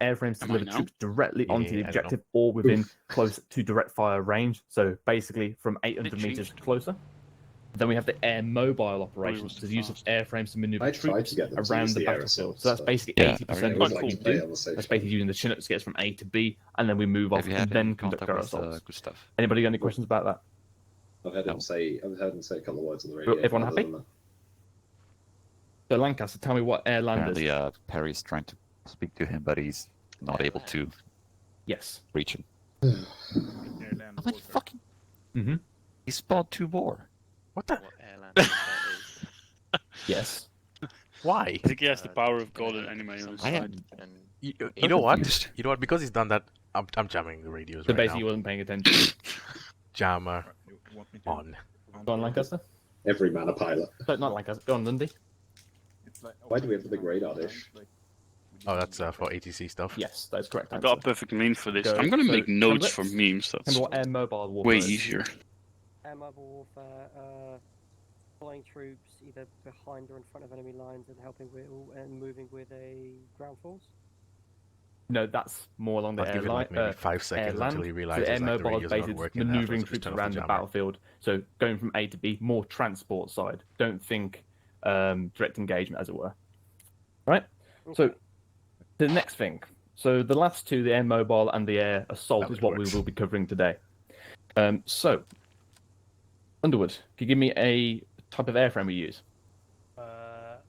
airframes to deliver troops directly onto the objective or within close to direct fire range. So basically from 800 meters closer. Then we have the air mobile operations, which is the use of airframes to maneuver troops around the battlefield. So that's basically 80% of what we do. That's basically using the Chinook to get us from A to B, and then we move off and then conduct our assaults. Anybody got any questions about that? I've heard him say a couple of words on the radio. Everyone happy? So Lancaster, tell me what air land is. Perry's trying to speak to him, but he's not able to. Yes. Reach him. How many fucking? He spawned 2 more. What the? What airland that is. Yes. Why? I think he has the power of God in anime. You know what? You know what? Because he's done that, I'm jamming the radios So right basically, now. he wasn't paying attention. Jammer on. Go on, Lancaster. Every man a pilot. No, not Lancaster. Go on, Lundy. Why do we have the big radar dish? Oh, that's for ATC stuff. Yes, that is correct. I got a perfect meme for this. I'm going to make notes for memes. That's what air mobile warfare way is. easier. Air mobile warfare, flying troops either behind or in front of enemy lines and helping with and moving with a ground force. No, that's more along the I'll air give it line. like maybe 5 seconds until he realizes so air like, the mobile is radio's not basically working. maneuvering troops around the battlefield. So going from A to B, more transport side. Don't think direct engagement, as it were. Right. Okay. So the next thing. So the last two, the air mobile and the air assault, is what we will be covering today. So Underwood, can you give me a type of airframe we use?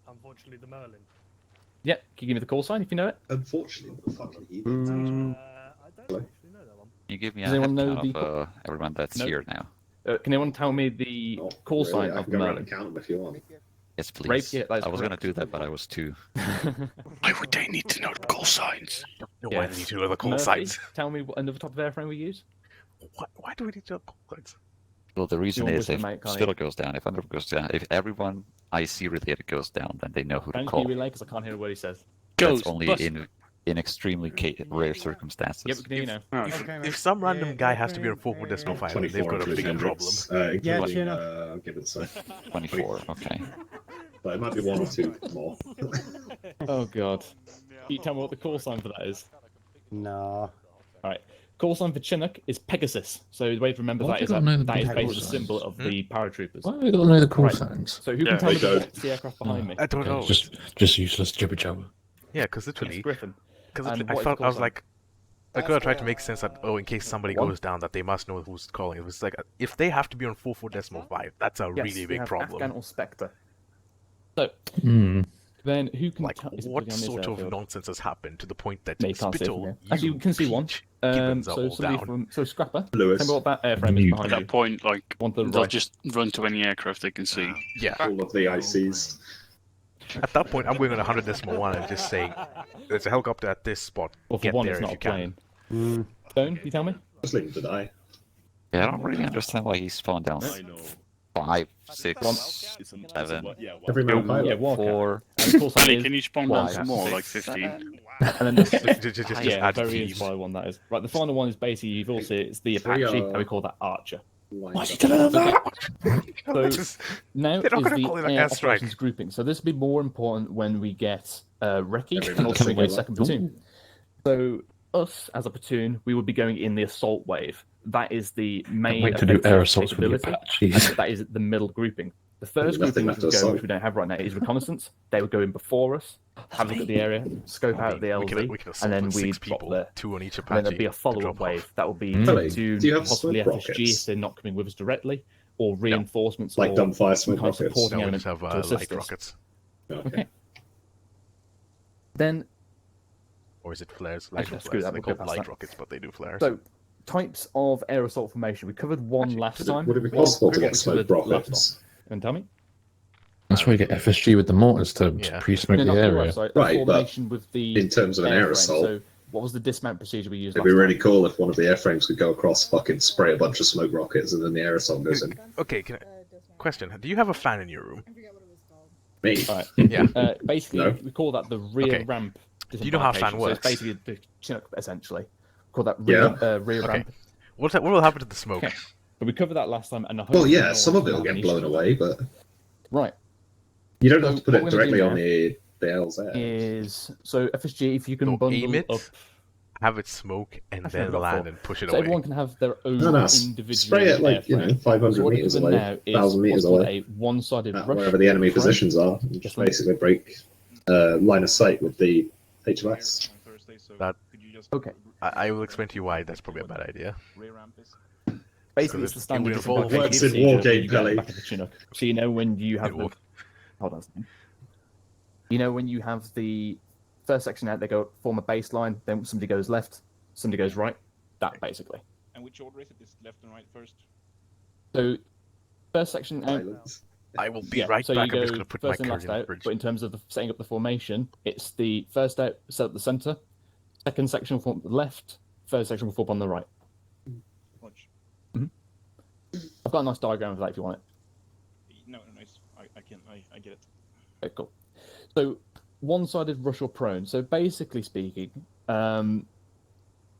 Unfortunately, the Merlin. Yeah, can you give me the call sign if you know it? Unfortunately, the fucking idiot. I don't actually know that one. Can you give me Does a anyone know head count of everyone that's here now? Can anyone tell me the call sign of the Merlin? Count them if you want. Yes, please. Rape, yeah, I was going to do that, but I was too... Why would they need to know the call signs? No, why do they need to know the call Murphy, signs? Tell me what another type of airframe we use. Why do we need to know call signs? Well, the reason is if mate, Spittle goes down, if Underwood goes down, if everyone IC related goes down, then they know who to Can call. you relay? Because I can't hear what he says. That's only in extremely rare circumstances. Yep, we can hear you now. If some random guy has to be on 4.05, they've got a bigger problem. I'll give it so. 24, okay. But it might be 1 or 2 more. Oh god. Can you tell me what the call sign for that is? No. Alright. Call sign for Chinook is Pegasus. So the way to remember that is that is basically the symbol of the paratroopers. Why have we got to know the call signs? So who can tell me what's the aircraft behind me? I don't know. Just useless jibber jabber. Yeah, because literally, Griffin. Because I was like, I could have tried to make sense that, in case somebody goes down, that they must know who's calling. It was like, if they have to be on 44.5, that's a really big problem. Afghan or Spectre. So, then who can tell... What sort of nonsense has happened to the point that Spittle... Actually, we can see one. So Scrapper, Lewis. tell me what that airframe is behind At that you. point, like, they'll right. just run to any aircraft they can see. Yeah. All of the ICs. At that point, I'm going on 100.1 and just saying, there's a helicopter at this spot. Well, for Get one, there it's if not you a plane. Stone, you tell me? Just leave him to die. Yeah, I don't really understand why he spawned down 5, 6, 7, Every man a pilot. Yeah, 4. Ali, can you spawn down some more, like 15? And then just yeah, add very these. inspired one that is. Right, the final one is basically, you've all seen it, it's the Apache, and we call that Archer. Why is he telling that? So now is the air operations grouping. So this will be more important when we get Recce and also when we get second platoon. So us as a platoon, we would be going in the assault wave. That is the main wait to do air assaults with the Apaches. That is the middle grouping. The first grouping which we don't have right now is reconnaissance. They would go in before us, have a look at the area, scope out the LZ, and then we'd drop there. 2 on each And then there'd be a follow-up wave. That would be Do you have possibly smoke FSG rockets? if they're not coming with us directly, or reinforcements, Like or dumbfire some smoke kind of rockets? supporting No, we element just have to assist light us. rockets. Okay. Then, Or is it flares? Light Actually, screw flares. that, They we'll call go past light that. rockets, but they do flares. so types of air assault formation. We covered one last time. Would it be possible to get smoke covered last rockets? And tell me. That's why you get FSG with the mortars to pre-smoke No, the not area. right, sorry. Right, but formation with the in terms of an air airframe. assault, So what was the dismount procedure we used it'd last be really time? cool if one of the airframes could go across, fucking spray a bunch of smoke rockets, and then the air assault goes in. Okay, question. Do you have a fan in your room? Me? Right. Yeah. Basically, No. we call that the rear Okay. ramp. Do you know how fan disembarkation. works? So it's basically the Chinook, essentially. We call that rear Okay. ramp. What will happen to the smoke? Okay. But we covered that last time. And Well, yeah, some of it will get blown away, but Right. you don't So have to put what it we're gonna directly do on now- the the hell's there? is so FSG. If you can So bundle aim it, up, have it smoke, and Actually, I've then got land 4. and push it so away. everyone can have their own No, individual spray it like, airframe. 500 So what we're meters doing away, now is 1,000 meters what's called away, a one-sided rush. wherever the enemy prone. positions are, and just basically break line of sight with the HLS. That Okay. I will explain to you why that's probably a bad idea. Basically, Because it's the standard it would involve- Works in procedure war when game, you get Pelly. back of the Chinook. So you know when you have It the will. hold on a second. You know when you have the first section out, they go form a baseline, then somebody goes left, somebody goes right. That basically. And which order is it? Is left and right first? So first section out. Silence. I will be Yeah, right so back. you I'm go just going to put my first and curry last in the out, fridge. but in terms of setting up the formation, it's the first out set up the center, second section will form the left, third section will form on the right. Watch. I've got a nice diagram of that if you want it. No, nice. I get it. Okay, cool. So one-sided rush or prone. So basically speaking,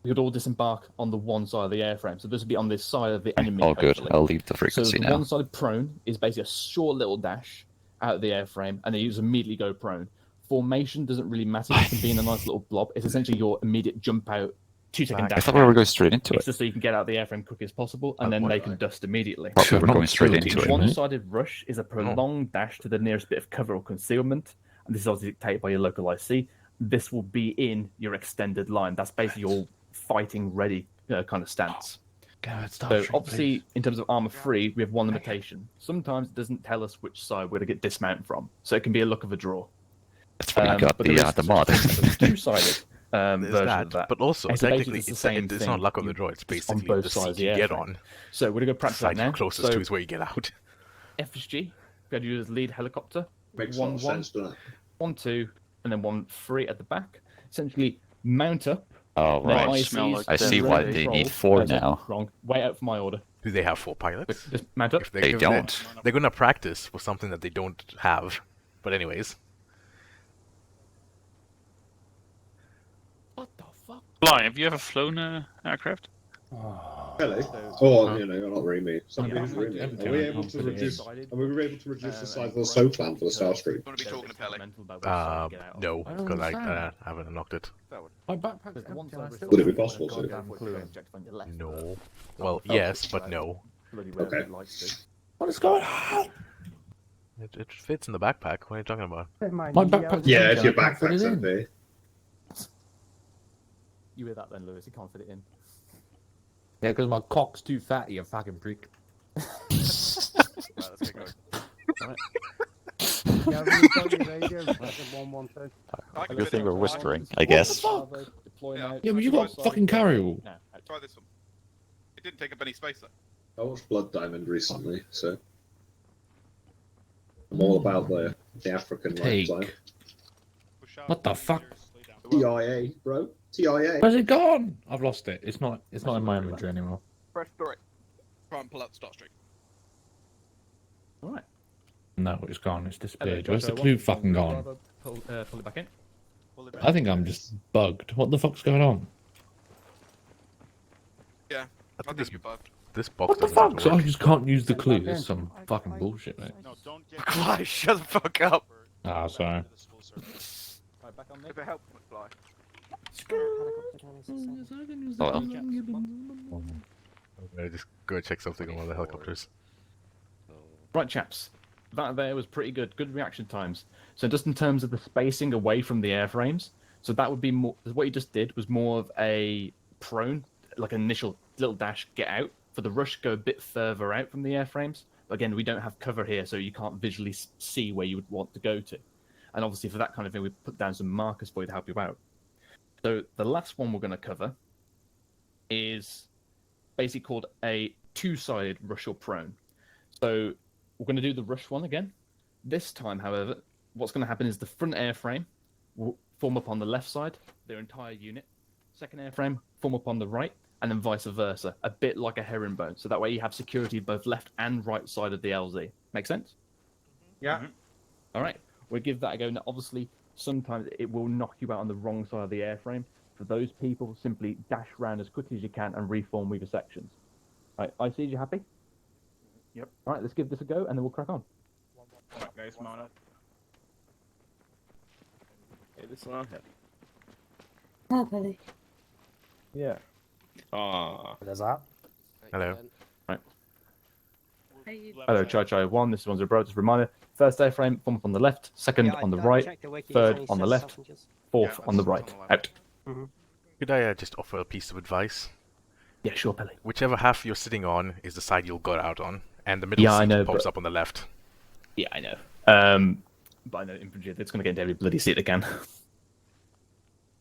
we could all disembark on the one side of the airframe. So this would be on this side of the enemy. Oh, good. hopefully. I'll leave the So frequency the now. one-sided prone is basically a short little dash out of the airframe, and then you just immediately go prone. Formation doesn't really matter. You can be in a nice little blob. It's essentially your immediate jump out, 2-second I dash. I thought we were going straight into It's it. just so you can get out of the airframe quick as possible, and then they can dust immediately. Thought we were Not going straight facility into it. training. One-sided rush is a prolonged dash to the nearest bit of cover or concealment, and this is obviously dictated by your local IC. This will be in your extended line. That's basically your fighting ready kind of stance. God, stop So stream, obviously, in terms of armor 3, we have one limitation. Sometimes it doesn't tell us which side we're going to get dismount from, so it can be a luck of a draw. That's when I got but there is the mod. two-sided There's version of that. But also, And so basically technically, it's the same it's thing. not luck of the You- draw. It's it's on basically both the sides seat of the you get airframe. on. So we're going to go practice that Side now. you're closest So to is where you get out. FSG, we had to use lead helicopter. Makes a lot of 1-1, sense, doesn't it? 1-2, and then 1-3 at the back. Essentially, mount up. Oh, then right. ICs, Smell like I see then why ready they control. need 4 sorry, now. Wrong. Wait out for my order. Do they have 4 pilots? Just mount up. If They if don't. They're going to practice for something that they don't have. But anyways. What the fuck? Fly, have you ever flown an aircraft? Really? Or, not really me. Somebody who's really. everything Are we I able can't to put it reduce? in. Are we able to reduce the size of the SO plan for the Starstream? Want to be talking to Pelly? No, I don't because I understand. haven't unlocked it. My backpack's There's one empty and I side still Would it be haven't possible got a to? goddamn clue. Objective on your left. No. Well, yes, but no. Bloody well Okay. it likes to. What is going on? It fits in the backpack. What are you talking about? My backpack's Yeah, empty if your and I can't fit backpack's it in. empty. You hear that then, Lewis? You can't fit it in. Yeah, because my cock's too fat, you fucking freak. Right, let's get going. Yeah, really got your radio. That's a 1-1-2. I can Good fit thing it we're on whispering, I guess. Bravo, deploy Yeah. now. Yeah, but you got fucking carry all. No, Try this one. It didn't take up any space though. I watched Blood Diamond recently, so I'm all about the African Take. lifestyle. Push out. What the fuck? TIA, bro. TIA. Where's it gone? I've lost it. It's not in my inventory anymore. Press 3. Try and pull out the start streak. all right. No, it's gone. It's disappeared. Hello, Where's the Bravo, clue 1, fucking gone? Bravo, pull it back in. Pull it back. I think I'm just bugged. What the fuck's going on? Yeah, I I think think you're bugged. this box What the doesn't fuck? have So to I work. just can't use the clue. That's some fucking bullshit, mate. No, don't get. Fly, shut the fuck up. Ah, sorry. All right, back on me. If it helps, Fly. Oh, I'm just go check something on one of the helicopters. Right, chaps. That there was pretty good. Good reaction times. So just in terms of the spacing away from the airframes, so that would be more. What you just did was more of a prone, like an initial little dash, get out. For the rush, go a bit further out from the airframes. But again, we don't have cover here, so you can't visually see where you would want to go to. And obviously, for that kind of thing, we put down some markers for you to help you out. So the last one we're going to cover is basically called a two-sided rush or prone. So we're going to do the rush one again. This time, however, what's going to happen is the front airframe will form up on the left side, their entire unit. Second airframe form up on the right, and then vice versa, a bit like a herringbone. So that way you have security both left and right side of the LZ. Make sense? Yeah. All right, we'll give that a go. Now, obviously, sometimes it will knock you out on the wrong side of the airframe. For those people, simply dash round as quickly as you can and reform with your sections. All right, IC, you happy? Yep. All right, let's give this a go, and then we'll crack on. Alright, guys, mount up. this one. Oh, Billy. Yeah. There's that. Hello. Right. Hey, Hello, Chai 1. This one's a bro. Just a reminder. First airframe, one on the left. Second on the right. Third on the left. Fourth on the right. Out. Could I just offer a piece of advice? Yeah, sure, Billy. Whichever half you're sitting on is the side you'll go out on, and the middle seat pops up on the left. Yeah, I know. But I know infantry, it's going to get into every bloody seat again.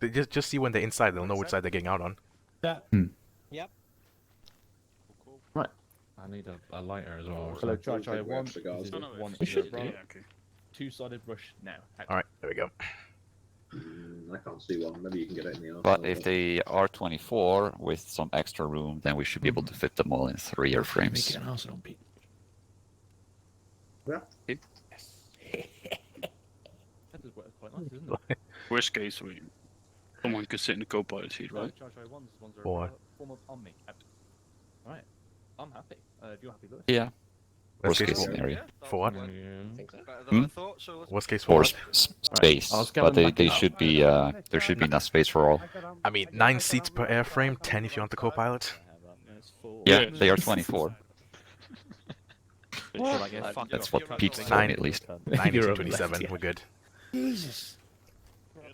They just see when they're inside, they'll know which side they're getting out on. Yeah. Yep. Right. I need a lighter as well. Hello, so- Chai 1. Extra guys. This is No, one it should is be, right. yeah, okay. Two-sided rush now. Out. Alright, there we go. I can't see one. Maybe you can get it in the arse. But if they are 24 with some extra room, then we should be able to fit them all in 3 Make airframes. it an Arsenal beat. Yeah. That does work quite nice, isn't it? Worst case, someone could sit in the co-pilot seat, right? Chai 1, this one's a Four. form of on me. Out. Right. I'm happy. If you're happy, Lewis. Yeah. Worst Worst case case scenario. For what? Better Hmm? than I thought, so let's Worst case Or for what? space. I'll scale But them they, back they up. should be, there should be enough space for all. I mean, 9 seats per airframe, 10 if you want the co-pilot. Yeah, they are 24. Fuck That's off. what Pete told me at least. 9 You're to over 27, left, yeah. we're good.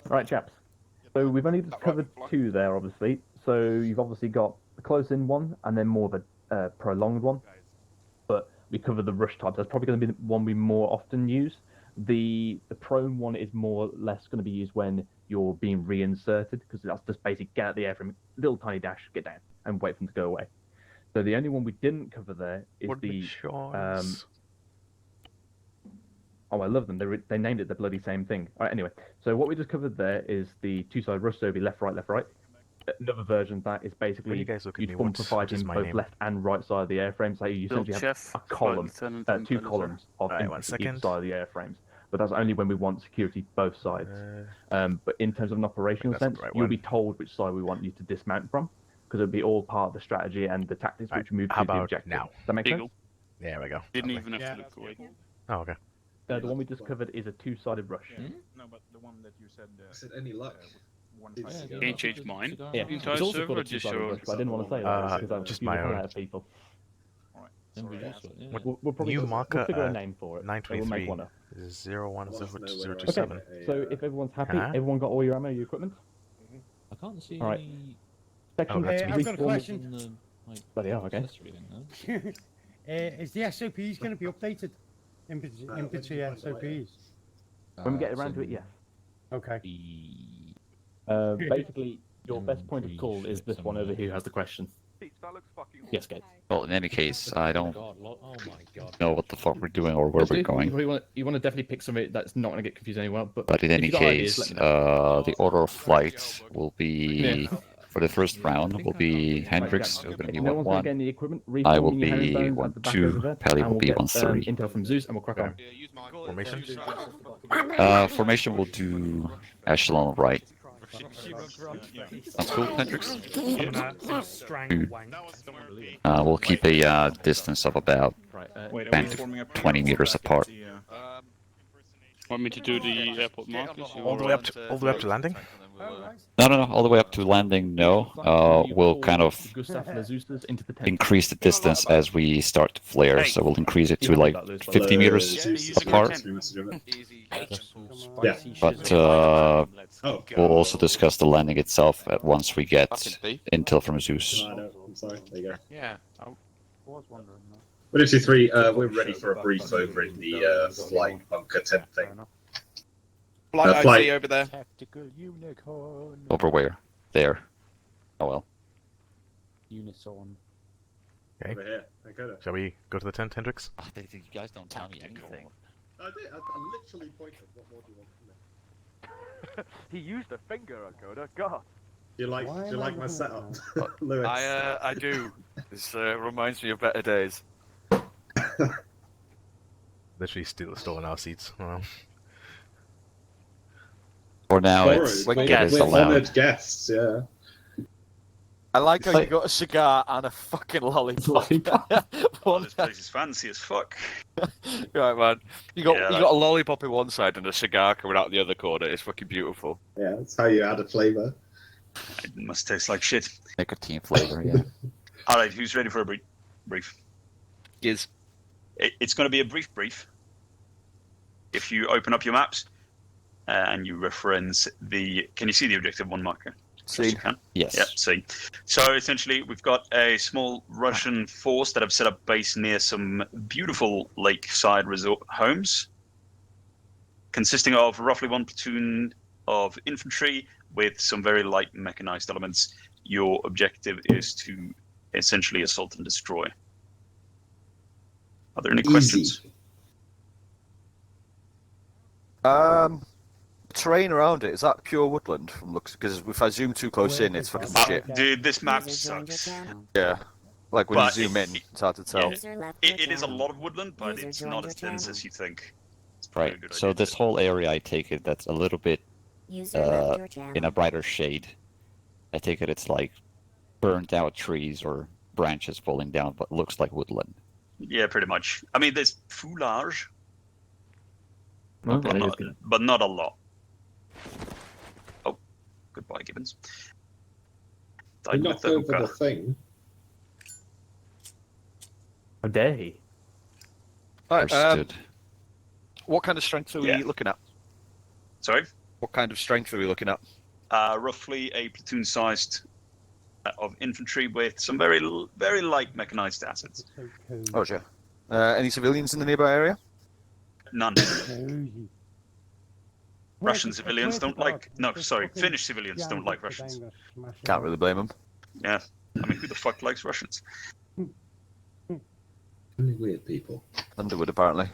Right, chaps. So we've only just covered two there, obviously. So you've obviously got the close-in one, and then more of a prolonged one. But we covered the rush types. That's probably going to be the one we more often use. The prone one is more or less going to be used when you're being reinserted, because that's just basically get out the airframe, little tiny dash, get down, and wait for them to go away. So the only one we didn't cover there is the oh, I love them. They named it the bloody same thing. All right, anyway. So what we just covered there is the two-side rush, so it'll be left, right, left, right. Another version of that is basically you guys look at you'd me, form what is providing my both name? left and right side of the airframe. So you essentially have a column, two columns of Alright, one infantry each second. side of the airframes. But that's only when we want security both sides. But in terms of an operational that's the sense, right you'll one. be told which side we want you to dismount from, because it'll be all part of the strategy and the tactics Right, which we move how to the about objective. now? Does that make sense? Eagle. There we go. Didn't Lovely. even have to look away. Oh, okay. The one we just covered is a two-sided rush. No, but the one that you said. I said any luck. One It's- time. yeah. Can't change mine. Yeah, The entire it's also server called or a just two-sided your rush, but I didn't want to say that because I'm just confusing my the hell own. out of people. Alright. Then we Sorry. also, yeah. We'll probably New we'll marker, figure a name for it. We'll 923 make one up. 010027. Okay, so if everyone's happy, Huh? everyone got all your ammo, your equipment? I can't see Alright. any. Section that's me. I've got a reform- question. On the, like, Bloody hell, okay. accessory thing, no? Is the SOPs going to be updated? Infantry SOPs? When we get around to it, yeah. Okay. Basically, your best point of call is this one over here who has the question. That looks fucking Yes, Gabe. Well, in any case, I don't God, oh my god. know what the fuck we're doing or where we're going. You want to definitely pick something that's not going to get confused anywhere. But in if any you've got ideas, case, let me know. the order of flight will be, for the first round, will be Hendrix, who's going to be no one's going to 1-1. get any equipment. I will Reform your be herringbones at the back 1-2, over there, Pally and will we'll be get, 1-3. Intel from Zeus, and we'll crack on. Formation? Formation will do echelon right. That's cool, Hendrix. We'll keep a distance of about 10 to 20 meters apart. Want me to do the airport markers? All the way up to landing? No, all the way up to landing, no. We'll kind of increase the distance as we start to flare, so we'll increase it to like 50 meters apart. Yeah. But we'll also discuss the landing itself once we get intel from Zeus. I know. I'm sorry. There you go. Yeah, I was wondering. But 3, we're ready for a brief over in the flight bunker tent thing. Flight flight- IC over there. Tactical unicorn. Over where? There. Oh well. Unison. Okay. Over here. Okay. then. Shall we go to the tent, Hendrix? You guys don't tell me anything. I did. I literally pointed. What more do you want from me? He used a finger, Akoda. God. Do you like my setup, Lewis? I do. This reminds me of better days. Literally stolen our seats. Well, For now, Borrowed. it's We're it is allowed. honoured guests. Yeah. I like how you got a cigar and a fucking lollipop. This place is fancy as fuck. Right, man. You got a lollipop in one side and a cigar coming out the other corner. It's fucking beautiful. Yeah, that's how you add a flavour. It must taste like shit. Nicotine flavor, yeah. All right, who's ready for a brief? Yes. It's going to be a brief. If you open up your maps and you reference can you see the objective one marker? See. Yes. Yep, see. So essentially, we've got a small Russian force that have set up base near some beautiful lakeside resort homes, consisting of roughly 1 platoon of infantry with some very light mechanized elements. Your objective is to essentially assault and destroy. Are there any questions? Terrain around it, is that pure woodland from looks? Because if I zoom too close in, it's fucking shit. Dude, this map sucks. Yeah. Like when you zoom in, it's hard to tell. Yeah, it is a lot of woodland, but it's not as dense as you think. Right. So this whole area, I take it, that's a little bit in a brighter shade. I take it it's like burnt out trees or branches falling down, but looks like woodland. Yeah, pretty much. I mean, there's foulage, Okay. but not a lot. Oh, goodbye, Gibbons. You knocked over the thing. How dare he? Right, what kind of strength are we looking at? Sorry? What kind of strength are we looking at? Roughly a platoon-sized of infantry with some very light mechanized assets. Oh, sure. Any civilians in the nearby area? None. Russian civilians don't like... No, sorry, Finnish civilians don't like Russians. Can't really blame them. Yeah. I mean, who the fuck likes Russians? Only weird people. Underwood, apparently.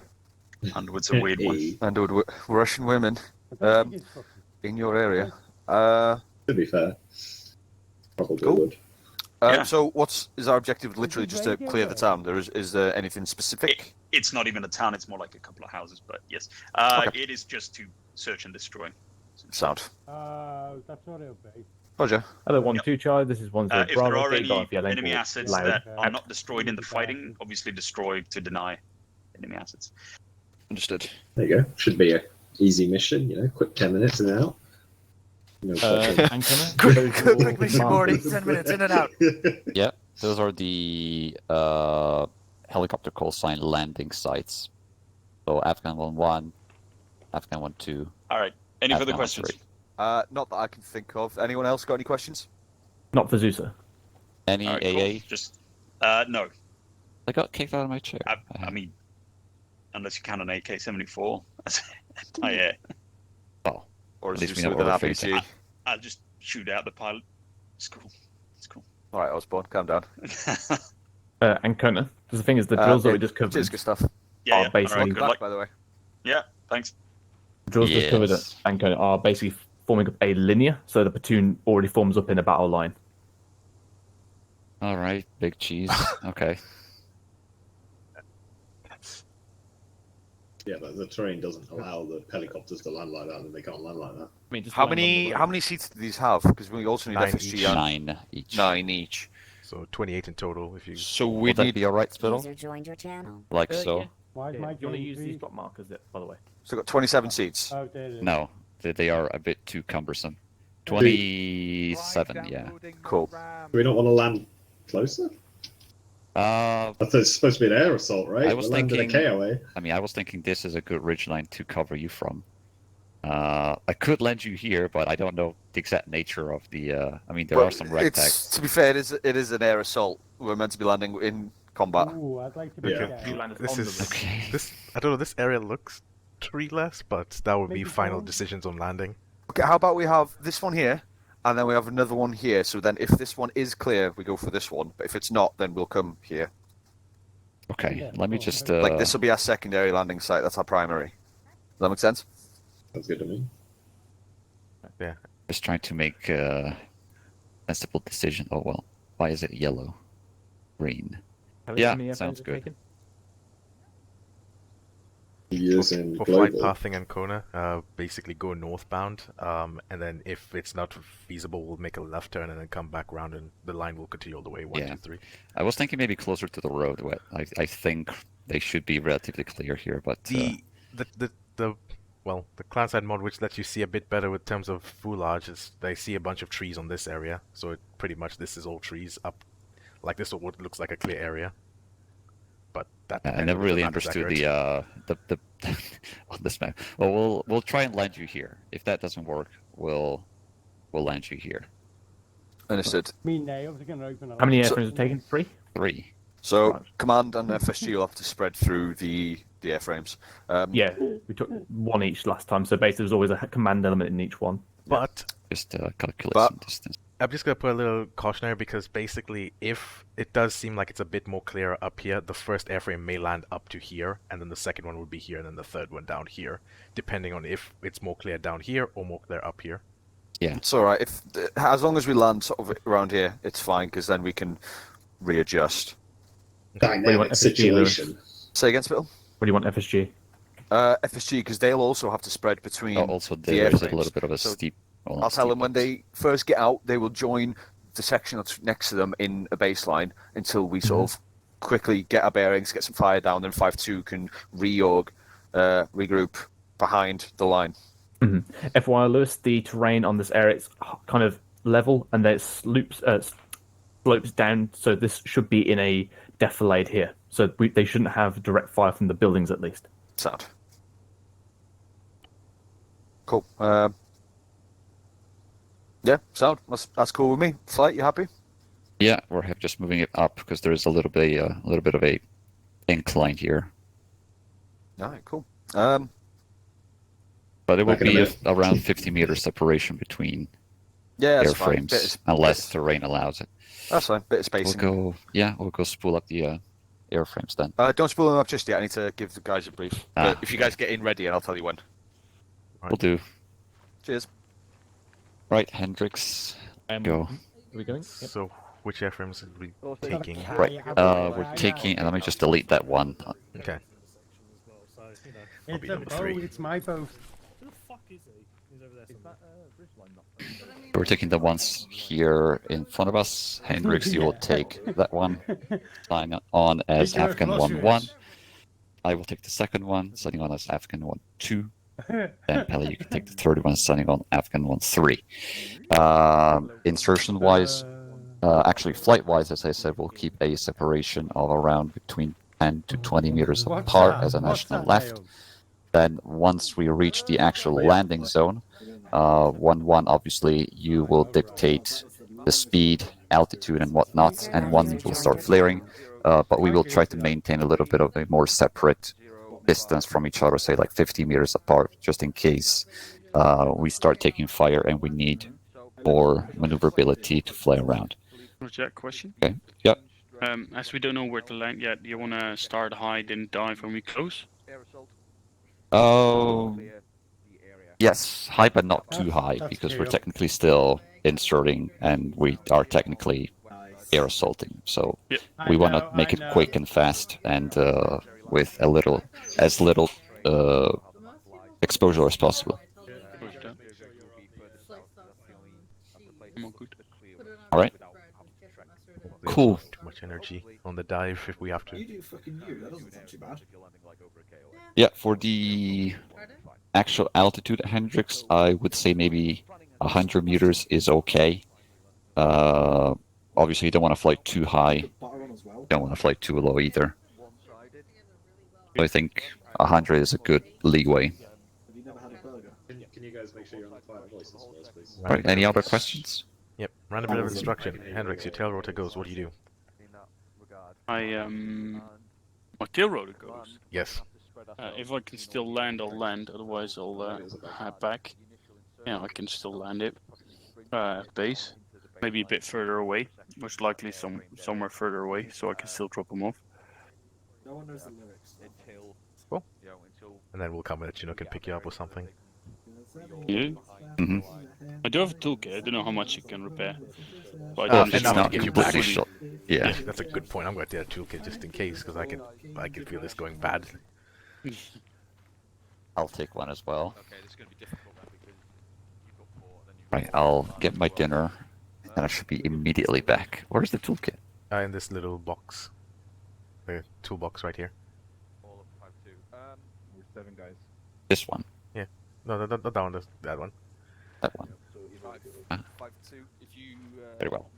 Underwood's a weird one. Underwood, Russian women. In your area. To be fair. Probably would. So is our objective literally just to clear the town? Is there anything specific? It's not even a town, it's more like a couple of houses, but yes. It is just to search and destroy. Sound. That's what it'll be. Roger. Hello, 1-2 Charlie, this is 1-0 If there are any Bravo. enemy assets that are not destroyed in the fighting, obviously destroy to deny enemy assets. Understood. There you go. Should be a easy mission, quick 10 minutes and out. No quick mission, Morty. 10 minutes in and out. Yeah, those are the helicopter call sign landing sites. So Afghan 1-1, Afghan 1-2. All right. Any further questions? Not that I can think of. Anyone else got any questions? Not for Zusa. Any right, AA? Cool. Just no. I got kicked out of my chair. I mean, unless you count an AK-74 as IA. Oh, or at least we with know an what we're RPG. I'll just shoot out the pilot. It's cool. It's cool. All right, Osborne, calm down. Ancona. The thing is, the drills that we just covered. Cheers, good stuff. Yeah, basically. All right, good luck. By the way. Yeah, thanks. The drills just covered at Ancona are basically forming up a linear, so the platoon already forms up in a battle line. All right, big cheese. Okay. Yeah, but the terrain doesn't allow the helicopters to land like that, and they can't land like that. I mean, just How many seats do these have? Because we also need 9 FSG each. on 9 each. 9 each. So 28 in total. If you. So Would we that need. be alright, Spittle? Joined your channel. Like so? Yeah. Why is my Do you want to game use green? these block markers, by the way? So we've got 27 seats. Oh, there it is. No, they are a bit too cumbersome. 27, yeah. Cool. Do we not want to land closer? I thought it's supposed to be an air assault, right? I was We're landing thinking. a KOA. I mean, I was thinking this is a good ridgeline to cover you from. I could land you here, but I don't know the exact nature of the. I mean, there are some rec tags. To be fair, it is an air assault. We're meant to be landing in combat. Ooh, I'd like to be Yeah. there. This is Okay. this. I don't know. This area looks treeless, but that would be Maybe final so. decisions on landing. Okay, how about we have this one here, and then we have another one here. So then, if this one is clear, we go for this one. But if it's not, then we'll come here. Okay, Yeah, let me cool. just. Like this will be our secondary landing site. That's our primary. Does that make sense? Sounds good to me. Just trying to make a sensible decision. Oh well, why is it yellow, green? Have Yeah, any sounds FAs good. taken? Using for flight global. pathing and Kona, basically go northbound, and then if it's not feasible, we'll make a left turn and then come back around, and the line will continue all the way. 1, 2, 3. I was thinking maybe closer to the road. I think they should be relatively clear here, but the clan side mod, which lets you see a bit better with terms of foulage, is they see a bunch of trees on this area, so pretty much this is all trees up, like this is what looks like a clear area. But that I never really understood the on this map. Well, we'll try and land you here. If that doesn't work, we'll land you here. Understood. Me nails are going to open up. How many airframes are taken? 3? 3. So Right. command and FSG will have to spread through the airframes. Yeah, we took 1 each last time, so basically there's always a command element in each one. But just calculate But- some distance. I'm just going to put a little cautionary, because basically if it does seem like it's a bit more clear up here, the first airframe may land up to here, and then the second one would be here, and then the third one down here, depending on if it's more clear down here or more clear up here. Yeah. It's all right. As long as we land sort of around here, it's fine, because then we can readjust. Dynamic situation. Say again, Spittle? What do you want, FSG? FSG, because they'll also have to spread between Also, the there's a airframes. little bit of a So steep. well, I'll tell steep them when box. they first get out, they will join the section that's next to them in a baseline until we sort of quickly get our bearings, get some fire down, then 5-2 can regroup behind the line. FYI, Lewis, the terrain on this area is kind of level, and then it slopes down, so this should be in a defilade here. So they shouldn't have direct fire from the buildings, at least. Sound. Cool. Yeah, sound. That's cool with me. Flight, you happy? Yeah, we're just moving it up because there is a little bit of a incline here. All right, cool. But it will Back in a be minute. around 50 meters separation between Yeah, that's fine. airframes, unless terrain allows it. That's fine. Bit of spacing. We'll go spool up the airframes then. Don't spool them up just yet. I need to give the guys a brief. But if you guys get in ready, and I'll tell you when. We'll do. Cheers. Right, Hendrix, go. Are we going? Yep. So which airframes are we taking? Right, we're taking, and let me just delete that one. Okay. It's be a number boat. 3. It's my boat. Who the fuck is he? He's over there somewhere. We're taking the ones here in front of us. Hendrix, you will take that one. Sign on as Take your Afghan closures. 1-1. I will take the second one, signing on as Afghan 1-2. Then Pelly, you can take the third one, signing on Afghan 1-3. Insertion-wise, actually flight-wise, as I said, we'll keep a separation of around between 10 to 20 meters apart as a national left. Then once we reach the actual landing zone, 1-1, obviously, you will dictate the speed, altitude, and whatnot, and one will start flaring. But we will try to maintain a little bit of a more separate distance from each other, say like 50 meters apart, just in case we start taking fire and we need more maneuverability to fly around. Jack, question? Okay. Yep. As we don't know where to land yet, do you want to start high, then dive when we close? Oh, yes, high but not too high, because we're technically still inserting and we are technically air assaulting. So we want to make it quick and fast and with as little exposure as possible. All right. Cool. Too much energy on the dive if we have to. Yeah, for the actual altitude, Hendrix, I would say maybe 100 meters is okay. Obviously, you don't want to fly too high. You don't want to fly too low either. So I think 100 is a good leeway. Can you guys make sure you're on the quiet voices first, please? All right, any other questions? Yep, run a bit of instruction. Hendrix, your tail rotor goes, what do you do? My tail rotor goes. Yes. If I can still land, I'll land. Otherwise, I'll head back. Yeah, I can still land it. Base. Maybe a bit further away. Most likely somewhere further away, so I can still drop them off. Cool. And then we'll come and Chinook can pick you up or something. Yeah. Mm-hmm. I do have a toolkit. I don't know how much it can repair. But Well, I if it's don't not think completely fully- shot. Yeah. That's a good point. I'm going to get a toolkit just in case, because I can feel this going bad. I'll take one as well. Right, I'll get my dinner, and I should be immediately back. Where's the toolkit? In this little box. The toolbox right here. We're 7 guys. This one. Yeah. No, not that one. That one. That one. Very well.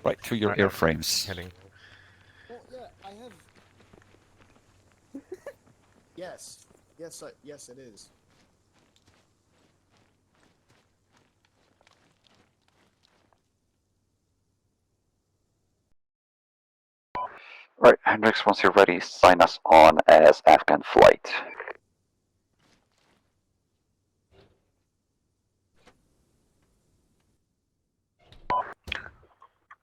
Right, to your airframes. Heading. Oh, yeah, I have. Yes. Yes, it is. Right, Hendrix, once you're ready, sign us on as Afghan Flight.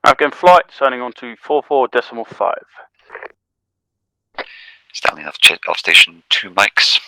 Afghan Flight, signing on to 44.5. Stanley off station 2 mics.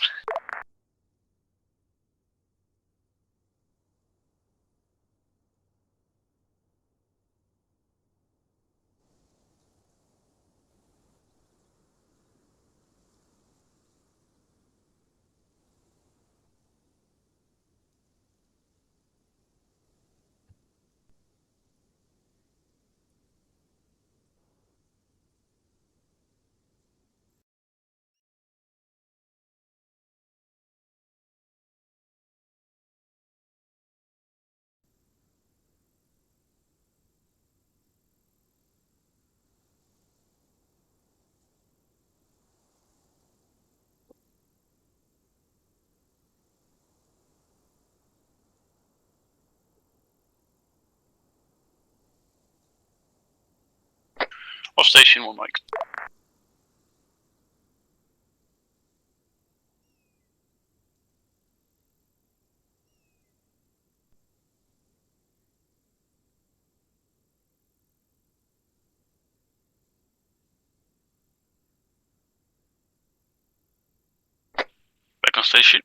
Off station 1 mic. Back on station.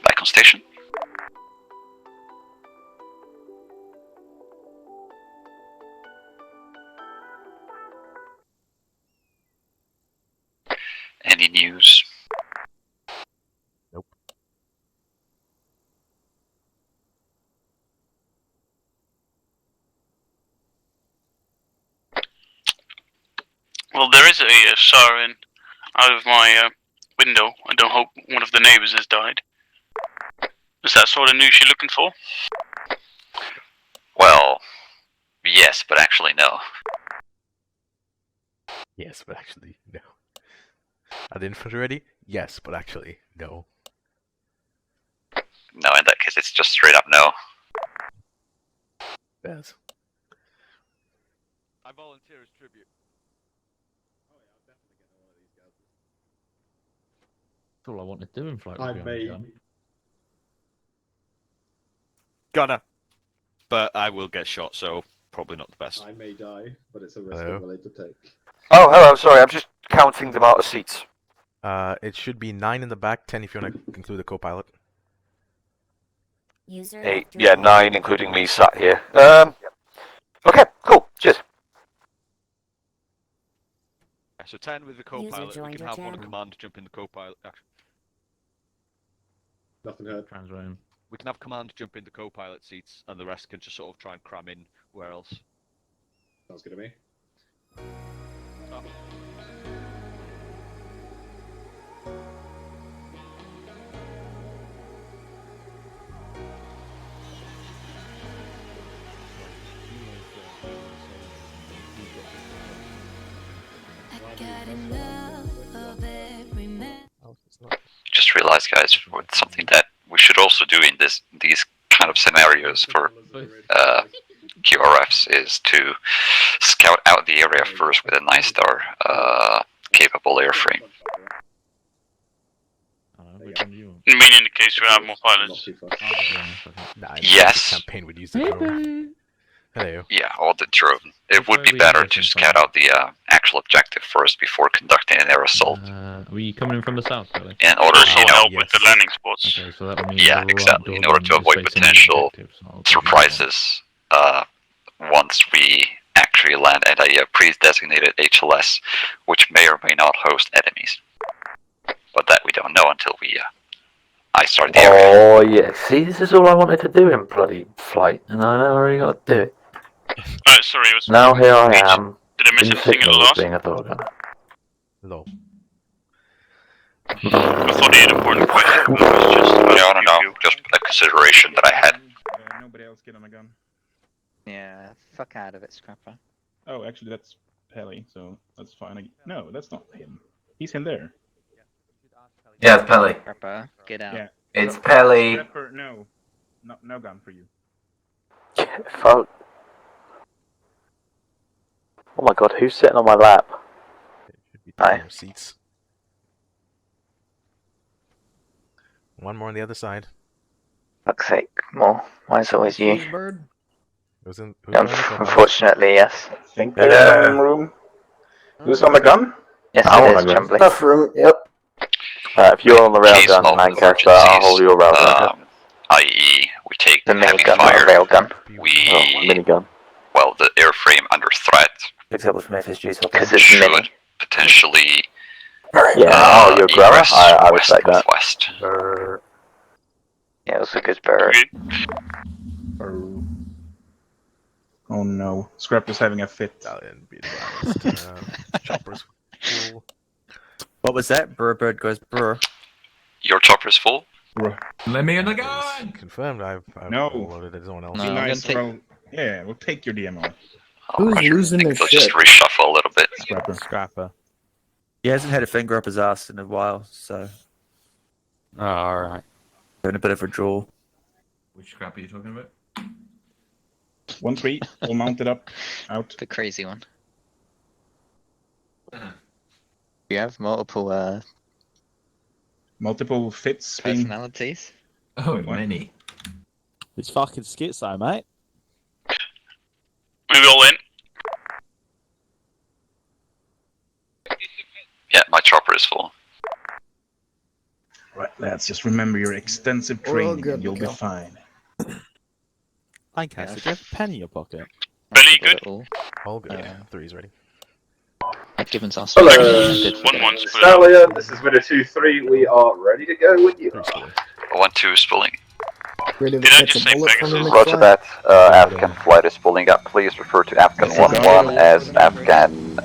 Back on station. Any news? Nope. Well, there is a siren out of my window. I don't hope one of the neighbors has died. Is that sort of news you're looking for? Well, yes, but actually no. Yes, but actually, no. Are the infantry ready? Yes, but actually, no. No, in that case, it's just straight up no. Yes. I volunteer as tribute. That's all I wanted to do in flight. I may. Gonna. But I will get shot, so probably not the best. I may die, but it's a risk I'm willing to take. Oh, hello, sorry, I'm just counting the amount of seats. It should be 9 in the back, 10 if you want to include the co-pilot. 8, yeah, 9 including me sat here. Okay, cool, cheers. So 10 with the co-pilot, we can have one command jump in the co-pilot. Nothing heard. Transrome. We can have command jump in the co-pilot seats, and the rest can just sort of try and cram in where else. Sounds good to me. Oh. Just realized, guys, something that we should also do in these kind of scenarios for QRFs is to scout out the area first with a 9-star capable airframe. I mean, in the case we have more pilots. Nah, Yes. The campaign would use the drone. Hello. Yeah, or the drone. It would be better to scout out the actual objective first before conducting an air assault. Are we coming in from the south, Billy? In order, Also you know, help with the landing spots. Okay, so that would mean yeah, the right exactly. door In order then to is avoid facing the potential objective, so I'll surprises once we actually land at a pre-designated HLS, which may or may not host enemies. But that we don't know until I start the area. Oh yeah, see, this is all I wanted to do in bloody flight, and I already got to do it. Sorry, it was Now here I am, Did I miss in anything in the signal last? being a dog gunner. No. I thought the important question was just No, just a consideration that I had. Nobody else get on a gun. Yeah, fuck out of it, Scrapper. Oh, actually, that's Pelly, so that's fine. No, that's not him. He's in there. Yeah, it's Pelly. Scrapper, get out. Yeah. It's Pelly. Scrapper, no gun for you. Fuck. Oh my god, who's sitting on my lap? Hi. Seats. One more on the other side. Fuck's sake, more. Why is it always you? Unfortunately, yes. Think there's some room. Who's on the gun? Yes, I it want is, to go. Chumbly. Enough room, yep. If you're on the Case railgun, of Lancaster, I'll hold your railgun. I.e., we take The heavy minigun, not a fire. railgun. Minigun. Well, the airframe under threat Except with FSG's because it's should potentially Yeah, you're a grabber? egress I west respect that. northwest. Yeah, it was a good bird. Oh no, Scrapper's having a fit. Chopper's full. What was that? Bird goes brr. Your chopper's full? Let me in the gun! Confirmed, I've No. loaded it as someone else. Be nice, bro. Yeah, we'll take your DMO. Who's losing their shit? Just reshuffle a little bit. Scrapper. He hasn't had a finger up his ass in a while, so. Oh, alright. In a bit of a draw. Which Scrapper are you talking about? 1-3, all mounted up, out. The crazy one. You have multiple Multiple fits. personalities. Oh, many. It's fucking schizo, mate. Move all in. Yeah, my chopper is full. Right, lads, just remember your extensive training and you'll be Miguel. fine. Lancaster, do you have a pen in your pocket? Belly good. All good. Yeah, three's ready. Gibbons asked Hello. good. 1-1 split. Stallion, this is Winner 2-3. We are ready to go when you are. 1-2 spooling. Ready to Did I catch just a say bullet from Pegasus? the Roger that. Afghan flight is pulling up. Please refer to Afghan 1-1 as Afghan,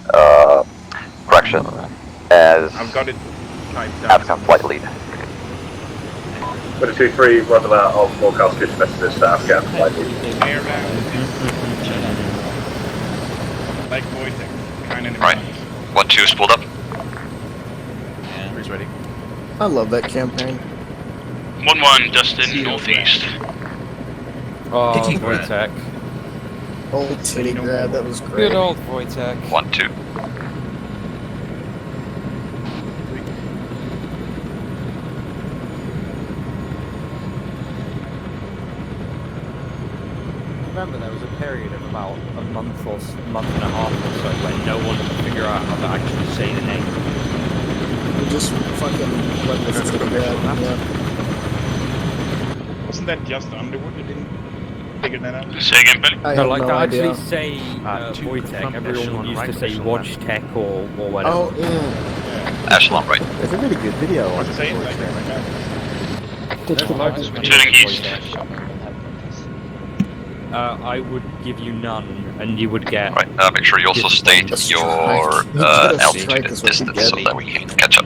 correction, as I've got it typed down. Afghan flight lead. Winner 2-3, run them out of forecast fish messages to Afghan flight lead. Air down. Like Wojtek, kind of. Right. 1-2 spooled up. Three's ready. I love that campaign. 1-1, Dustin, northeast. Oh, Titty grab. Wojtek. Old titty grab, that was great. Good old Wojtek. 1-2. Remember, there was a period of about a month month and a half or so where no one could figure out how to actually say the name. We just fucking let this titty grab, yeah. Wasn't that just Underwood who didn't figure that out? Say again, Belly. I No, have like no to idea. actually say Wojtek, everyone used to say Watch Tech or whatever. Oh, yeah. Echelon right. There's a really good video on Say it like that right now. Turning east. I would give you none, and you would get. Right. Make sure you also state your altitude and distance so that we can catch up.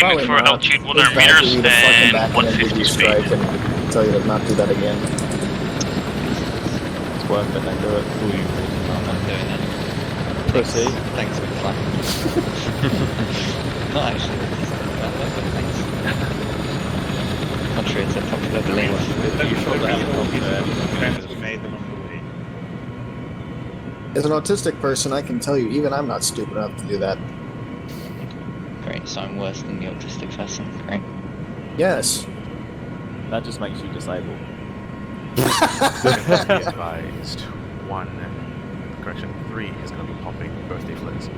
Aiming for altitude 100 meters and 150 speed. And tell you to not do that again. It's worth it, then do it. I'm not doing it. Pussy. Thanks for the fun. Not actually. Thanks. Contrary to popular belief. As an autistic person, I can tell you, even I'm not stupid enough to do that. Great. think something worse than the autistic person, right? Yes. That just makes you disabled. Be advised, 3 is going to be popping birthday flares.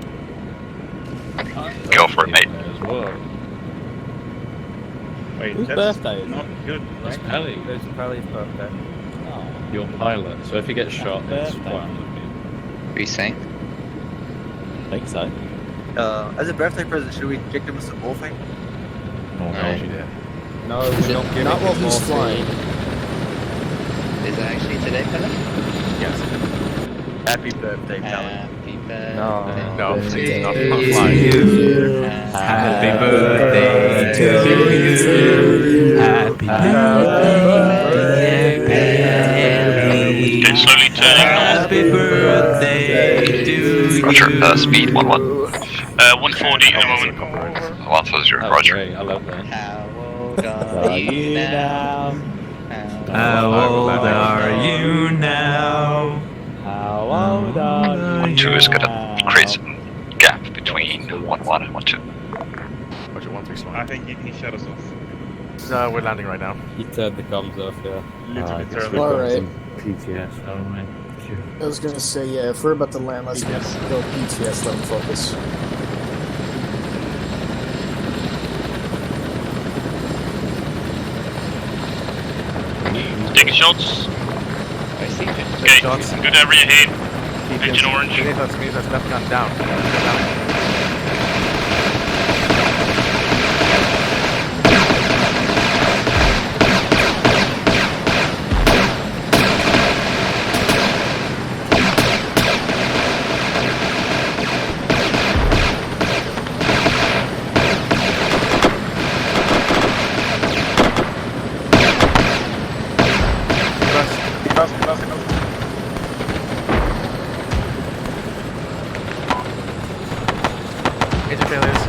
Go for it, mate. As well. Wait, Whose that's birthday is not it? good, It's right? Pelly. It's Pelly's birthday. Oh. Your pilot. So if he gets shot, it's birthday. fine. What are you saying? I think so. As a birthday present, should we kick him with some morphine? Oh, Right. she did. No, we're not giving Not while him he's morphine. flying. Is it actually today, fella? Yes. Happy birthday, Pelly. Happy birthday. No, it's not to flying. you. Happy birthday to you. Happy birthday, Pelly. It's slowly turning north. Happy birthday to you. Roger, speed 11. 140 at the moment. 140, Oh, roger. great, I love that. How old are you now? How old are you now? How old are you 1-2 is gonna now? create some gap between 1-1 and 1-2. Roger, 1-3 slide. I think he shut us off. No, we're landing right now. He turned the comms off, yeah. Literally guess turned we've the got Alright. some PTS, haven't we? I was gonna say, yeah, if we're about to land, let's go PTS, let them focus. Taking shots. I see it. Okay, Shots. good area ahead. Engine orange. Means that's left gun down. Engine failures.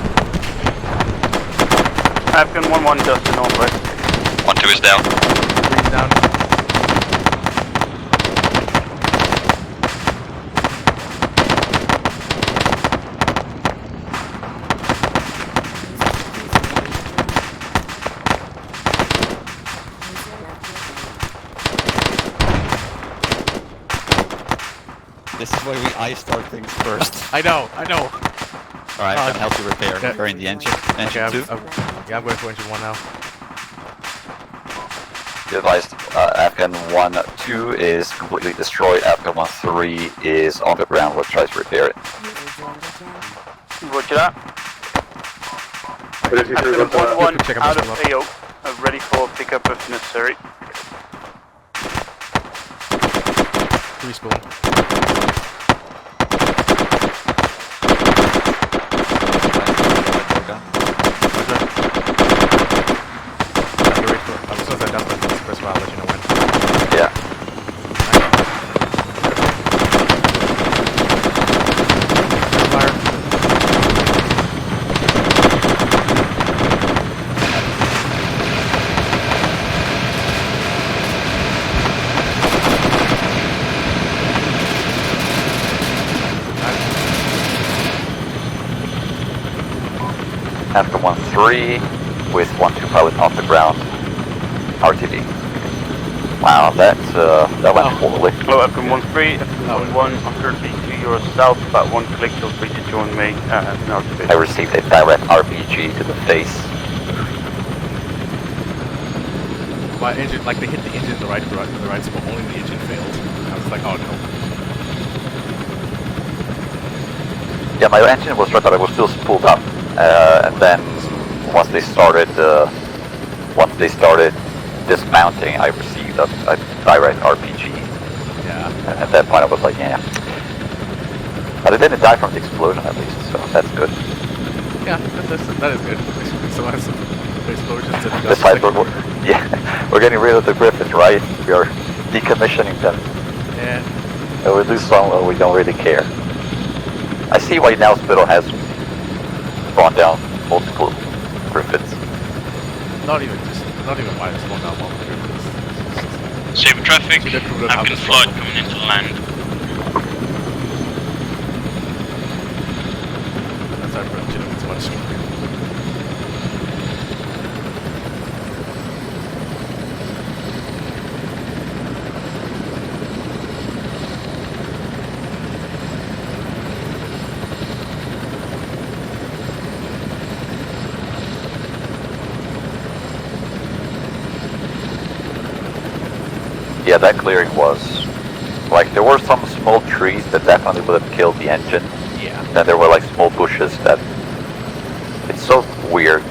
Afghan 1-1 just to northwest. 1-2 is down. 3 is down. This is why we start things first. I know. Alright, can help you repair. Yeah. Repairing the engine. Engine Okay, 2. I'm going for engine 1 now. Be advised, Afghan 1-2 is completely destroyed. Afghan 1-3 is on the ground. We'll try to repair it. Roger that. Afghan 1-1 out of AO. Ready for pickup if necessary. 3 spoon. After 1-3 with 1-2 pilot off the ground. RTD. Wow, that went poorly. Hello, Afghan 1-3, Afghan 1-1, I'm currently to your south, about 1 click, feel free to join me. No, I received a direct RPG to the face. My engine, like they hit the engine in the right spot, only the engine failed. I was like, oh no. Yeah, my engine was right, but I was still spooled up. And then once they started dismounting, I received a direct RPG. Yeah. And at that point, I was like, yeah. But I didn't die from the explosion, at least, so that's good. Yeah, that is good. So I have some explosions and Besides, we're getting rid of the Griffins, right? We are decommissioning them. Yeah. And we lose some, or we don't really care. I see why now Spittle has brought down multiple Griffins. Not even why it's spawned down multiple Griffins. Saber traffic, Afghan flight coming into land. That's our production of too much. Yeah, that clearing was... Like, there were some small trees that definitely would have killed the engine. Yeah. Then there were, like, small bushes that... It's so weird.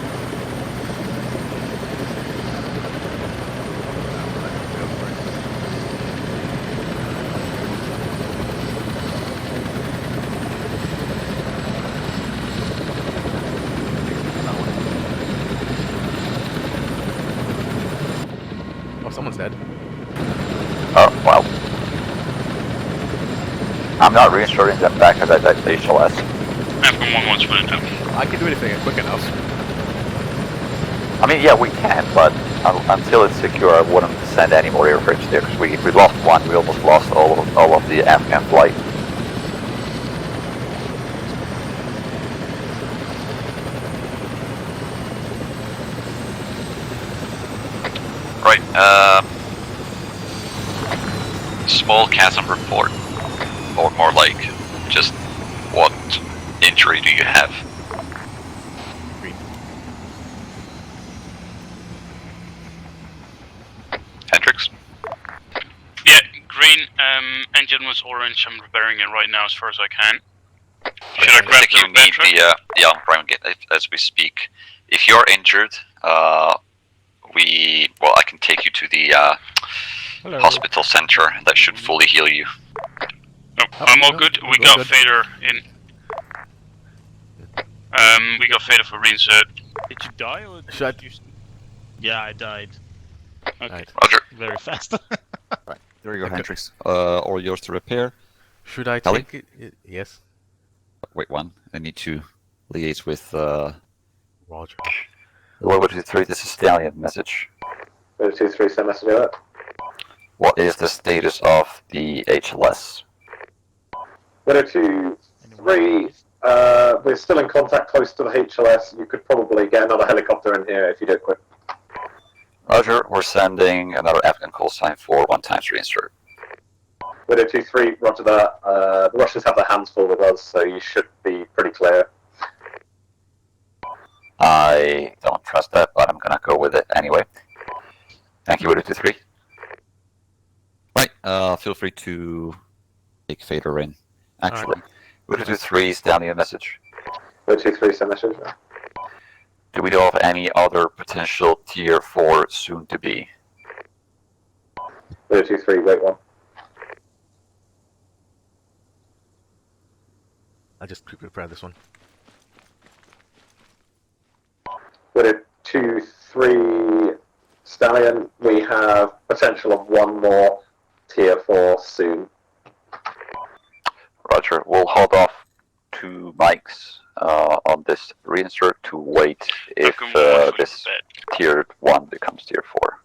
Oh, someone's dead. Oh, well. I'm not reinserting them back at that HLS. F1 wants to do. I can do anything quick enough. I mean, yeah, we can, but until it's secure, I wouldn't send any more airframes there, because we lost one, we almost lost all of the Afghan flight. Right, small chasm report, or more like, just what injury do you have? Hendricks? Yeah, green. Engine was orange. I'm repairing it right now as far as I can. Should I grab think the you repair need truck? the on-prime as we speak. If you're injured, I can take you to the hospital center. That should fully heal you. No, I'm all good. We got Fader in. We got Fader for reinsert. Did you die or Should did you... Yeah, I died. Okay. Roger. Very fast. Right, there you go, Hendricks. All yours to repair. Should I Kelly? take it? Yes. Wait one. I need to liaise with Roger. Lower 23, this is Stallion message. Lower 23, send message alert. What is the status of the HLS? Lower 23, we're still in contact close to the HLS. You could probably get another helicopter in here if you do it quick. Roger, we're sending another Afghan call sign for 1 times reinsert. Widow 2-3, roger that. The Russians have their hands full with us, so you should be pretty clear. I don't trust that, but I'm gonna go with it anyway. Thank you, Widow 2-3. Right, feel free to take Fader in. Actually, Widow 2-3 is down your message. Widow 2-3, send message. Do we know of any other potential Tier 4 soon to be? Widow 2-3, wait one. I'll just quickly prepare this one. Widow 2-3, Stallion, we have potential of one more Tier 4 soon. Roger, we'll hold off 2 mics on this reinsert to wait if this Tier 1 becomes Tier 4.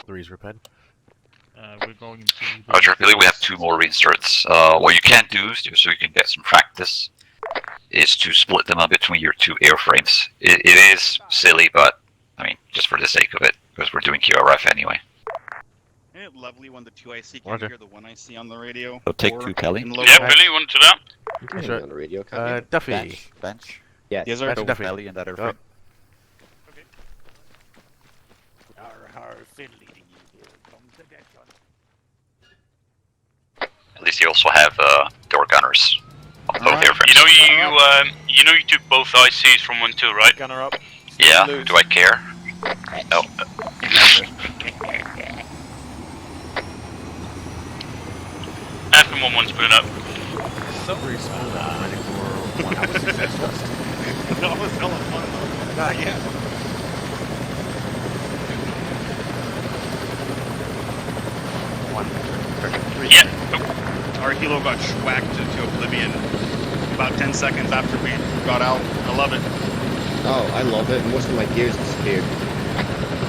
Three's repaired. we're going to. Roger, I believe we have 2 more reinserts. What you can do, just so you can get some practice, is to split them up between your 2 airframes. It is silly, but I mean, just for the sake of it, because we're doing QRF anyway. Isn't it lovely when the 2 IC can hear the 1 IC on the radio? So take 2, Kelly. Yeah, Billy, you want to do that? You can hear me on the radio, can't you? Duffy. Bench. Yes, sir. Go with Duffy. Belly in that airframe. At least you also have door gunners on both airframes. You know you took both ICs from 1-2, right? Gunner up. Yeah, do I care? No. After 1-1 split up. Very small that 94 1 success test. That was hella fun though. Not yet. Yeah. Our helo got schwacked to oblivion about 10 seconds after we got out. I love it. Oh, I love it. Most of my gears disappeared.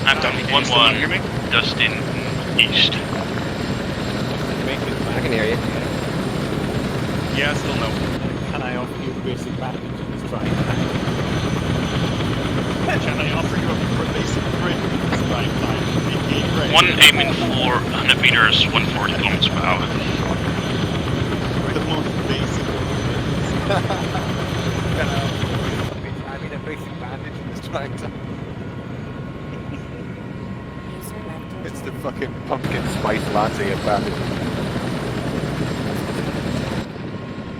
I've done 1-1, Dustin East. I can hear you. Yeah, still no. Can I offer you a basic package in this trying Can I offer you a basic break in this trying time? 1 aiming for 100 meters, 140 kilometers per hour. The most basic I mean, a basic bandage in this trying time. It's the fucking pumpkin spice latte of bandage.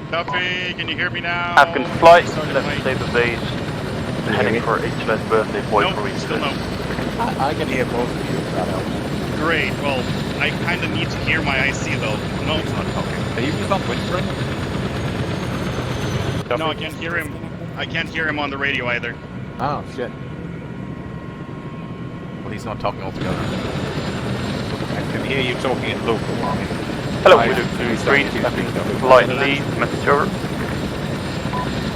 Duffy, can you hear me now? African flight, left Saber base, heading for HLS birthday boy Nope, for research. still no. I can hear both of you if that helps. Great, well, I kind of need to hear my IC though. No, it's not talking. Are you just on Windspring? No, I can't hear him. I can't hear him on the radio either. Oh, shit. Well, he's not talking altogether. I can hear you talking in local. Hello, we do 2-3, flight lead, message over.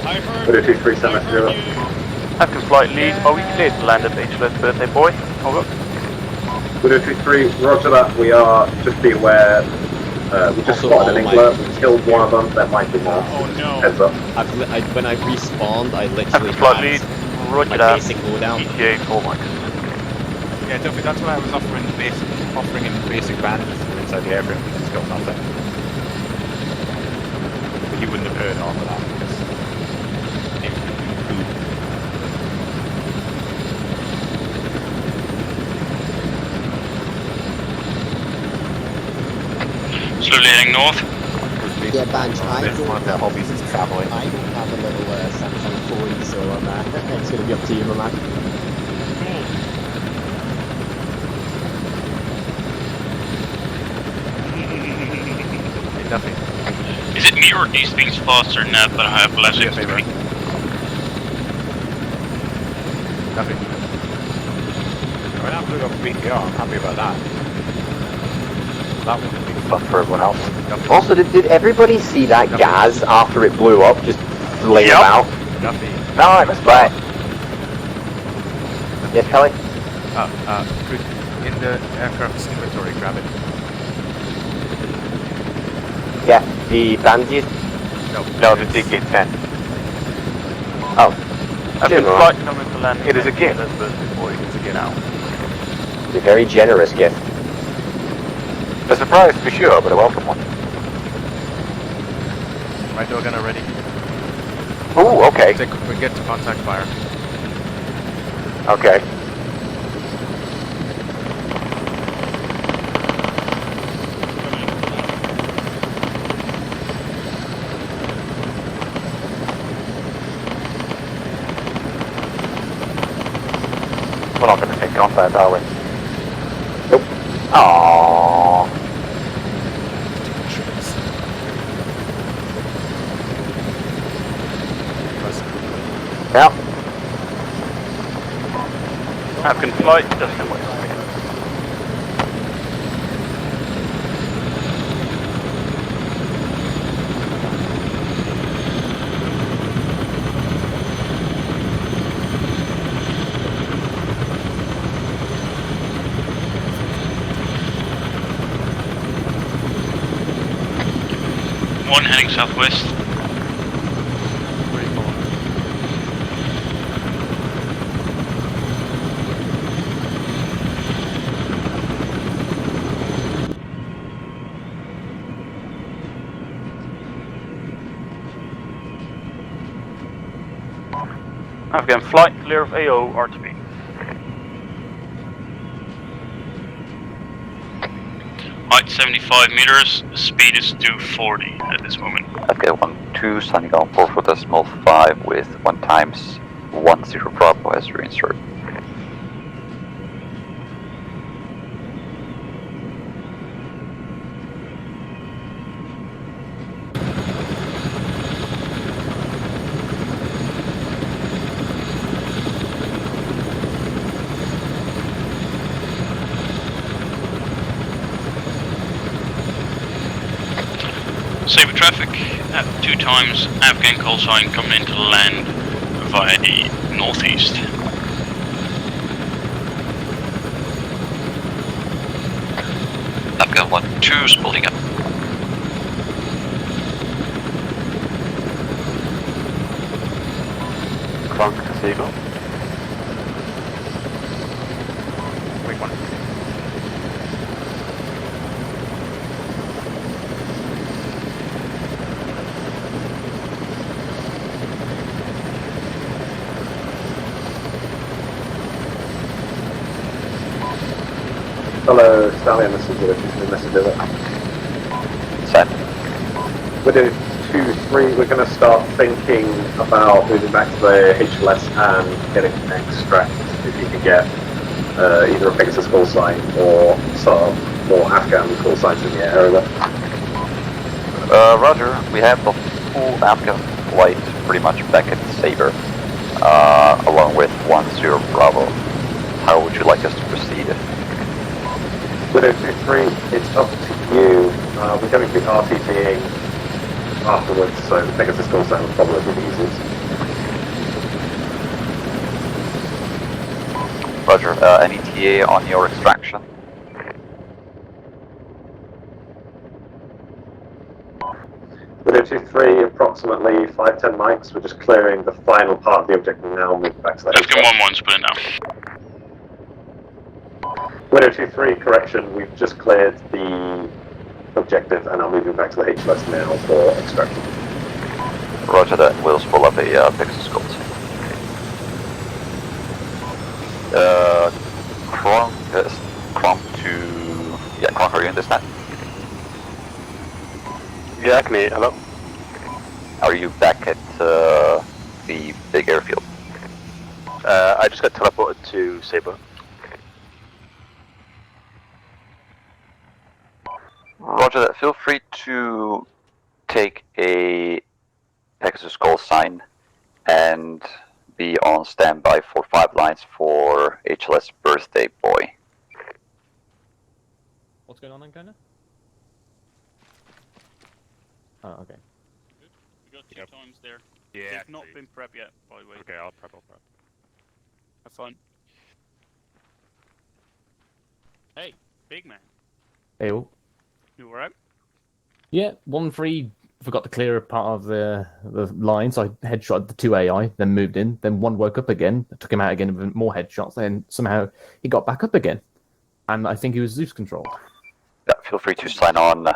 I heard. We do 237 message over. African flight lead, are we cleared to land at HLS birthday boy? Over. We do 23, roger that. We are, just be aware, we just spotted an Engler, we killed one of them, there might be more. Oh no. Heads up. When I respawned, I literally African flight lead, had roger my that. basic loadout. ETA 4 mics. Yeah, Duffy, that's what I was offering him basic bandages for inside the airframe, because he's got nothing. But he wouldn't have heard all of that, because Slowly heading north. Yeah, Banj, one of their hobbies is traveling. I don't have a little Samsung 4, so it's going to be up to you, my man. Hey, Duffy. Is it me or these things faster now that I have less Yes, XP? right. Duffy. When I blew up BTR, I'm happy about that. That one would be Fun for everyone else. Also, did everybody see that gas after it blew up just laying Yep. about? Duffy. Nice, right. Yes, Kelly? Could, in the aircraft's inventory, grab it. Yeah, the bandages? No, the DK-10. Oh. African General. flight coming to land. It is a gift. HLS birthday boy to get out. It's a very generous gift. A surprise for sure, but a welcome one. Right door gunner ready. Ooh, okay. We get to contact fire. Okay. We're not going to take contact, are we? Nope. Aww. Yeah. African flight, Justin West. One heading southwest. Afghan flight clear of AO RTB. Height 75 meters, speed is 240 at this moment. Okay, 1-2, signing on 4.5 with 1 times 10 Bravo as reinsert. Saber traffic at 2 times, Afghan call sign coming into land via the northeast. Afghan 1-2 spooling up. Kronk to Seagull. Wait, 1. Hello, Stallion, this is the message of it. Set. We're doing 2-3, we're going to start thinking about moving back to the HLS and getting an extract, if you can get either a Pegasus call sign or some more Afghan call signs in the area. Roger, we have the full Afghan flight pretty much back at Saber, along with 10 Bravo. How would you like us to proceed? Widow 2-3, it's up to you. We're going to be RTTing afterwards, so the Pegasus call sign will probably be the easiest. Roger, any TA on your extraction? Widow 2-3, approximately 5-10 mics. We're just clearing the final part of the object now, moving back to the Afghan 1-1, split it now. Widow 2-3, correction, we've just cleared the objective and are moving back to the HLS now for extraction. Roger that, we'll spool up a Pegasus Gold. Kronk to... Yeah, Kronk, are you in this net? Yeah, I can hear you. Hello? Are you back at the big airfield? I just got teleported to Saber. Roger that, feel free to take a Pegasus call sign and be on standby for 5 lines for HLS Birthday Boy. What's going on, Ancona? Oh, okay. We got 2 times there. Yeah. They've not been prepped yet, by the way. Okay, I'll prep. Have fun. Hey, big man. Hey, all. You alright? Yeah, 1-3 forgot to clear a part of the line, so I headshot the 2 AI, then moved in. Then 1 woke up again, I took him out again with more headshots, then somehow he got back up again. And I think he was Zeus controlled. Yeah, feel free to sign on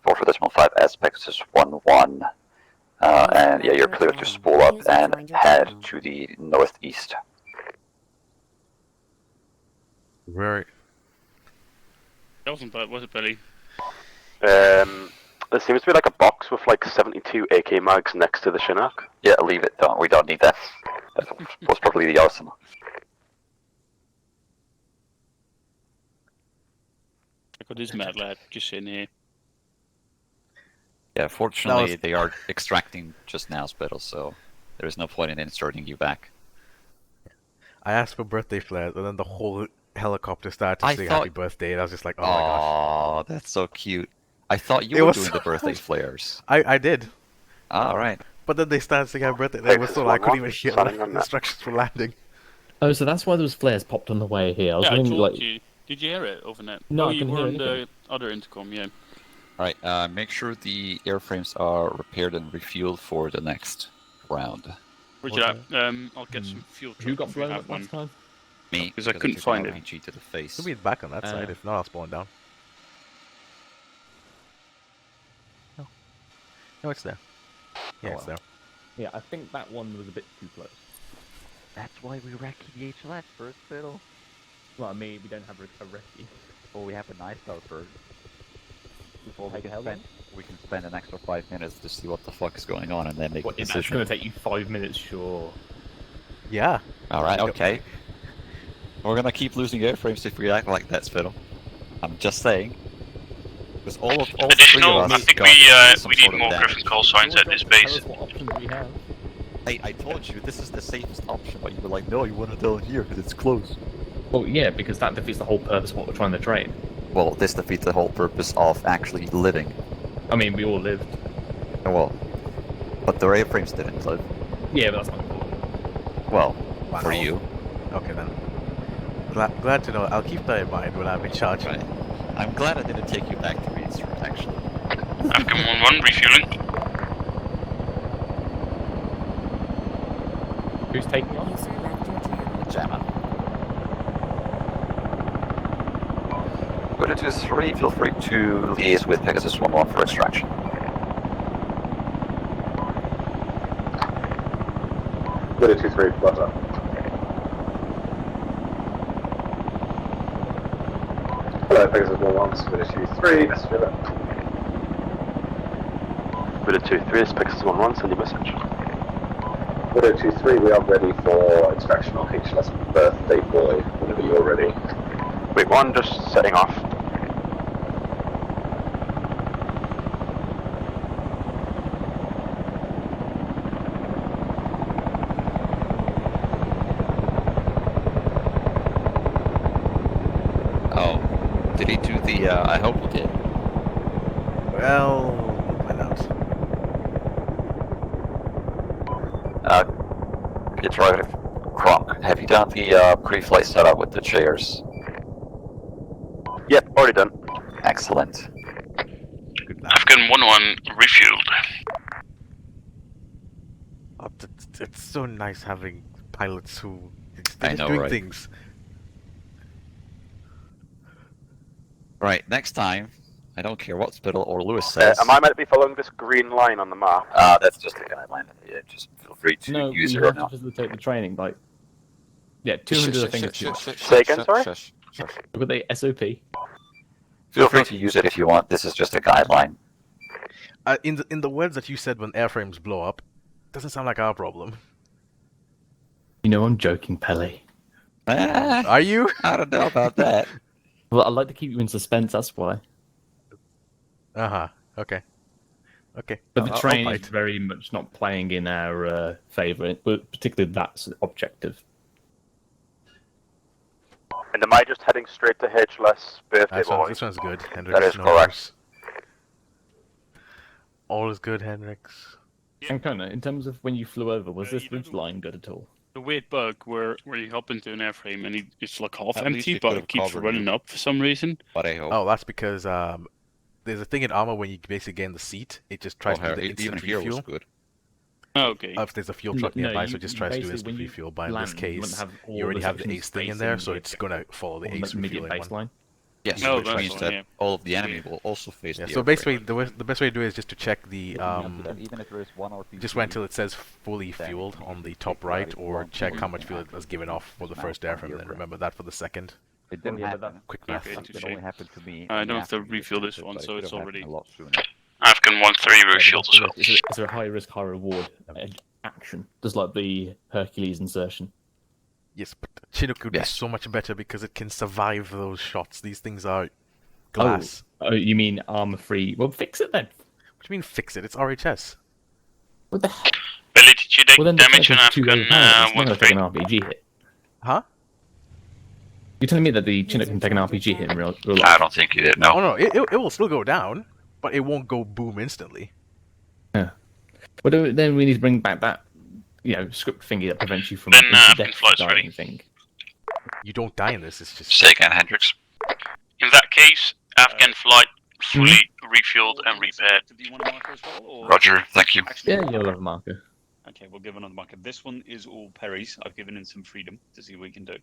4.5 as Pegasus 1-1. And yeah, you're clear to spool up and head to the northeast. Right. That wasn't bad, was it, Billy? There seems to be like a box with like 72 AK mags next to the Chinook. Yeah, leave it. We don't need that. That was probably the arsenal. I got this mad lad just sitting here. Yeah, fortunately they are extracting just now, Spittle, so there is no point in inserting you back. I asked for birthday flares, and then the whole helicopter started to sing happy birthday, and I was just like, oh my gosh. Oh, that's so cute. I thought you were doing the birthday flares. I did. All right. But then they started singing happy birthday, and it was so I couldn't even hear the instructions for landing. Oh, so that's why those flares popped on the way here. I was Yeah, I wondering, told like... you. Did you hear it overnight? No, oh, I you couldn't were hear on the anything. other intercom, yeah. Alright, make sure the airframes are repaired and refueled for the next round. Roger that. I'll get some fuel truck. Who got if you blown have up one. last time? Me, Because I couldn't find it. RPG to the face. We'll be back on that side. If not, I'll spawn down. No, it's there. Yeah, it's there. Yeah, I think that one was a bit too close. That's why we wrecked the HLS first, Fiddle. Well, I mean, we don't have a recce. Well, we have a nice boat first. Before we can spend an extra 5 minutes to see what the fuck is going on and then make a It's decision. going to take you 5 minutes, sure. Yeah. Alright, okay. We're gonna keep losing airframes if we act like that, Fiddle. I'm just saying. Because all three of us I think we need more Griffin call signs at this base. Hey, I told you this is the safest option, but you were like, no, you want to do it here because it's close. Well, yeah, because that defeats the whole purpose of what we're trying to train. Well, this defeats the whole purpose of actually living. I mean, we all lived. Oh, well, but the airframes didn't live. Yeah, but that's not important. Well, for you. Okay then. Glad to know. I'll keep that in mind when I'm in charge. Right. I'm glad I didn't take you back to Reinsford, actually. Afghan 1-1, refueling. Who's taking off? Jammer. Go to 2-3, feel free to liaise with Pegasus 1-1 for extraction. Go to 2-3, flutter. Hello, Pegasus 1-1, Go to 2-3, message over. Go to 2-3, it's Pegasus 1-1, send your message. Go to 2-3, we are ready for extraction on HLS birthday boy, whenever you're ready. Wait, 1, just setting off. Oh, did he do the, I hope he did. Well, why not? It's right, Kronk, have you done the pre-flight setup with the chairs? Yep, already done. Excellent. Afghan 1-1, refueled. Oh, it's so nice having pilots who I just know, doing right? things. Right, next time, I don't care what Spittle or Lewis says. Am I meant to be following this green line on the map? That's just a guideline. Yeah, just feel free to No, use you it or have to not. facilitate the training, like... Yeah, 200 I think is too much. Say again, sorry? With the SOP. Feel free to use it if you want. This is just a guideline. In the words that you said when airframes blow up, doesn't sound like our problem. You know, I'm joking, Pele. Are you? I don't know about that. Well, I like to keep you in suspense, that's why. Uh-huh. Okay. Okay. But the I'll train bite. is very much not playing in our favour, but particularly that's objective. And am I just heading straight to HLS birthday boy? This one's good, Hendrix. That is no correct. worries. All is good, Hendrix. And Kona, in terms of when you flew over, was this ridge line good at all? The weird bug where you hop into an airframe and it's like half At least empty, you but could've it keeps covered running it. up for some reason. But I hope. Oh, that's because there's a thing in ARMA when you basically get in the seat, it just tries to do the even instant here refuel. was good. Oh, okay. If there's a fuel truck nearby, so you- it just you tries to do basically, instant when you refuel. But in this land, you wouldn't case, have all you already the have the sections ace thing in facing there, so the- it's gonna follow the on ace the medium refueling one. baseline. Yes, Oh, which that's means fine, that yeah. all of the enemy will also face Yeah, the so airframe. basically, the best way to do it is just to check the even if there is one RPG, just wait until it says fully fueled on the top right, or check how much fuel it was given off for the first airframe, and then remember that for the second. It didn't Yeah, but happen. Quick math. Okay, It touche. only happened to me. I and don't have to after me, refuel this but one, it so could it's have happened already... a lot sooner. Afghan 1-3, refueled as well. Is there a high risk, high reward action? Just like the Hercules insertion. Yes, but Chinook would be Yes. so much better because it can survive those shots. These things are glass. Oh, you mean armor free? Well, fix it then. What do you mean fix it? It's RHS. What the hell? Billy, did you take Well, then damage on the Chinook Afghan is too overpowered. It's not gonna take an 1-3? RPG hit. Huh? You're telling me that the Chinook can take an RPG hit in real I life? don't think you did, Oh no. no, it will still go down, but it won't go boom instantly. Yeah. Well, then we need to bring back that, script thingy that prevents you from Then, instant Afghan death flight's dying ready. thing. You don't die in this. It's just Say again, Hendrix. In that case, Afghan flight fully refueled and repaired. Do you want a marker as well? Or... Roger, thank you. Yeah, you'll have a marker. Okay, we'll give another marker. This one is all Perry's. I've given him some freedom to see what we can do.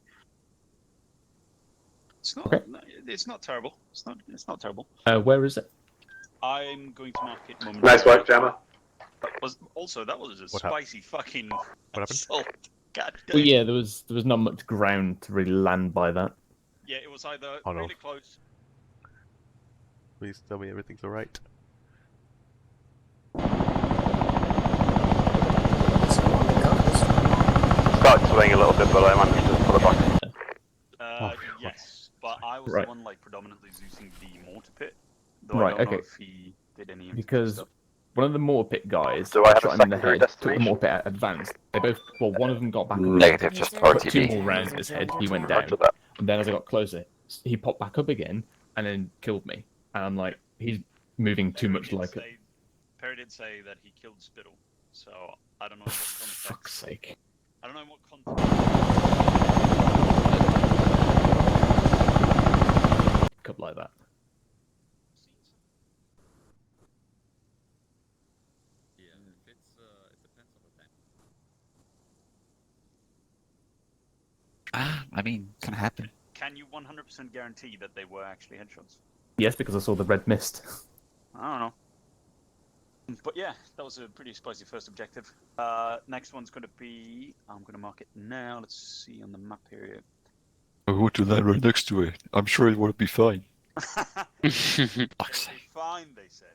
It's not. Okay. It's not terrible. It's not terrible. Where is it? I'm going to mark it momentarily. Nice work, Jammer. That was a spicy fucking happened? assault. God damn. Well, yeah, there was not much ground to really land by that. Yeah, it was either Oh, no. really close. Please tell me everything's alright. Started swaying a little bit, but I managed to pull it back. Yes, but I was Right. the one like predominantly using the mortar pit. Though Right, I don't know okay. if he did any of Because stuff. one of the mortar pit guys Do I have a shot him in the secondary head, took the destination? mortar pit at advanced. They both, well, one of them got back up. Negative, just Got two RTB. more rounds in his head, he went down. Roger that. And then as I got closer, he popped back up again and then killed me. And I'm like, he's moving too much like it. Perry did say that he killed Spittle, so I don't know what For context. fuck's sake. I don't know what context. Cup like that. I mean, can happen. Can you 100% guarantee that they were actually headshots? Yes, because I saw the red mist. I don't know. But yeah, that was a pretty spicy first objective. Next one's going to be... I'm going to mark it now. Let's see on the map here. I want to land right next to it. I'm sure it will be fine. Fine, they said.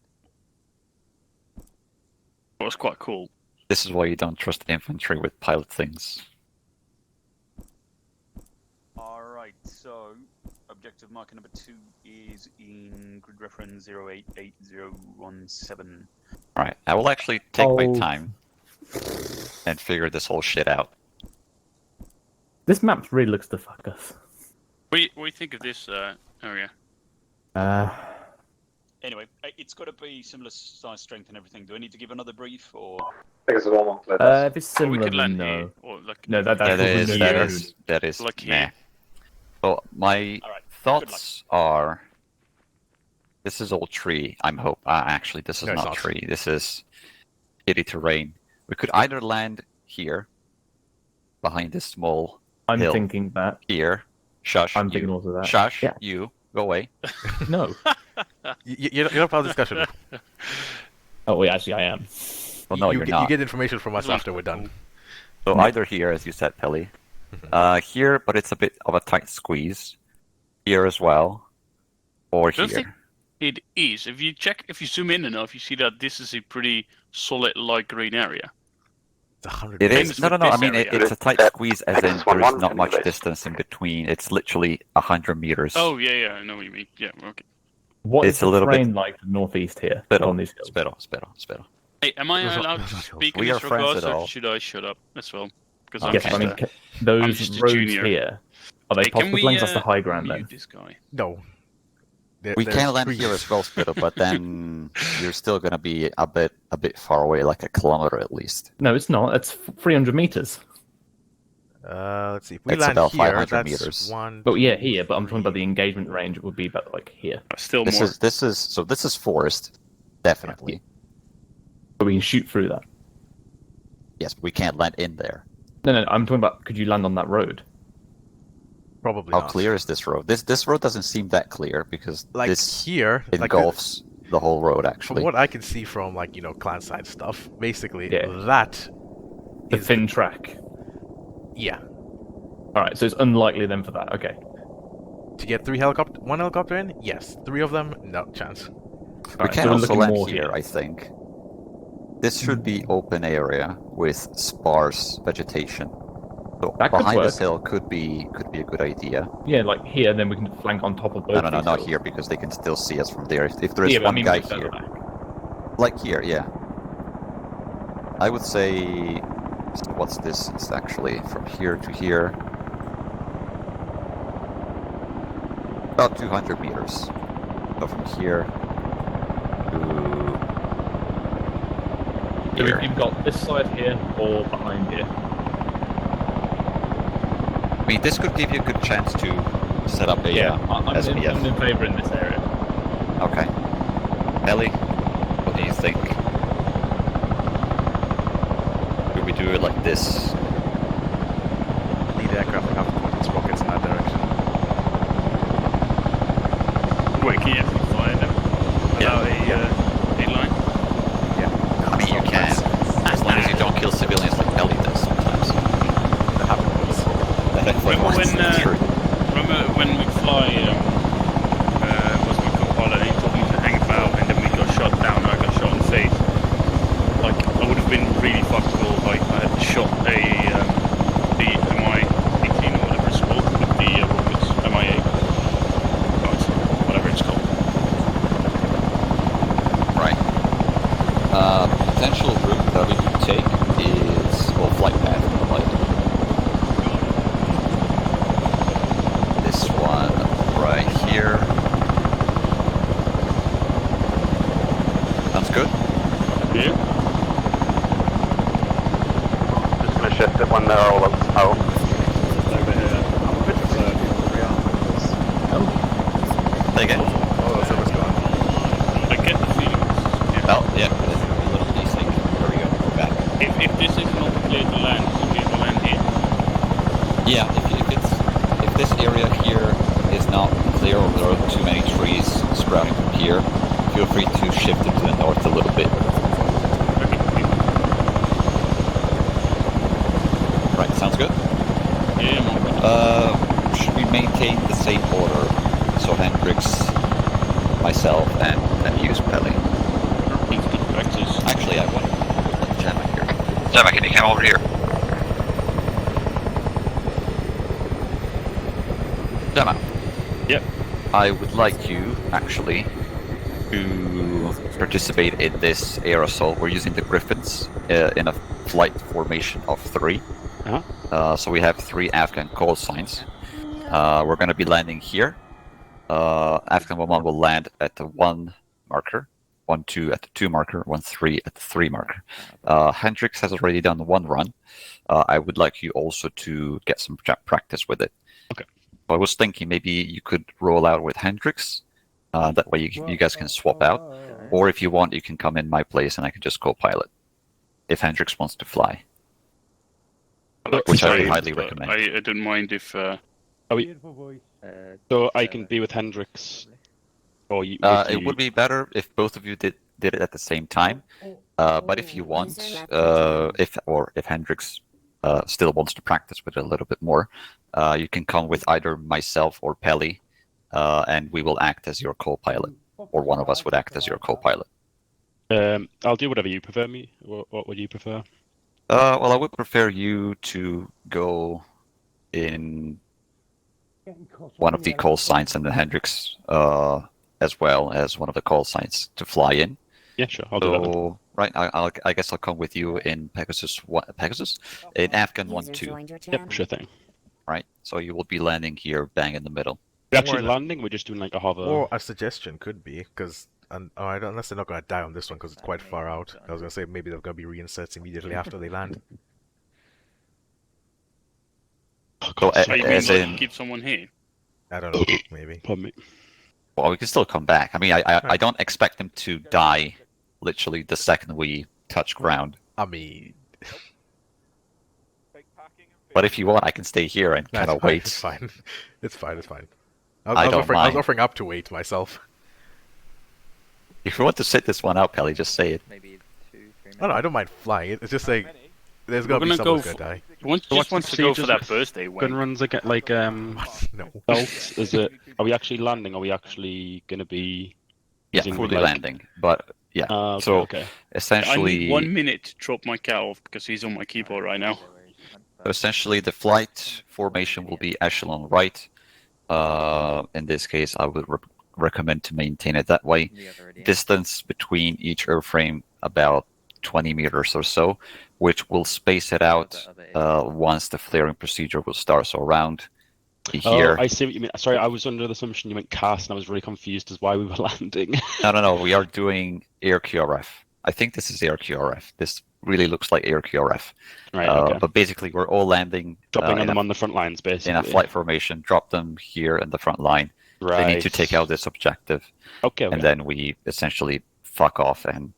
It was quite cool. This is why you don't trust infantry with pilot things. Alright, so objective marker number 2 is in grid reference 088017. Right, I will actually take my Oh. time and figure this whole shit out. This map really looks to fuck us. What do you think of this area? Anyway, it's got to be similar size, strength, and everything. Do I need to give another brief, or...? I think it's a normal. If it's Or we similar, could land no. here, or like No, That is, Like nah. here. So my Alright, thoughts are, this is all tree. Actually, this is No, it's not not. tree. This is shitty terrain. We could either land here, behind this small I'm hill. thinking that. Here, shush. I'm you. thinking also that. Shush. Yeah. You go away. No. You're not part of the discussion. Oh, wait, actually, I am. Well, no, you you're get, not. You get information from us after we're done. So either here, as you said, Pelly. Here, but it's a bit of a tight squeeze. Here as well. Or I don't think here. it is. If you zoom in enough, you see that this is a pretty solid light green area. It's 100 It Famous is. No, for no, no. I this mean, area. it's a tight squeeze, as in This one there is won not much anyways. distance in between. It's literally 100 meters. Oh yeah, I know what you mean. Yeah, okay. What is It's a the little bit- terrain like northeast here Spittle, on these hills? spittle. Hey, am I There's not- allowed there's to not speak in We this are friends regard, at or all. should I shut up as well? Because Okay. I'm Yes, just, I mean, I'm those just a roads junior. here, are they Hey, can possible we, lanes? That's the high ground then. mute this guy? No. We There's can land trees. here as well, Spittle, but then you're still gonna be a bit far away, like a kilometer at least. No, it's not. It's 300 meters. Let's see. If we It's land about here, 500 that's meters. one. But yeah, here. But I'm talking about the engagement range. It would be about like here. Still This more. this is forest, definitely. But we can shoot through that. Yes, but we can't land in there. No. I'm talking about. Could you land on that road? Probably How not. clear is this road? This road doesn't seem that clear because Like this here, like engulfs the whole road from actually. what I can see from clan side stuff, basically Yeah. that The is thin track. yeah. All right. So it's unlikely then for that. Okay. To get one helicopter in, yes. 3 of them, no chance. We Alright, can so we're also looking land more here, here. I think. This should be open area with sparse vegetation. So That could behind work. this hill could be a good idea. Yeah, like here. Then we can flank on top of both. No, these not hills. here because they can still see us from there. If there is Yeah, but I one mean, guy like further here, back. like here, yeah. I would say, so what's this? It's actually from here to here, about 200 meters. So from here to So here. we've got this side here or behind here. I mean, this could give you a good chance to set up a I'm SPF. in favour in this area. Okay. Ellie, what do you think? Should we do it like this? Lead aircraft will have to point its rockets in that direction. Wait, can you actually fly them without a line? I mean, you can, as long as you don't kill civilians like Ellie does sometimes. That happened once. Remember when we fly, was my co-pilot, and he told me to hang about, and then we got shot down, and I got shot in the face. Like, I would have been really fuckable if I had shot the MI-18 or whatever it's called, with the rockets, MI-8. Whatever it's called. Right. Potential route that we could take is, well, flight path in the light. This one right here. Sounds good? Yeah. Just gonna shift it when they're all out. Over here. I'm a bit concerned with the armor. Say again? Oh, someone's gone. I get the feeling. Well, yeah, there's a little desync. There we go, we're back. If this is not clear to land, should we land here? Yeah, if this area here is not clear or there are too many trees sprouting from here, feel free to shift it to the north a little bit. Right, sounds good? Yeah, should we maintain the same order? So Hendrix, myself, and use Pelly. Actually, I want to put Gemma here. Gemma, can you come over here? Gemma. Yep. I would like you, actually, to participate in this air assault. We're using the Griffins in a flight formation of 3. So we have 3 Afghan call signs. We're going to be landing here. Afghan 1 will land at the 1 marker, 1-2 at the 2 marker, 1-3 at the 3 marker. Hendrix has already done 1 run. I would like you also to get some practice with it. Okay. I was thinking maybe you could roll out with Hendrix. That way you guys can swap out. Or if you want, you can come in my place and I can just co-pilot. If Hendrix wants to fly. Which I would highly recommend. I don't mind if... So I can be with Hendrix, or you? It would be better if both of you did it at the same time. But if you want, if Hendrix still wants to practice with it a little bit more, you can come with either myself or Pelly, and we will act as your co-pilot, or one of us would act as your co-pilot. I'll do whatever you prefer. What would you prefer? Well, I would prefer you to go in one of the call signs and then Hendrix as well as one of the call signs to fly in. Yeah, sure. I'll do that then. Right, I guess I'll come with you in Pegasus in Afghan 1-2. Yep, sure thing. Right, so you will be landing here, bang in the middle. We're actually landing. We're just doing like a hover. Or a suggestion could be because. Unless they're not going to die on this one because it's quite far out. I was going to say maybe they're going to be reinserts immediately after they land. So you mean keep someone here? I don't know, maybe. Pardon me. Well, we can still come back. I mean, I don't expect them to die literally the second we touch ground. I mean... But if you want, I can stay here and kind of wait. It's fine. It's fine. I was offering up to wait myself. If you want to sit this one out, Pelly, just say it. Maybe 2-3 minutes. No, I don't mind flying. It's just like there's gonna be someone who's gonna die. Just wants to go for that birthday win. Gun runs again, like No. belts. Is it? Are we actually landing? Are we actually gonna be? Yeah, fully landing. But yeah. Okay. Essentially, I need 1 minute to drop my cat off because he's on my keyboard right now. So essentially, the flight formation will be echelon right. In this case, I would recommend to maintain it that way. Distance between each airframe about 20 meters or so, which will space it out once the flaring procedure will start. So around here. I see what you mean. Sorry, I was under the assumption you meant cast, and I was really confused as why we were landing. No. We are doing air QRF. I think this is air QRF. This really looks like air QRF. Right. Okay. But basically, we're all landing. Dropping them on the front lines, basically. In a flight formation, drop them here in the front line. Right. They need to take out this objective. Okay. And then we essentially fuck off and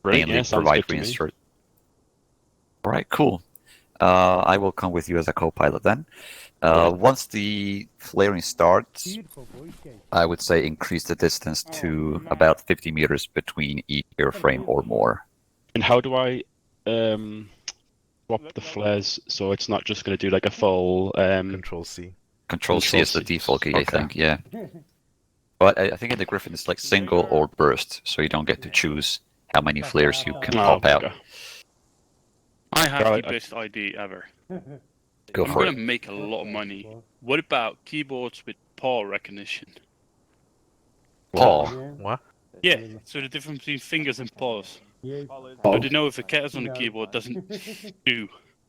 Right, mainly yeah, sounds provide good to me. reinsert. All right, cool. I will come with you as a co-pilot then. Once the flaring starts, I would say increase the distance to about 50 meters between each airframe or more. And how do I swap the flares so it's not just going to do like a full Control C? Control C is the default key, I think, yeah. But I think in the Griffin it's like single or burst, so you don't get to choose how many flares you can pop out. I have the best idea ever. Go I'm for gonna it. make a lot of money. What about keyboards with paw recognition? Paw? What? Yeah, so the difference between fingers and paws. So they know if a cat is on the keyboard, doesn't do.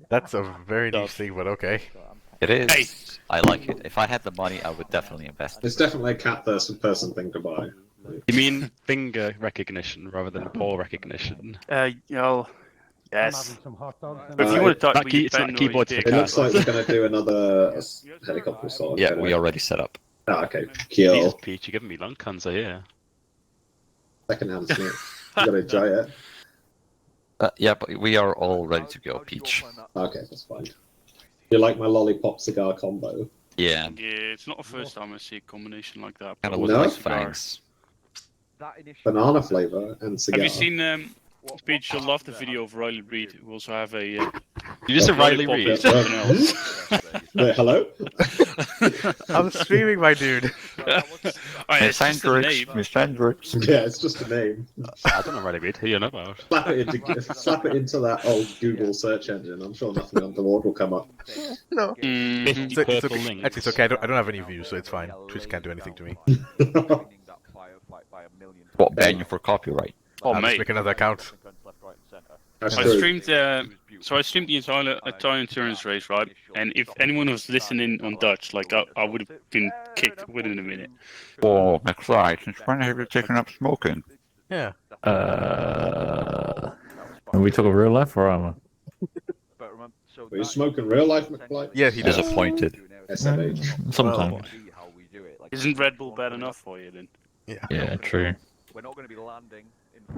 That's a very niche thing, but okay. It is. I like it. If I had the money, I would definitely invest. It's definitely a cat person thing to buy. You mean finger recognition rather than paw recognition? Yes. But if you want to talk, it's not keyboard for It looks like we're going to do another helicopter sort of. Yeah, we already set up. Ah, okay. Jesus, Cool. Peach, you're giving me lung cancer here. Second-hand snake. You got to enjoy it. Yeah, but we are all ready to go, Peach. Okay, that's fine. You like my lollipop cigar combo? Yeah. Yeah, it's not the first time I see a combination like that. Kind of look look like like fangs. Banana flavor and cigar. Have you seen Peach? You'll love the video of Riley Reid. We also have a. You just said Riley Reid. Wait, hello? I'm streaming, my dude. Miss Hendricks. Miss Hendricks. Yeah, it's just a name. I don't know Riley Reid. Who you know about? Slap it into that old Google search engine. I'm sure nothing untoward will come up. No. Mm-hmm. So, it's okay. Actually, it's okay. I don't have any views, so it's fine. Twitch can't do anything to me. What, ban you for copyright? Oh, I'll just mate. make another account. I streamed the entire Italian Tourist race, right? And if anyone was listening on Dutch, like I would have been kicked within a minute. Oh, that's right. Since when have you taken up smoking? Yeah. Are we talking real life or ARMA? Were you smoking real life, McFly? Yeah, he does. Disappointed. SMH. Sometimes. Isn't Red Bull bad enough for you then? Yeah, true.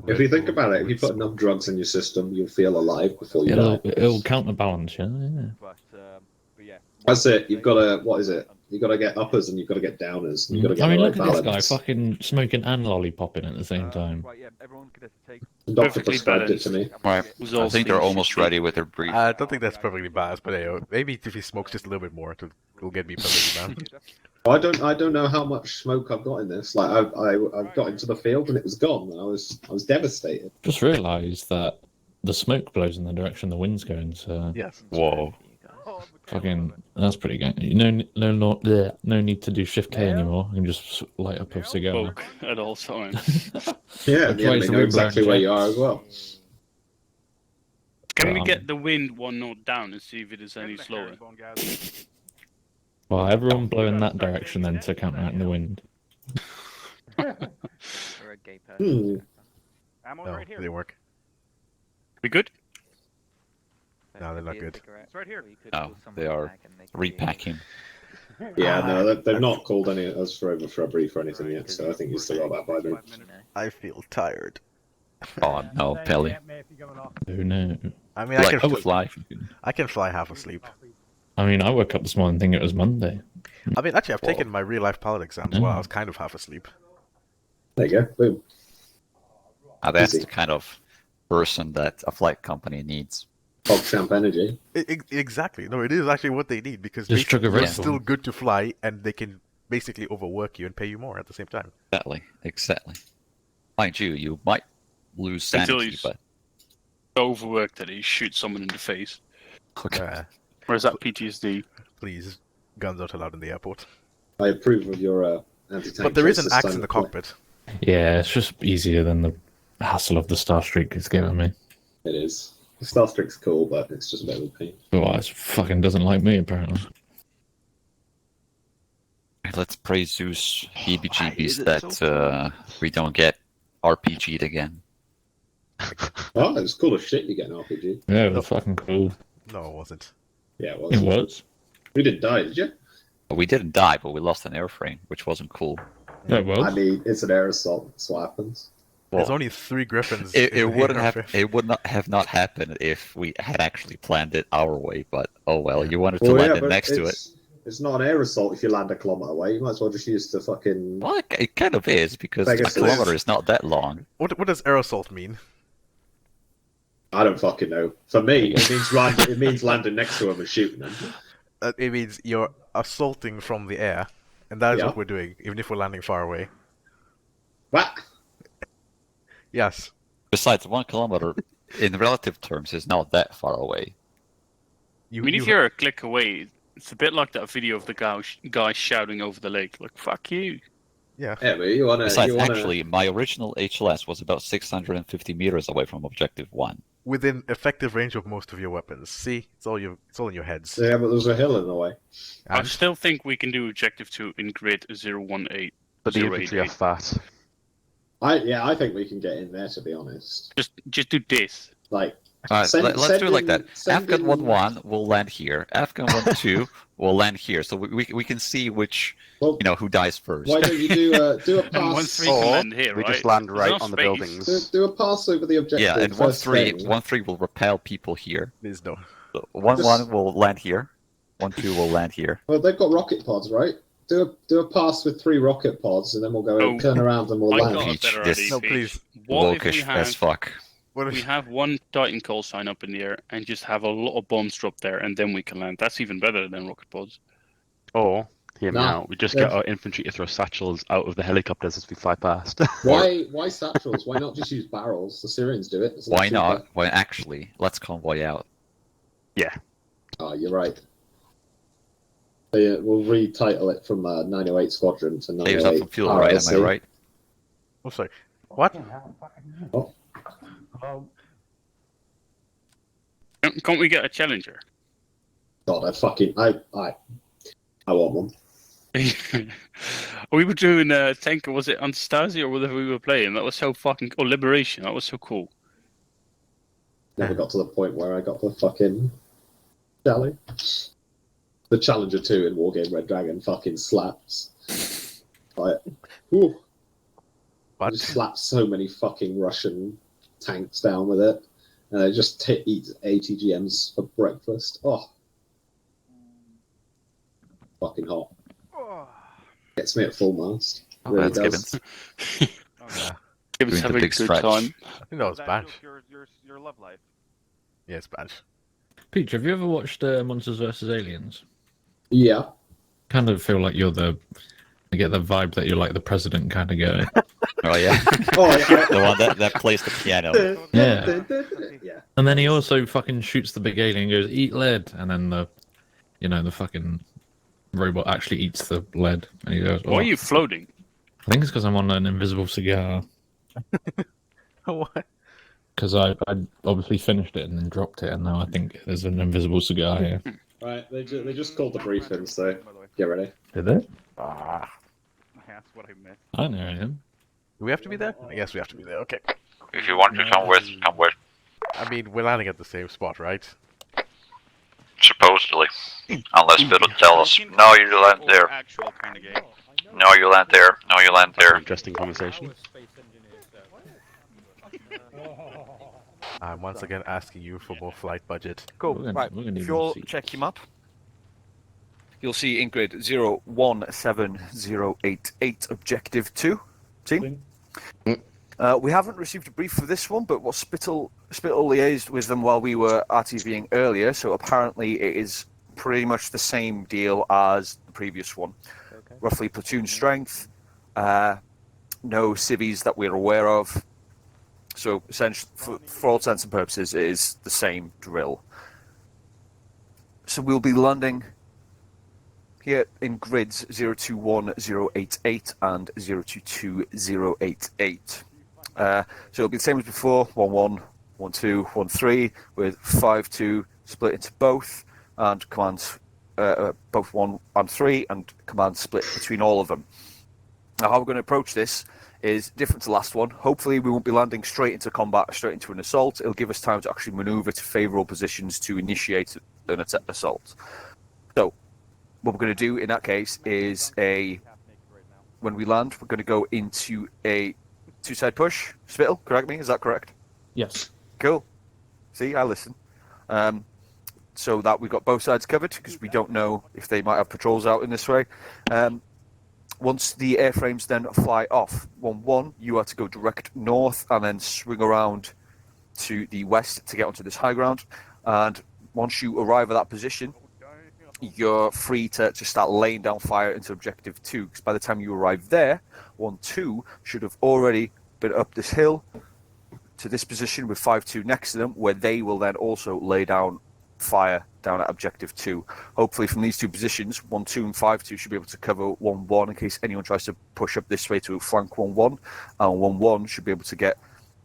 If you think about it, if you put enough drugs in your system, you'll feel alive before you die. It'll counterbalance, yeah. That's it. You've got to, what is it? You've got to get uppers and you've got to get downers. And you've got to get I mean, the look right at this balance. guy fucking smoking and lollipopping at the same time. The doctor Perfectly prescribed it to me. Right. I think they're almost ready with their brief. I don't think that's perfectly balanced, but hey, maybe if he smokes just a little bit more, it'll get me perfectly balanced. I don't know how much smoke I've got in this. Like I got into the field and it was gone. I was devastated. Just realised that the smoke blows in the direction the wind's going. So Yes. Whoa. fucking, that's pretty good. No need to do Shift K anymore. You can just light up a cigar. Smoke at all times. Yeah, the enemy know exactly where you are as well. Can we get the wind 1 knot down and see if it is any slower? Well, everyone blow in that direction then to counteract the wind. Hmm. No, they didn't work. We good? No, they're not good. No, they are repacking. Yeah, no, they've not called any us for a brief or anything yet, so I think you still got that by then. I feel tired. Oh no, Pelly. Oh no. I mean, I can fly. I can fly half asleep. I mean, I woke up this morning thinking it was Monday. I mean, actually, I've taken my real life pilot exam as well. I was kind of half asleep. There you go. Boom. That's Easy. the kind of person that a flight company needs. PogChamp energy. Exactly. No, it is actually what they need because Just took a it's risk. still good to fly, and they can basically overwork you and pay you more at the same time. Exactly. Mind you, you might lose Until sanity, he's but overworked that he shoots someone in the face. okay. Or is that PTSD? Please, guns aren't allowed in the airport. I approve of your anti-tank. But there is an choice this axe time in the of play. cockpit. Yeah, it's just easier than the hassle of the Starstreak is giving me. It is. The Starstreak's cool, but it's just a bit of a pain. Otherwise, fucking doesn't like me, apparently. Let's pray Zeus heebie-jeebies that we don't get RPG'd again. Oh, it's cool as shit you get an RPG. Yeah, it was fucking cool. No, it wasn't. Yeah, it was. It was. We didn't die, did you? We didn't die, but we lost an airframe, which wasn't cool. Yeah, it was. I mean, it's an air assault. That's what happens. There's Well, only 3 Griffins. It in the wouldn't airfield. have. It would not have not happened if we had actually planned it our way. But oh well, you wanted to Well, land yeah, it but next to it. it's not an air assault if you land a kilometre away. You might as well just use the fucking. Well, it kind of is because Pegasus. a kilometer is not that long. What does air assault mean? I don't fucking know. For me, it means landing. It means landing next to them and shooting them. It means you're assaulting from the air, and that is Yeah. what we're doing, even if we're landing far away. What? Yes. Besides, 1 kilometer, in relative terms, is not that far away. I mean, if you're a click away, it's a bit like that video of the guy shouting over the lake, like "fuck you." Yeah. Yeah, but you wanna. Besides, you wanna... actually, my original HLS was about 650 meters away from Objective 1. Within effective range of most of your weapons. See, it's all in your heads. Yeah, but there's a hill in the way. I still think we can do Objective 2 in grid 018. But the infantry are fat. I think we can get in there, to be honest. Just do this. Like, Let's do it like that. Afghan 1-1 will land here. Afghan 1-2 will land here. So we can see which, who dies first. Why don't you do a pass? We just land right on the buildings. Do a pass over the objective. Yeah, and first 1-3 thing. 1-3 will repel people here. There's no. 1-1 will land here. 1-2 will land here. Well, they've got rocket pods, right? Do a pass with 3 rocket pods, and then we'll go turn around and we'll land. No, please. What if we have, we have 1 Titan call sign up in the air and just have a lot of bombs drop there, and then we can land. That's even better than rocket pods. Or, hear me out, we just get our infantry to throw satchels out of the helicopters as we fly past. Why satchels? Why not just use barrels? The Syrians do it. Why not? Why actually? Let's convoy out. Yeah. Oh, you're right. So, yeah, we'll retitle it from 908 Squadron to 908 Saves up some fuel, right? Am I right? Oh, sorry. What? Oh. Can't we get a Challenger? God, I want one. We were doing Tanker, was it Anastasi or whatever we were playing? That was so fucking... Or Liberation, that was so cool. Never got to the point where I got the fucking Challenge. The Challenger 2 in Wargame Red Dragon fucking slaps. Like, whew. I just slapped so many fucking Russian tanks down with it. And I just eat ATGMs for breakfast. Oh. Fucking hot. Gets me at full mast. Really does. Gibbons having a good time. I think that was bad. Your love life. Yeah, it's bad. Peach, have you ever watched Monsters vs. Aliens? Yeah. Kind of feel like you're I get the vibe that you're like the president kind of guy. Oh yeah. Oh yeah. The one that plays the piano. Yeah. Yeah. And then he also fucking shoots the big alien and goes, "Eat lead," and then the fucking robot actually eats the lead, and he goes, "Oh." Why are you floating? I think it's because I'm on an invisible cigar. What? Because I obviously finished it and then dropped it, and now I think there's an invisible cigar here. Right, they just called the briefing, so get ready. Did they? That's what I meant. I know I am. Do we have to be there? I guess we have to be there, okay. If you want to come with, come with. I mean, we're landing at the same spot, right? Supposedly. Unless Fiddle tell us, no, you land there. Actual kind of game. No, you land there. No, you land there. Interesting conversation. I'm once again asking you for more flight budget. Cool. Right. If you'll check your map, you'll see in grid 017088 Objective 2. See? We haven't received a brief for this one, but what Spittle liaised with them while we were RTVing earlier, so apparently it is pretty much the same deal as the previous one. Okay. Roughly platoon strength, no civvies that we're aware of. So essentially, for all intents and purposes, it is the same drill. So we'll be landing here in grids 021088 and 022088. So it'll be the same as before, 11, 12, 13, with 5-2 split into both, and commands both 1 and 3, and commands split between all of them. Now, how we're going to approach this is different to the last one. Hopefully we won't be landing straight into combat, straight into an assault. It'll give us time to actually maneuver to favourable positions to initiate an assault. So what we're going to do in that case is when we land, we're going to go into a Two-side push. Spittle, correct me. Is that correct? Yes. Cool. See, I listen. So that we've got both sides covered because we don't know if they might have patrols out in this way. Once the airframes then fly off 1-1, you are to go direct north and then swing around to the west to get onto this high ground. And once you arrive at that position, you're free to start laying down fire into objective 2, because by the time you arrive there, 1-2 should have already been up this hill to this position with 5-2 next to them, where they will then also lay down fire down at objective 2. Hopefully from these two positions, 1-2 and 5-2 should be able to cover 1-1 in case anyone tries to push up this way to flank 1-1, and 1-1 should be able to get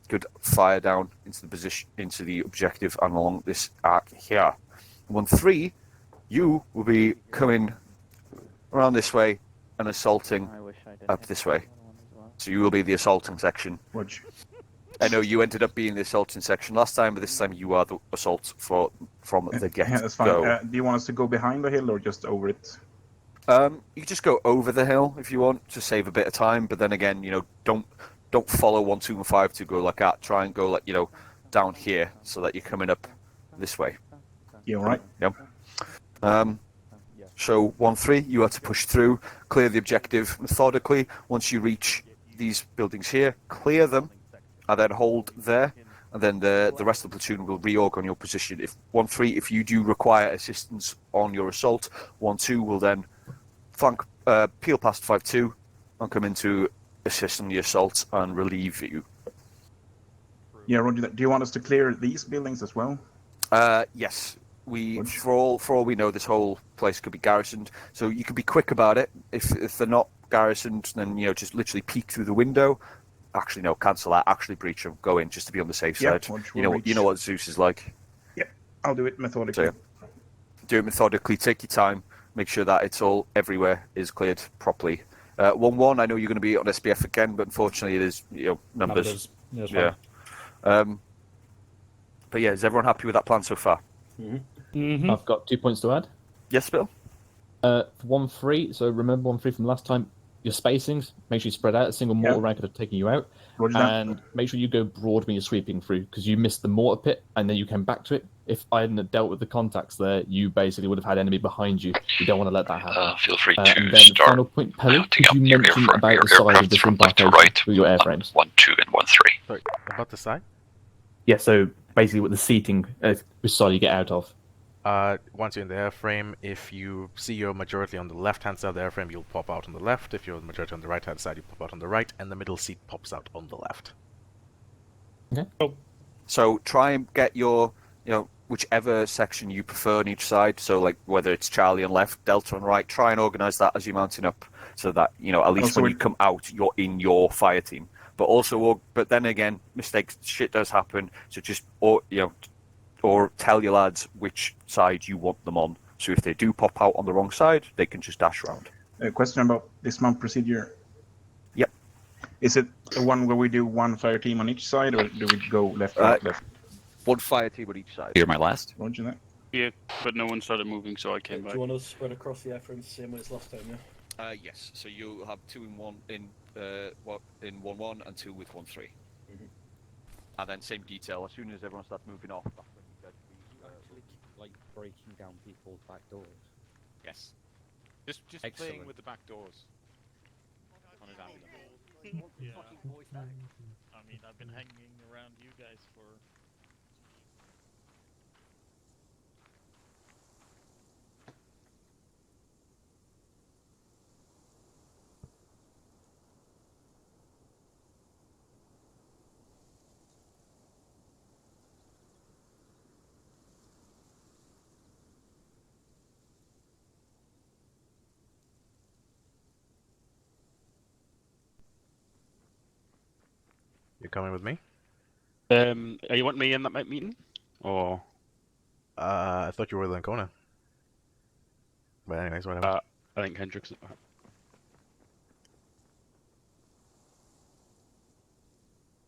good fire down into the position, into the objective and along this arc here. 1-3, you will be coming around this way and assaulting up this way. So you will be the assaulting section. I know you ended up being the assaulting section last time, but this time you are the assault from the get-go. Yeah, that's fine. Do you want us to go behind the hill or just over it? You just go over the hill if you want to save a bit of time, but then again, don't follow 1-2 and 5-2 go like that. Try and go down here so that you're coming up this way. Yeah, all right. Yep. So 1-3, you have to push through, clear the objective methodically. Once you reach these buildings here, clear them, and then hold there, and then the rest of the platoon will reorg on your position. If 1-3, if you do require assistance on your assault, 1-2 will then flank, peel past 5-2 and come in to assist on the assault and relieve you. Yeah, Roger that. Do you want us to clear these buildings as well? Yes. For all we know, this whole place could be garrisoned, so you could be quick about it. If they're not garrisoned, then just literally peek through the window. Actually, no, cancel that. Actually, breach them. Go in just to be on the safe side. You know what Zeus is like. Yep, I'll do it methodically. So, do it methodically. Take your time. Make sure that it's all everywhere is cleared properly. 1-1. I know you're going to be on SBF again, but unfortunately, it is numbers. Yeah. But yeah, is everyone happy with that plan so far? I've got 2 points to add. Yes, Bill. For 1-3, so remember 1-3 from last time. Your spacings, make sure you spread out. A single mortar round could have taken you out. Roger and make sure you go broad when you're sweeping through, because you missed the mortar pit and then you came back to it. If I hadn't dealt with the contacts there, you basically would have had enemy behind you. You don't want to let that happen. Feel free to and then start final point, Pelly, could you mention about the size of this embarkation with your airframes? 1-2 and 1-3. Sorry, about the side? Yeah, so basically what the seating, which side you get out of. Once you're in the airframe, if you see your majority on the left-hand side of the airframe, you'll pop out on the left. If you're the majority on the right-hand side, you pop out on the right, and the middle seat pops out on the left. Okay. So try and get your, whichever section you prefer on each side. So whether it's Charlie on left, Delta on right, try and organise that as you're mounting up, so that at least when you come out, you're in your fire team. But then again, mistakes, shit does happen. So just or tell your lads which side you want them on. So if they do pop out on the wrong side, they can just dash around. A question about dismount procedure. Yep. Is it the one where we do one fire team on each side, or do we go left, right, left? One fire team on each side. You're my last. Roger that. Yeah, but no one started moving, so I came back. Do you want us to spread across the airframe the same way as last time, yeah? Yes. So you'll have 2 in 1 in 1-1 and 2 with 1-3. And then same detail. As soon as everyone starts moving off, that's when you guys breaking down people's back doors. Yes. Just playing with the back doors. On his ambulance. Yeah. I mean, I've been hanging around you guys for... You coming with me? You want me in that meeting? Or? I thought you were with Ancona. But anyways, whatever. I think Hendrix...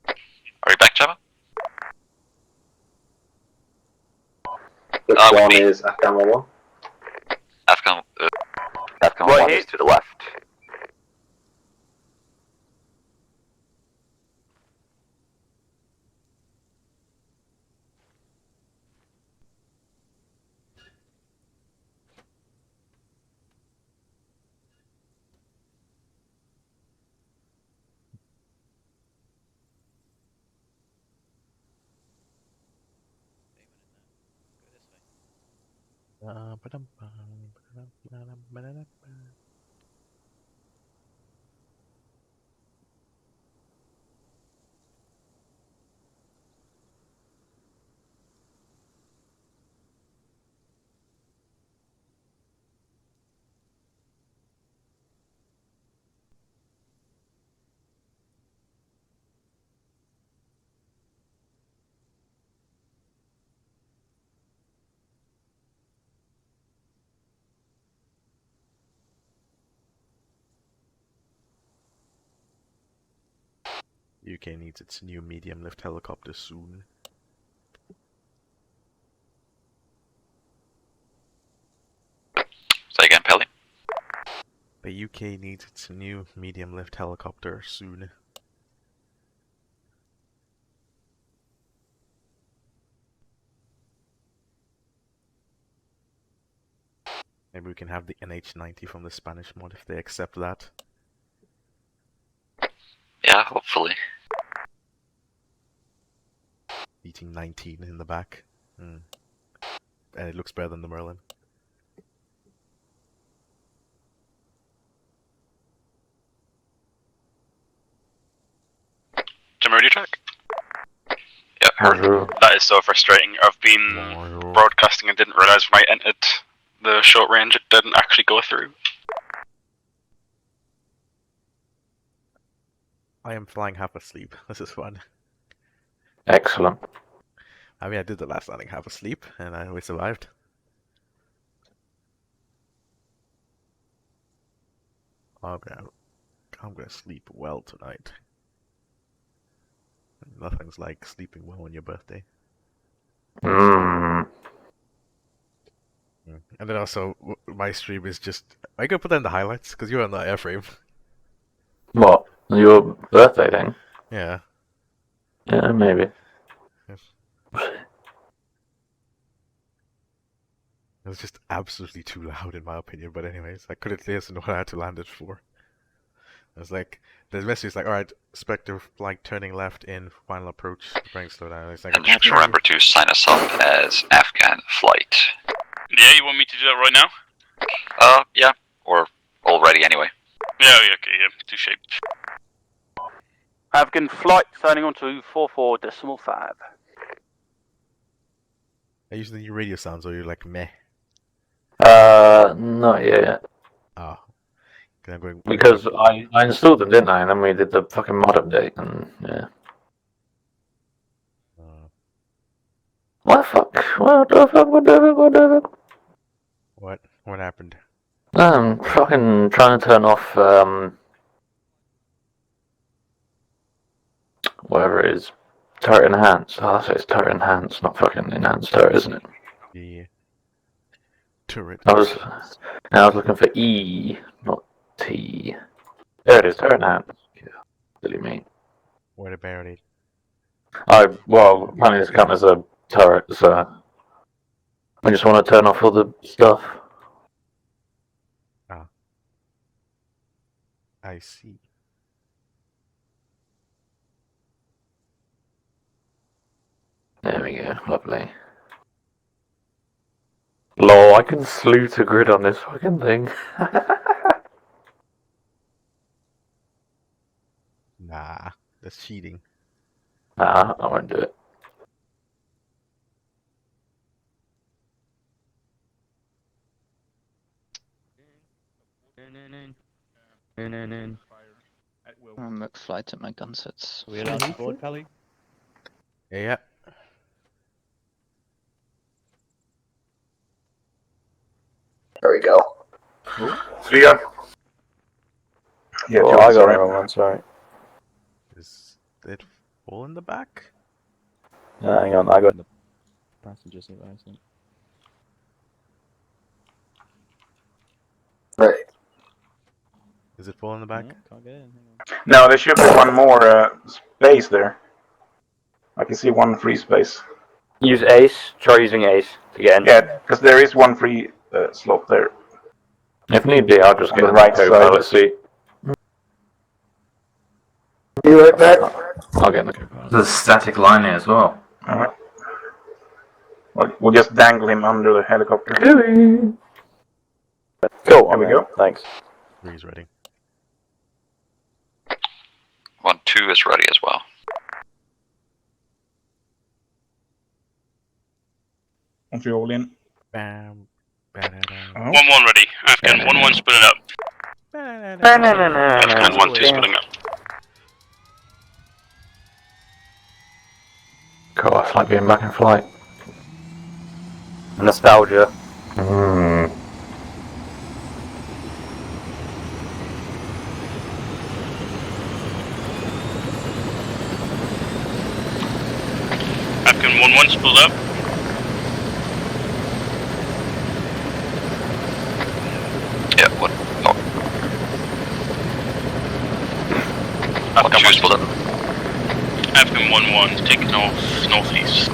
Are you back, Java? Which one is Afghan 1-1? Afghan 1 is to the left. UK needs its new medium lift helicopter soon. Say again, Pelly. The UK needs its new medium lift helicopter soon. Maybe we can have the NH90 from the Spanish mod if they accept that. Yeah, hopefully. Beating 19 in the back. And it looks better than the Merlin. Jim, ready to check? Yeah, heard. That is so frustrating. I've been broadcasting and didn't realise when I entered the short range it didn't actually go through. I am flying half asleep. This is fun. Excellent. I mean, I did the last landing half asleep, and we survived. I'm gonna sleep well tonight. Nothing's like sleeping well on your birthday. Mm. And then also, my stream is just... I could put that in the highlights, because you're on the airframe. What? Your birthday thing? Yeah. Yeah, maybe. It was just absolutely too loud, in my opinion. But anyways, I couldn't listen to what I had to land it for. I was like, the message is like, alright, Spectre, like, turning left in final approach, preparing to slow down. It's like, And just remember to sign us up as Afghan flight. Yeah, you want me to do that right now? Yeah, or already anyway. Yeah, okay, yeah, touche. Afghan flight signing on to 44.5. I use the new radio sounds, or you're like, meh? Not yet. Oh. I'm going, Because I installed them, didn't I? And then we did the fucking mod update, and yeah. What the fuck? What the fuck? What the fuck? What the fuck? What happened? I'm fucking trying to turn off, whatever it is. Turret enhanced. Oh, that's it, it's turret enhanced, not fucking enhanced turret, isn't it? Yeah. Turret. I was looking for E, not T. There it is, turret enhanced. Yeah, silly me. What about it? Well, apparently this count as a turret, so I just want to turn off all the stuff. Ah. I see. There we go, lovely. Lol, I can slew to grid on this fucking thing. Nah, that's cheating. Nah, I won't do it. Flight at my gun sets. We allowed to board, Pelly? Yeah. There we go. See ya. Yeah, oh, I got the wrong one, sorry. Is it full in the back? Hang on, I got the passenger seat, I think. Right. Is it full in the back? Yeah, can't get in. No, there should be one more space there. I can see one free space. Use Ace. Try using Ace to get in. Yeah, because there is one free slot there. If need be, I'll just On get the right side. co-pilot seat. You right back? I'll get in the co-pilot. There's a static line here as well. Alright. We'll just dangle him under the helicopter. Cool. There we go. Thanks. 3's ready. 1-2 is ready as well. Once you're all in. Bam. 1-1 ready. Afghan 1-1 splitting up. Afghan 1-2 splitting up. God, it's like being back in flight. Nostalgia. Afghan 1-1 split up. Yeah, what? Oh. Afghan 1-2 split up. Afghan 1-1 taking off northeast.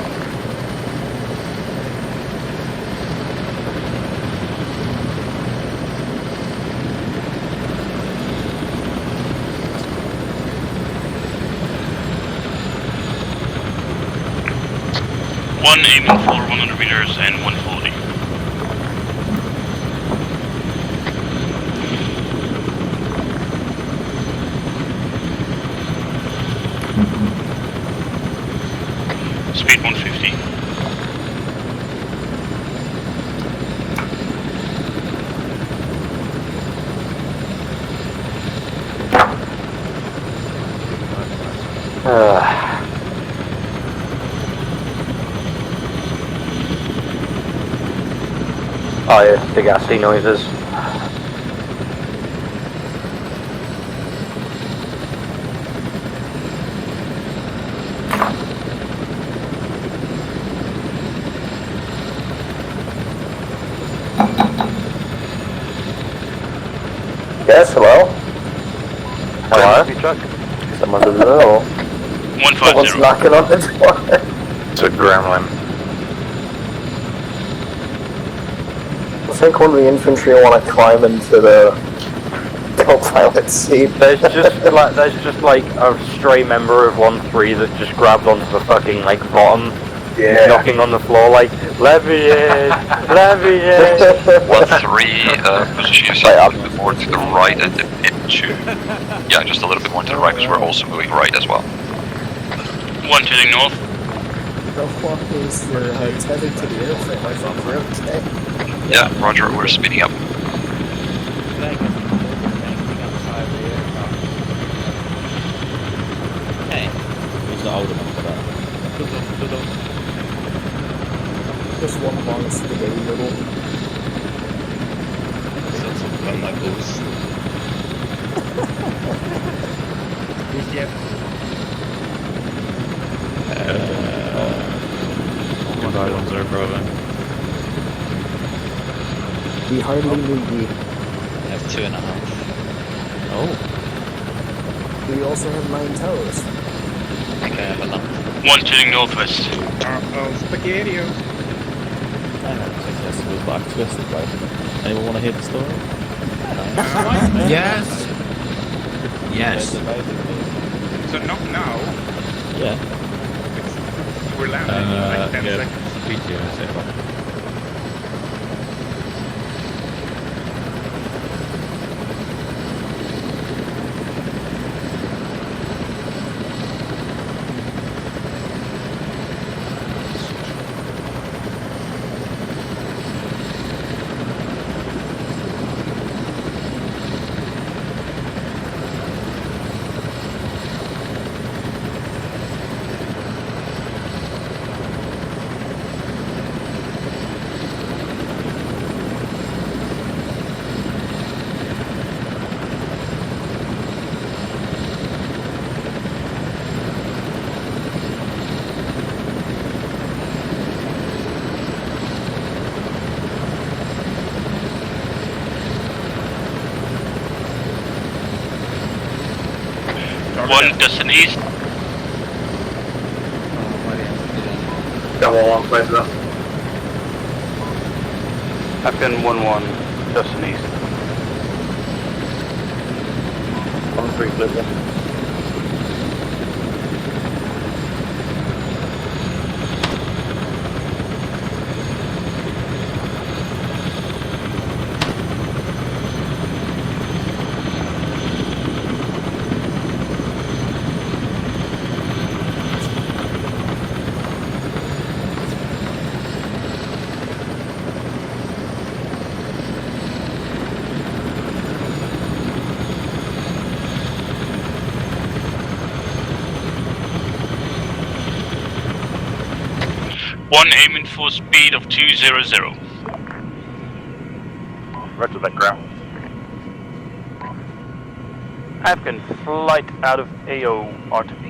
One aiming for 100 meters and 140. Speed 150. Oh yeah, the gassy noises. Yes, hello? Hello? Someone doesn't know. 150. Someone's knocking on the door. It's a gremlin. I think one of the infantry will want to climb into the co-pilot seat. There's just like a stray member of 1-3 that just grabbed onto the fucking like bottom, knocking on the floor like leviate, leviate. 1-3, position yourself a little bit more to the right and into. Yeah, just a little bit more to the right because we're also moving right as well. 1 to the north. The fuck is tethered to the airplane? I thought we're okay. Yeah, roger, we're speeding up. Hey, he's not old enough for that. Just one amongst the very little. Sounds like fun knuckles. Good items there, brother. We hardly knew you. I have 2.5. Oh. We also have 9 towers. I think I have enough. 1 to the northwest. Spaghettios. I know, I guess it was back twisted, right? Anyone want to hear the story? Yes. Yes. So not now. Yeah. We're landing in like 10 seconds. One Dustin East. Double one place up. Afghan 1-1, Dustin East. 1-3 clear. 1 aiming for speed of 200. Roger that, ground. Afghan flight out of AO R2B.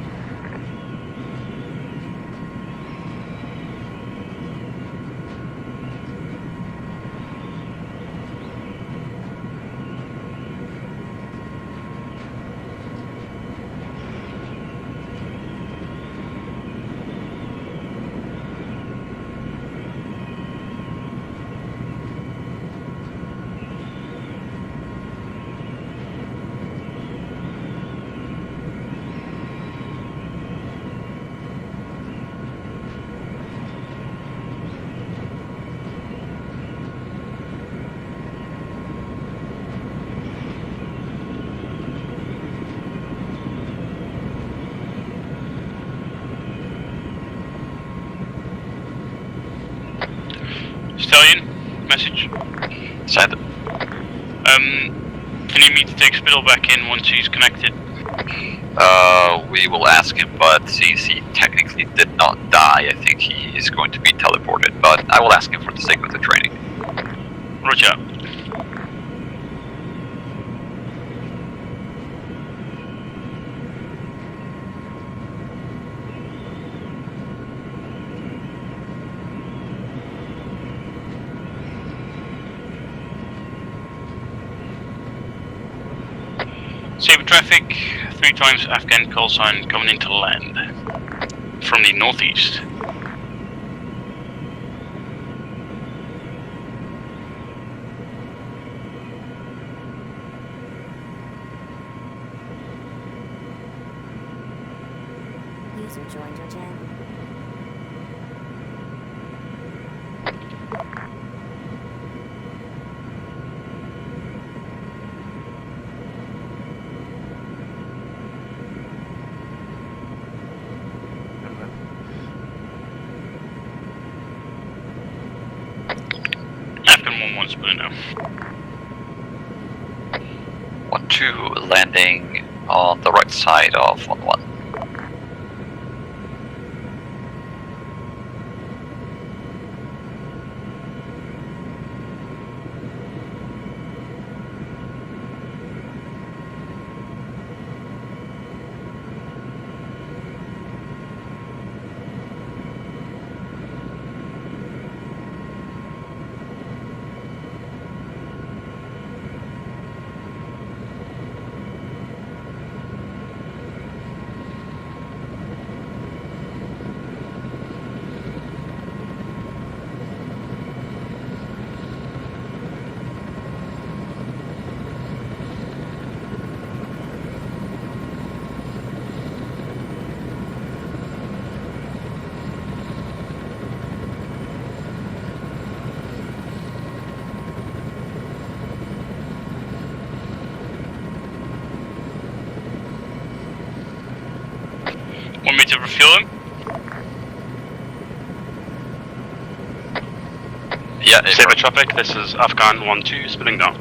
Stallion, message. Send it. Can you meet to take Spittle back in once he's connected? We will ask him, but since he technically did not die, I think he is going to be teleported. But I will ask him for the sake of the training. Roger. Saber traffic, 3 times Afghan call sign coming into land from the northeast. User joined your channel. Afghan 1-1 split now. 1-2 landing on the right side of 1-1. Want me to refuel him? Yeah, Saber traffic, this is Afghan 1-2, spinning down.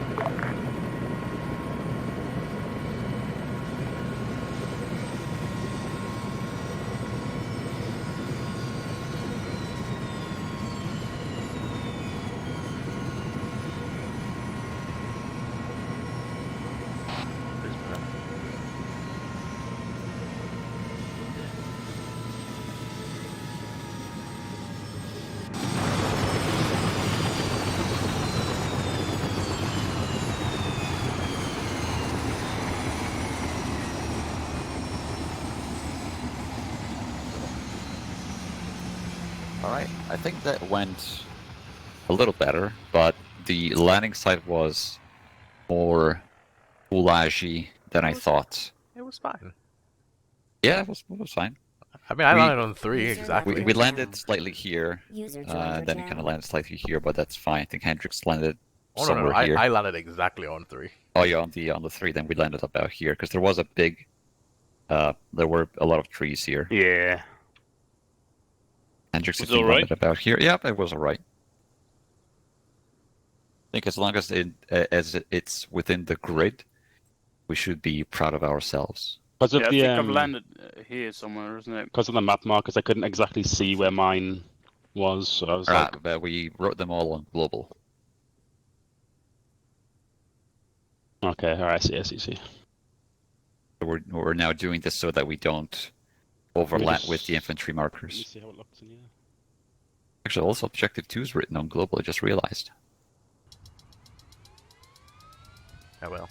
Alright, I think that went a little better, but the landing site was more foolagey than I thought. It was fine. Yeah, it was fine. I mean, I landed on 3, exactly. We landed slightly here, then you kind of landed slightly here, but that's fine. I think Hendrix landed somewhere here. I landed exactly on 3. Oh, yeah, on the 3, then we landed about here, because there was a big, there were a lot of trees here. Yeah. Hendrix, Was if you it alright? landed about here, yeah, it was alright. I think as long as it's within the grid, we should be proud of ourselves. Because of Yeah, I think I've landed here somewhere, isn't it? Because of the map markers, I couldn't exactly see where mine was. So I was Right, like, but we wrote them all on global. okay, alright, I see. So we're now doing this so that we don't overlap with the infantry Let me markers. see how it looks in here. Actually, also objective 2 is written on global. I just realized. Oh well.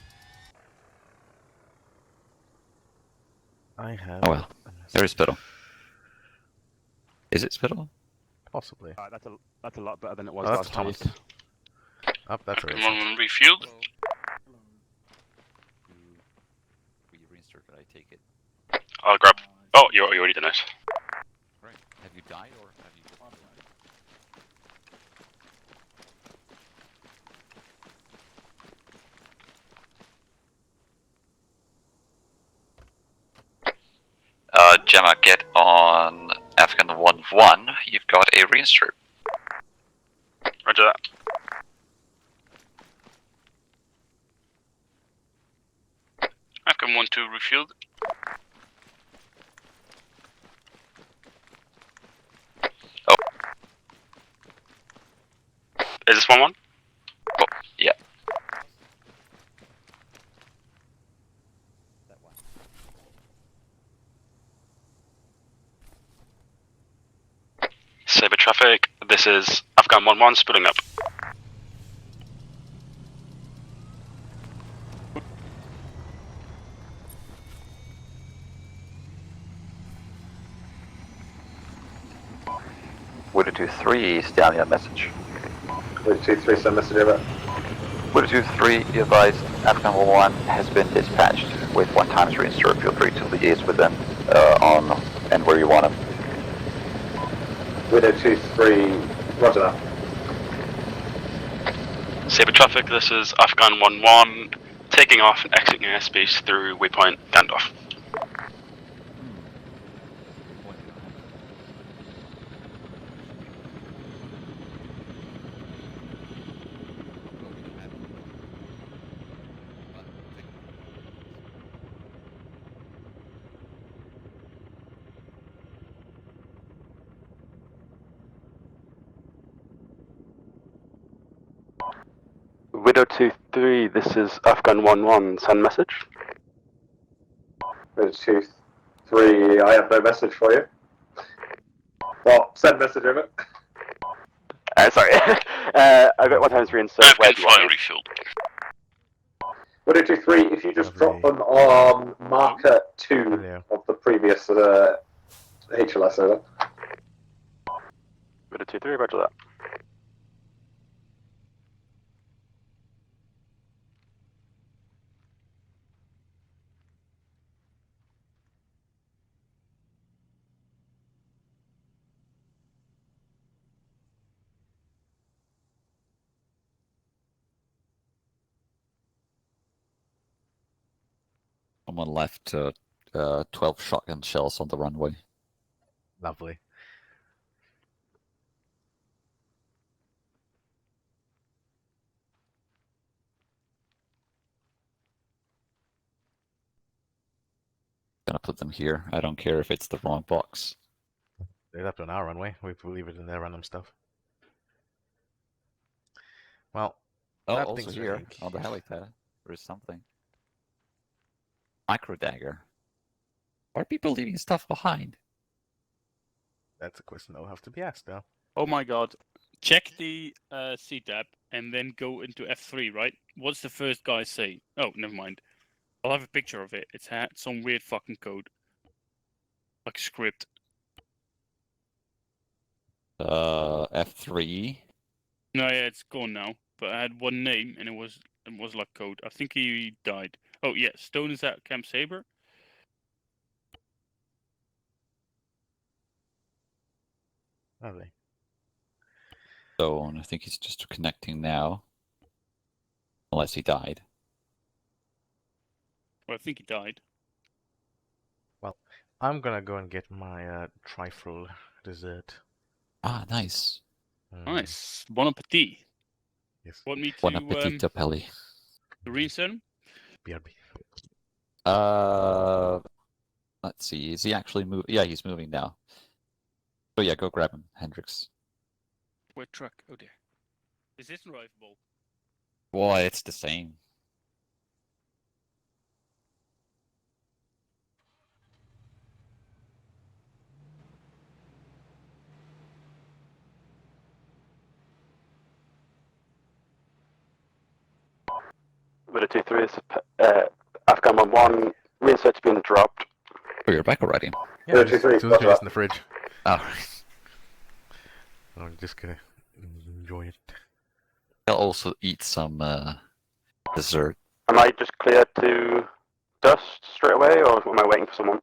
I have. Oh well. There is Spittle. Is it Spittle? Possibly. That's a lot better than it was Oh, that's last Thomas. week. Oh, that's Come alright. on, refueled. Will you reinsert it? I take it. I'll grab. Oh, you already done it. Right. Have you died or have you? Gemma, get on Afghan 1-1. You've got a reinsert. Roger that. Afghan 1-2 refueled. Oh. Is this 1-1? Oh, yeah. Saber traffic. This is Afghan 1-1 splitting up. Widow 2-3, Stallion message. Widow 2-3, send message over. Widow 2-3, be advised, Afghan 1-1 has been dispatched with 1 times reinsert. Feel free to liaise with them on and where you want them. Widow 2-3, roger that. Saber traffic. This is Afghan 1-1 taking off and exiting airspace through waypoint Gandalf. Widow 2-3, this is Afghan 1-1, send message. Widow 2-3, I have no message for you. Well, send message over. Sorry. I've got 1 times reinsert. Where do you want me? Refueled. Widow 2-3, if you just drop them on marker 2 of the previous HLS over. Widow 2-3, roger that. Someone left 12 shotgun shells on the runway. Lovely. Gonna put them here. I don't care if it's the wrong box. They left on our runway. We leave it in their random stuff. Well, Oh, that also thing's here ready. on the helipad, there is something. Micro dagger. Are people leaving stuff behind? That's a question that will have to be asked now. Oh my god. Check the CTAB and then go into F3, right? What's the first guy say? Oh, never mind. I'll have a picture of it. It's had some weird fucking code. Like a script. F3. No, yeah, it's gone now. But I had one name and it was like code. I think he died. Oh yeah, Stone is at Camp Saber. Lovely. So, and I think he's just connecting now. Unless he died. Well, I think he died. Well, I'm gonna go and get my trifle dessert. Ah, nice. Nice. Bon appetit. Yes. Want me to Bon appetito, Pelly. reinsert him? BRB. Let's see. Is he actually moving? Yeah, he's moving now. So yeah, go grab him, Hendrix. Wait, truck. Oh dear. Is this drivable? Why, it's the same. With a 2-3, Afghan 1-1, reinsert's been dropped. Oh, you're back already. Yeah, just in the fridge. Oh. I'm just gonna enjoy it. I'll also eat some dessert. Am I just clear to dust straight away, or am I waiting for someone?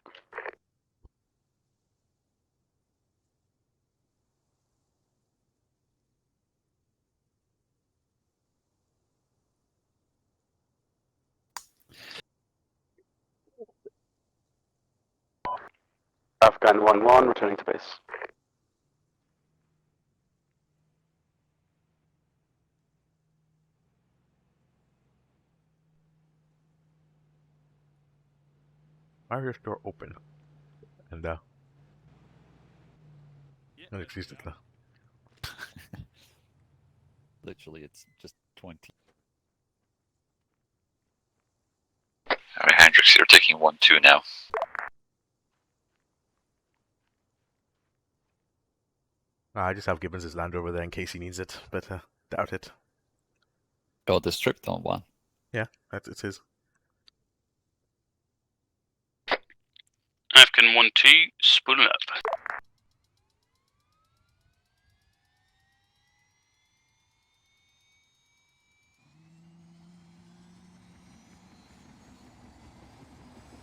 Afghan 1-1, returning to base. Why is your door open? And excuse it. Literally, it's just 20. Alright, Hendrix, you're taking 1-2 now. I just have Gibbons' land over there in case he needs it, but doubt it. Oh, the stripped on one. Yeah, it's his. Afghan 1-2, spooling up.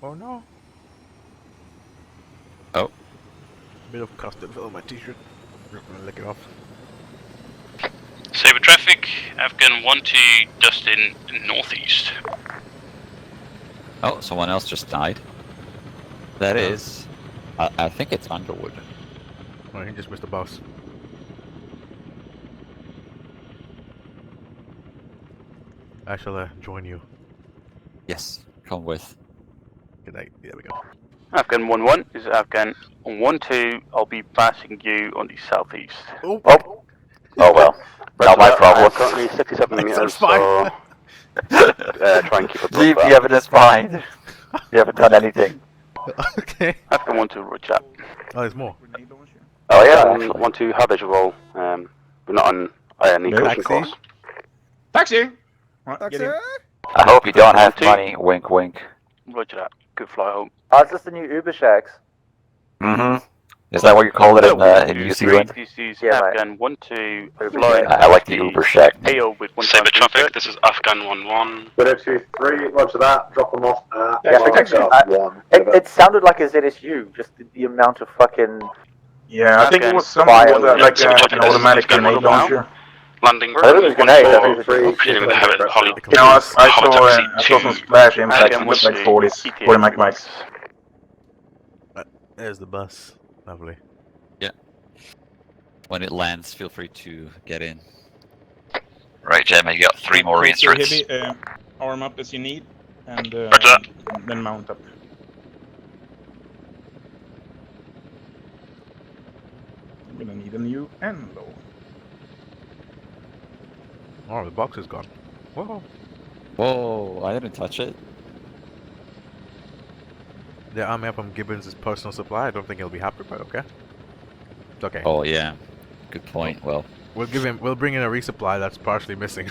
Oh no. Oh. Bit of custard fell on my t-shirt. I'm gonna lick it off. Saber traffic, Afghan 1-2, just in northeast. Oh, someone else just died. That is... I think it's Underwood. Oh, he just missed the boss. I shall join you. Yes, come with. Good night. There we go. Afghan 1-1 is Afghan 1-2. I'll be passing you on the southeast. Oh, oh well. Not my problem. Currently 67 meters, so try and keep up. Leave the evidence behind. You haven't done anything. Okay. Afghan 1-2, reach out. Oh, there's more. Oh yeah, 1-2 have visual. We're not on any coaching Taxi. course. Taxi! Taxi! I hope you don't have money. Wink, wink. Roger that. Good fly home. Oh, is this the new Uber Shacks? Mm-hmm. Is that what you call it in New Zealand? This is Yeah, Afghan 1-2, flying. I like the Uber Shack. AO with 1 Saber traffic, this is Afghan 1-1. With 2-3, roger that, drop them off Yeah, one. it sounded like a ZSU, just the amount of fucking... Yeah, I think it was something with like an automatic grenade launcher. Landing. I think it was grenade. Presuming they have it holly. You know, I saw some splash impacts. It looked like 40 megabytes. There's the bus. Lovely. Yeah. When it lands, feel free to get in. Right, Gemma, you got 3 more reinserts. Heavy, arm up as you need, and then mount up. I'm gonna need a new ammo. Oh, the box is gone. Whoa. Whoa, I didn't touch it. Yeah, I'm up on Gibbons' personal supply. I don't think he'll be happy, but okay. It's okay. Oh yeah, good point. Well, we'll bring in a resupply that's partially missing.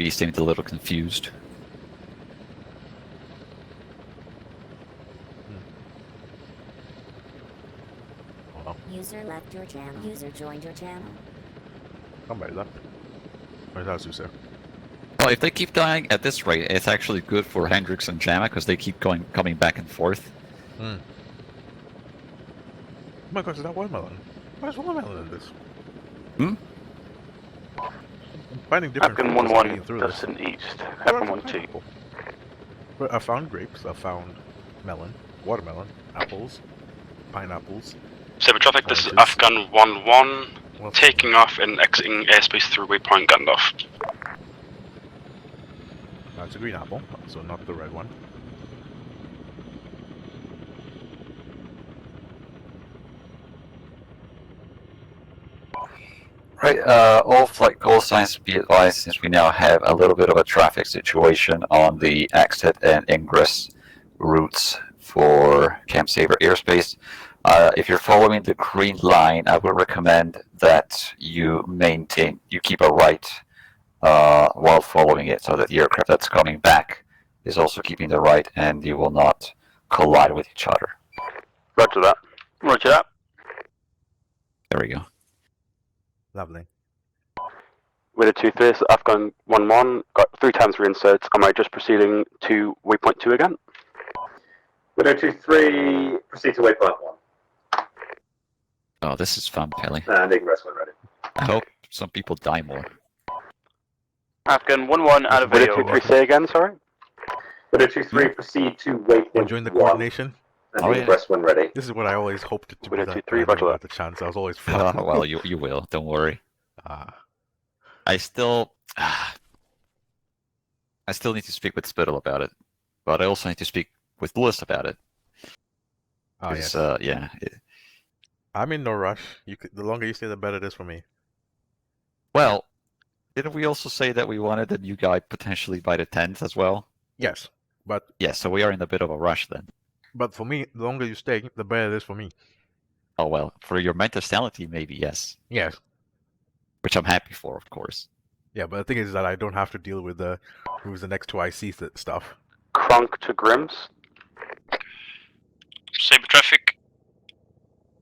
maybe he seemed a little confused. User left your channel. User joined your channel. Somebody left. Where's Azu, sir? Well, if they keep dying at this rate, it's actually good for Hendrix and Jamma because they keep coming back and forth. Oh my gosh, is that watermelon? Where's watermelon in this? Hmm? I'm finding different Afghan fruits 1-1, reading through just this. in east. Afghan 1-2. Well, I found grapes, I found melon, watermelon, apples, pineapples. Saber traffic, this is Afghan 1-1. Taking off and exiting airspace through waypoint Gandalf. It's a green apple, so not the red one. Right, all flight call signs be advised since we now have a little bit of a traffic situation on the exit and ingress routes for Camp Saver airspace. If you're following the green line, I would recommend that you keep a right while following it so that the aircraft that's coming back is also keeping the right and you will not collide with each other. Roger that. Roger that. There we go. Lovely. With a 2-3, so Afghan 1-1, got 3 times reinserts. Am I just proceeding to waypoint 2 again? With a 2-3, proceed to waypoint 1. Oh, this is fun, Pelly. And ingress when ready. I hope some people die more. Afghan 1-1 out of With a video. 2-3, say again, sorry? With a 2-3, proceed to waypoint Join the 1. coordination. And ingress when ready. This is what I always hoped it to be. With a That 2-3, I never got the chance. I was always Well, you will. Don't worry. I still need to speak with Spittle about it, but I also need to speak with Lewis about it. Oh yes. Yeah. I'm in no rush. The longer you stay, the better it is for me. Well, didn't we also say that we wanted a new guy potentially by the 10th as well? Yes, but yeah, so we are in a bit of a rush then. But for me, the longer you stay, the better it is for me. Oh well, for your mental sanity, maybe yes. Yes. Which I'm happy for, of course. Yeah, but the thing is that I don't have to deal with who's the next 2 IC stuff. Kronk to Grims. Saber traffic.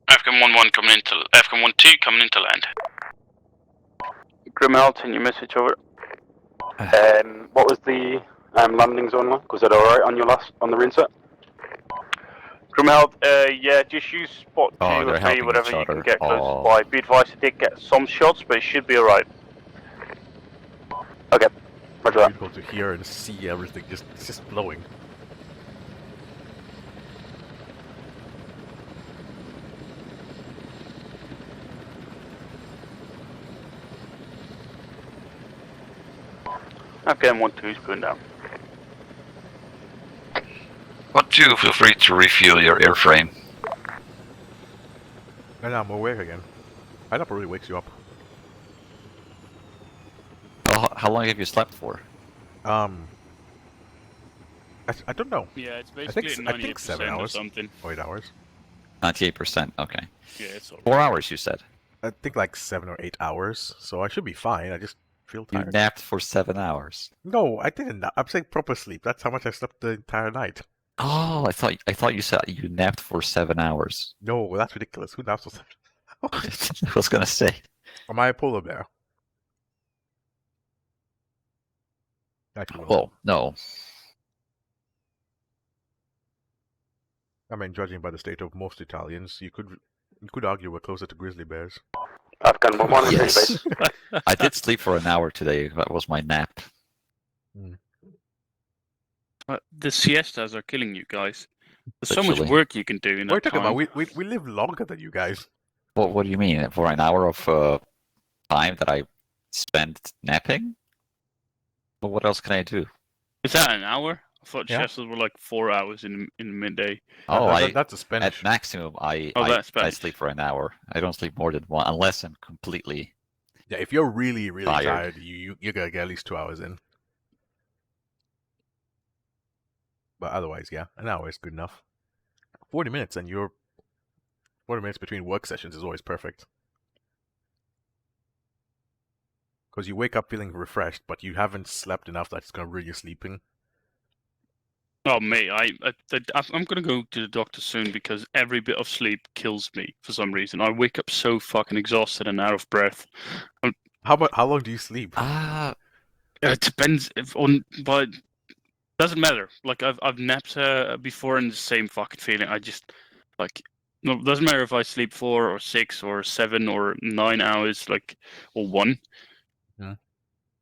Afghan 1-1 coming into Afghan 1-2 coming into land. Grimald, send your message over. What was the landing zone like? Was it alright on the reinsert? Grimald, yeah, just use spot 2 or 3, helping whatever each you can other. get close by. Be advised, I did get some shots, but it should be alright. Okay, roger that. Beautiful to hear and see everything it's just blowing. Afghan 1-2 is going down. 1-2, feel free to refuel your airframe. And I'm awake again. I hope it really wakes you up. How long have you slept for? I don't know. Yeah, it's basically I think 7 hours. or something. 8 hours. 98%, okay. Yeah, it's all 4 hours, you said? I think like 7 or 8 hours, so I should be fine. I just feel You tired. napped for 7 hours. No, I didn't. I'm saying proper sleep. That's how much I slept the entire night. Oh, I thought you said you napped for 7 hours. No, that's ridiculous. Who naps for 7 hours? I was gonna say. Am I a polar bear? Actually, Well, no. I mean, judging by the state of most Italians, you could argue we're closer to grizzly bears. Afghan 1-1 Yes. I did sleep for an hour today. That was my nap. The siestas are killing you guys. There's so much Literally. work you can do in What are you that talking time. about? We live longer than you guys. What do you mean? For an hour of time that I spent napping? But what else can I do? Is that an hour? I thought Yeah. siestas were like 4 hours in midday. Oh, that's a Spanish. At maximum, I that's Spanish. sleep for an hour. I don't sleep more than one, unless I'm completely. Yeah, if you're really, really Tired. tired, you're gonna get at least 2 hours in. But otherwise, yeah, an hour is good enough. 40 minutes, and 40 minutes between work sessions is always perfect. Because you wake up feeling refreshed, but you haven't slept enough that it's gonna ruin your sleeping. Oh mate, I'm gonna go to the doctor soon because every bit of sleep kills me for some reason. I wake up so fucking exhausted and out of breath. How long do you sleep? It depends but doesn't matter. Like I've napped before and the same fucking feeling. I just like no, doesn't matter if I sleep 4 or 6 or 7 or 9 hours, or 1.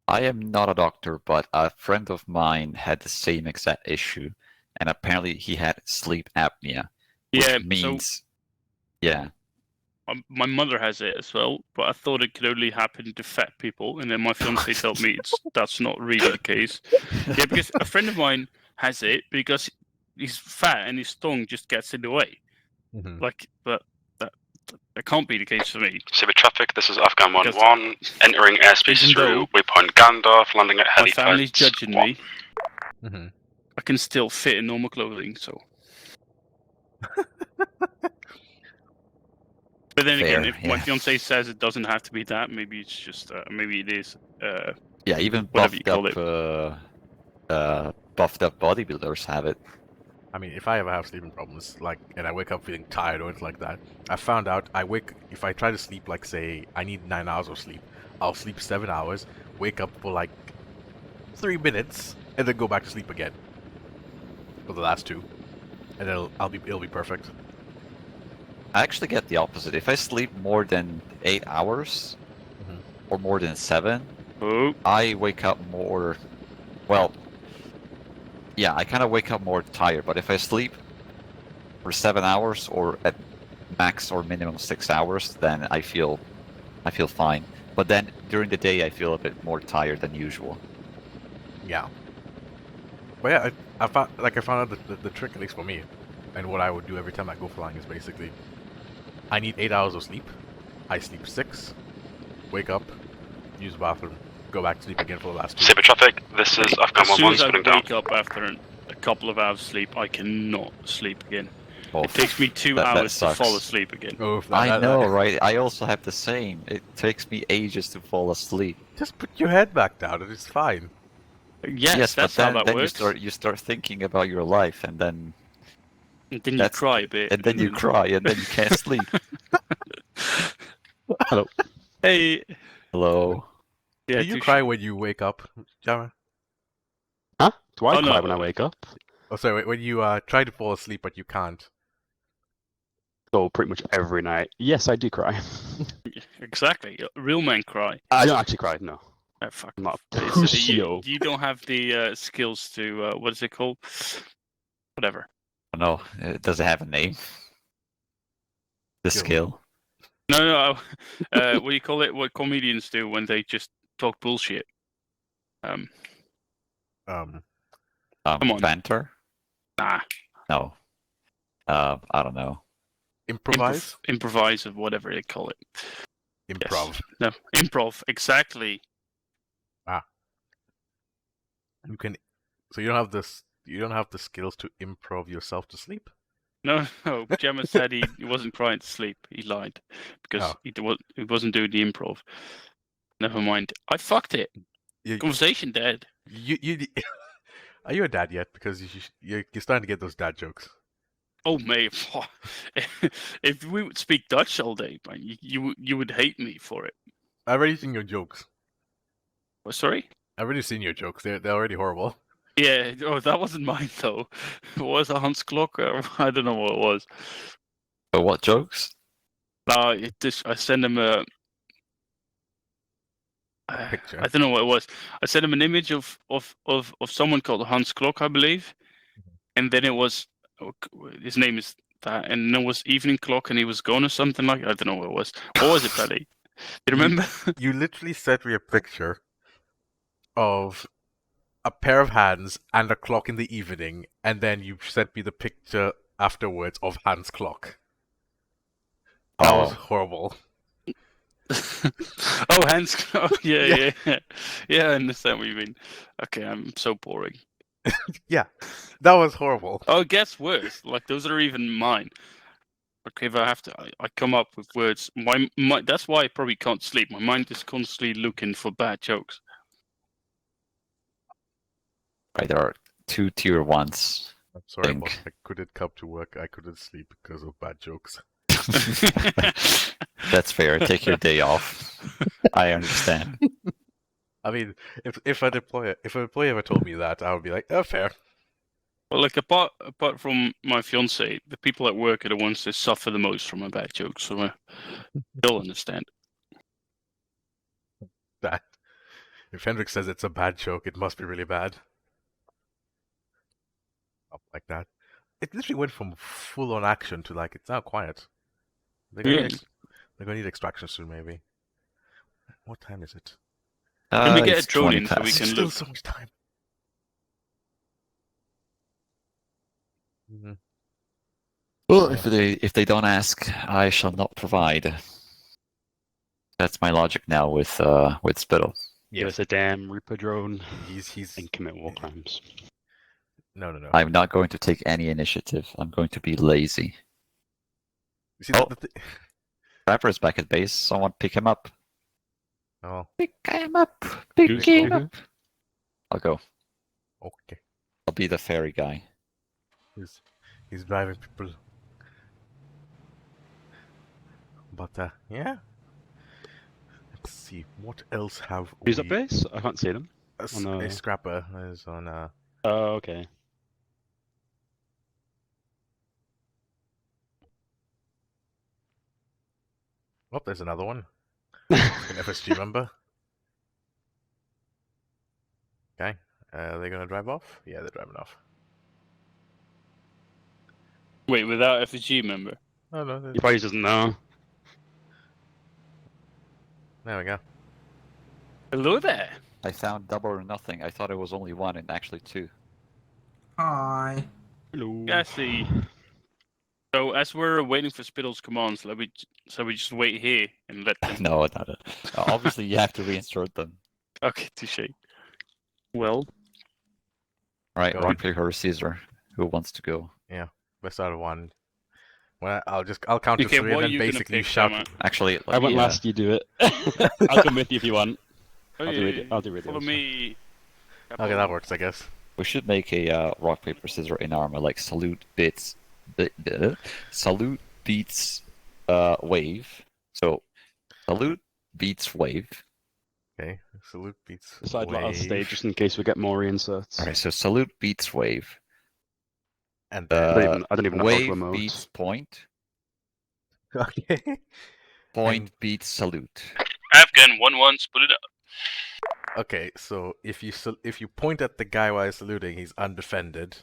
I am not a doctor, but a friend of mine had the same exact issue, and apparently he had sleep apnea. Which Yeah, means, yeah. my mother has it as well, but I thought it could only happen to fat people, and then my fiance told me that's not really the case. Yeah, because a friend of mine has it because he's fat and his tongue just gets in the way. Like, but that can't be the case for me. Civic traffic, this is Afghan 1-1, entering airspace Even through though waypoint Gandalf, landing at my helipad. family's judging me, Mm-hmm. I can still fit in normal clothing, so. But then Fair, again, if my fiance says it doesn't have to be that, maybe it's just maybe it is. Yeah, even whatever you buffed call up, it. buffed up bodybuilders have it. I mean, if I ever have sleeping problems, like, and I wake up feeling tired or anything like that, I found out if I try to sleep, like, say, I need 9 hours of sleep, I'll sleep 7 hours, wake up for like 3 minutes, and then go back to sleep again for the last 2, and it'll be perfect. I actually get the opposite. If I sleep more than 8 hours, or more than 7, I wake up more. Well, yeah, I kind of wake up more tired. But if I sleep for 7 hours, or at max or minimum 6 hours, then I feel fine. But then during the day, I feel a bit more tired than usual. Yeah. But yeah, I found out the trick, at least for me, and what I would do every time I go flying is basically, I need 8 hours of sleep. I sleep 6, wake up, use the bathroom, go back to sleep again for the last 2. Civic traffic, this is Afghan 1-1 As soon as I splitting down. wake up after a couple of hours sleep, I cannot sleep again. Oh, it takes me 2 that hours to sucks. fall asleep again. I know, right? I also have the same. It takes me ages to fall asleep. Just put your head back down and it's fine. Yes, that's but how that then works. you start thinking about your life, and then you cry a bit. And then you cry, and then you can't sleep. Hello. Hey. Hello. Yeah, do you cry when you wake up, Jama? Huh? Do I Oh, cry no. when I wake up? Oh, sorry, when you try to fall asleep but you can't. So pretty much every night. Yes, I do cry. Exactly. Real men cry. I don't actually cry, no. Oh, fuck. I'm not a You, pussy-o. you don't have the skills to, what is it called? Whatever. No, it doesn't have a name. The skill. No. What do you call it? What comedians do when they just talk bullshit? Come on. Banter? Nah. No. I don't know. Improvise? Improvise or whatever they call it. Improv. Yes. No, improv. Exactly. You can. So you don't have this. You don't have the skills to improv yourself to sleep. No. Gemma said he wasn't crying to sleep. He lied because he wasn't doing the improv. Never mind. I fucked it. Conversation dead. You are you a dad yet? Because you're starting to get those dad jokes. Oh mate, if we would speak Dutch all day, man, you would hate me for it. I've already seen your jokes. Oh, sorry? I've already seen your jokes. They're already horrible. Yeah. Oh, that wasn't mine though. It was a Hans Klocker. I don't know what it was. But what jokes? I sent him a picture. I don't know what it was. I sent him an image of someone called Hans Klok, I believe, and then it was his name is that, and then it was evening clock, and he was gone or something like. I don't know what it was. What was it, Paddy? Do you remember? You literally sent me a picture of a pair of hands and a clock in the evening, and then you sent me the picture afterwards of Hans' clock. That was horrible. Oh, Hans. Oh, yeah. I understand what you mean. Okay, I'm so boring. Yeah, that was horrible. Oh, it gets worse. Like those are even mine. Okay, if I have to, I come up with words. My that's why I probably can't sleep. My mind is constantly looking for bad jokes. Right, there are 2 tier 1s. I'm sorry, boss. I couldn't come to work. I couldn't sleep because of bad jokes. That's fair. Take your day off. I understand. I mean, if an employer ever told me that, I would be like, oh, fair. Well, like apart from my fiance, the people at work are the ones that suffer the most from my bad jokes. So I still understand. That if Hendrik says it's a bad joke, it must be really bad. Up like that. It literally went from full on action to like it's now quiet. We're gonna need extraction soon, maybe. What time is it? Can we get a It's drone 20 in so we past. can Still look? so much time. Well, if they don't ask, I shall not provide. That's my logic now with Spittle. Give us a damn Reaper drone. He's and commit war crimes. No. I'm not going to take any initiative. I'm going to be lazy. You see, Trapper's back at base. Someone pick him up. Oh. Pick him up. Pick him up. I'll go. Okay. I'll be the ferry guy. He's driving people. But yeah. Let's see. What else have Who's we? at base? I can't see them. A scrapper is on. Oh, okay. Oh, there's another one. An FSG member. Okay. Are they gonna drive off? Yeah, they're driving off. Wait, without FSG member? Oh no. He probably doesn't know. There we go. Hello there. I found double or nothing. I thought it was only one and actually two. Hi. Hello. I see. So as we're waiting for Spittle's commands, we just wait here and let them. No, not it. Obviously, you have to reinsert them. Okay, touche. Well. Right, Go rock, paper, Caesar. Who wants to go? Yeah, best out of one. Well, I'll count to Okay, three what and are then you gonna basically pick, shout. Emma? Actually, I went last. You do it. I'll come with you if you want. I'll do it. I'll do it. Follow me. Okay, that works, I guess. We should make a rock, paper, scissors in ARMA, like salute beats wave. So salute beats wave. Okay, salute beats. Decide what I'll stay just in case we get more reinserts. Alright, so salute beats wave. And I don't even know how to wave remote. beats point. Okay. Point beats salute. Afghan 1-1, split it up. Okay, so if you point at the guy while saluting, he's undefended.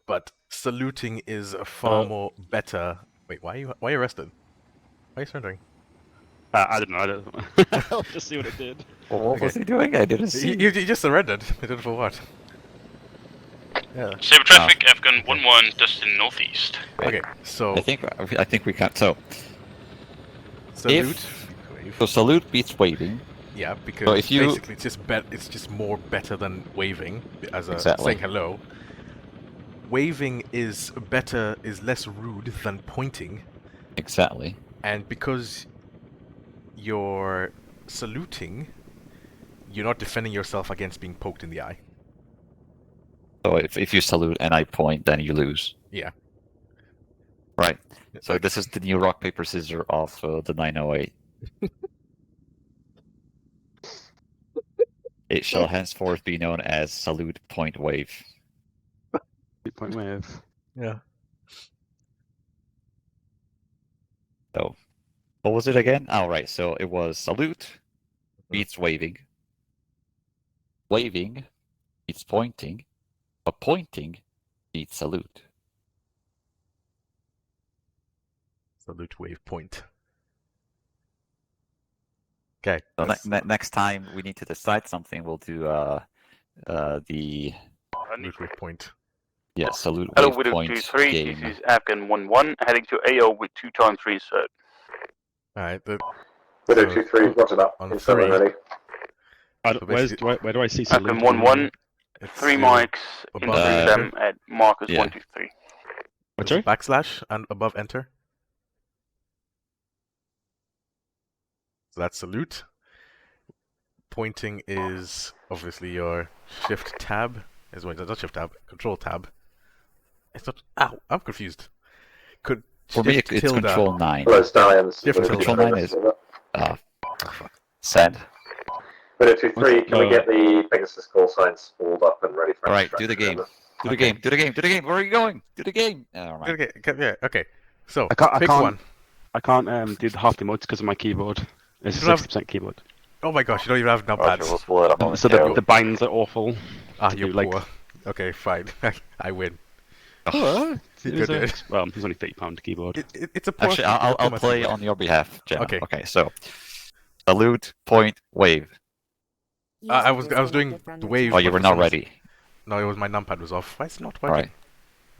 But saluting is a far more better. Wait, why are you arrested? Why are you surrendering? I don't know. I'll just see what it did. Well, what was he doing? I didn't see. You just surrendered. I don't know for what. Yeah. Saber traffic, Afghan 1-1, Dustin northeast. Okay, so I think we can. So salute. So salute beats waving. Yeah, because so if you, basically it's just more better than waving as a saying hello. Waving is less rude than pointing. Exactly. And because you're saluting, you're not defending yourself against being poked in the eye. So if you salute and I point, then you lose. Yeah. Right. So this is the new rock paper scissors of the 908. It shall henceforth be known as salute point wave. Point wave. Yeah. So, what was it again? Oh, right. So it was salute beats waving. Waving beats pointing. But pointing beats salute. Salute wave point. Okay. So next time we need to decide something, we'll do the salute wave point. Yeah, salute Hello, wave Widow point 2-3, game. this is Afghan 1-1, heading to AO with 2 times reinsert. Alright, Widow 2-3, roger that. On Insert when ready. Where do I see salute? Afghan 1-1, 3 mics, include them at Marcus 123. What's sorry? Backslash and above enter. So that's salute. Pointing is obviously your shift tab. It's not shift tab, control tab. It's not. Ow, I'm confused. For me, it's control 9. Hello, Stallions. Control 9 is. Sad. Widow 2-3, can we get the Pegasus call signs spooled up and ready for Alright, do the game. Do the game. Do the game. Do the game. Where are you going? Do the game. Okay, yeah, okay. So, I can't do the half emotes because of my keyboard. It's 60% keyboard. Oh my gosh, you don't even have numpads. So the binds are awful. You're poor. Okay, fine. I win. Oh, You're good. Well, it's only £30 keyboard. It's a Actually, I'll play on your behalf, Gemma. Okay. Okay, so salute, point, wave. I was doing the wave. Oh, you were not ready. No, it was my numpad was off. Why is it not working? All right.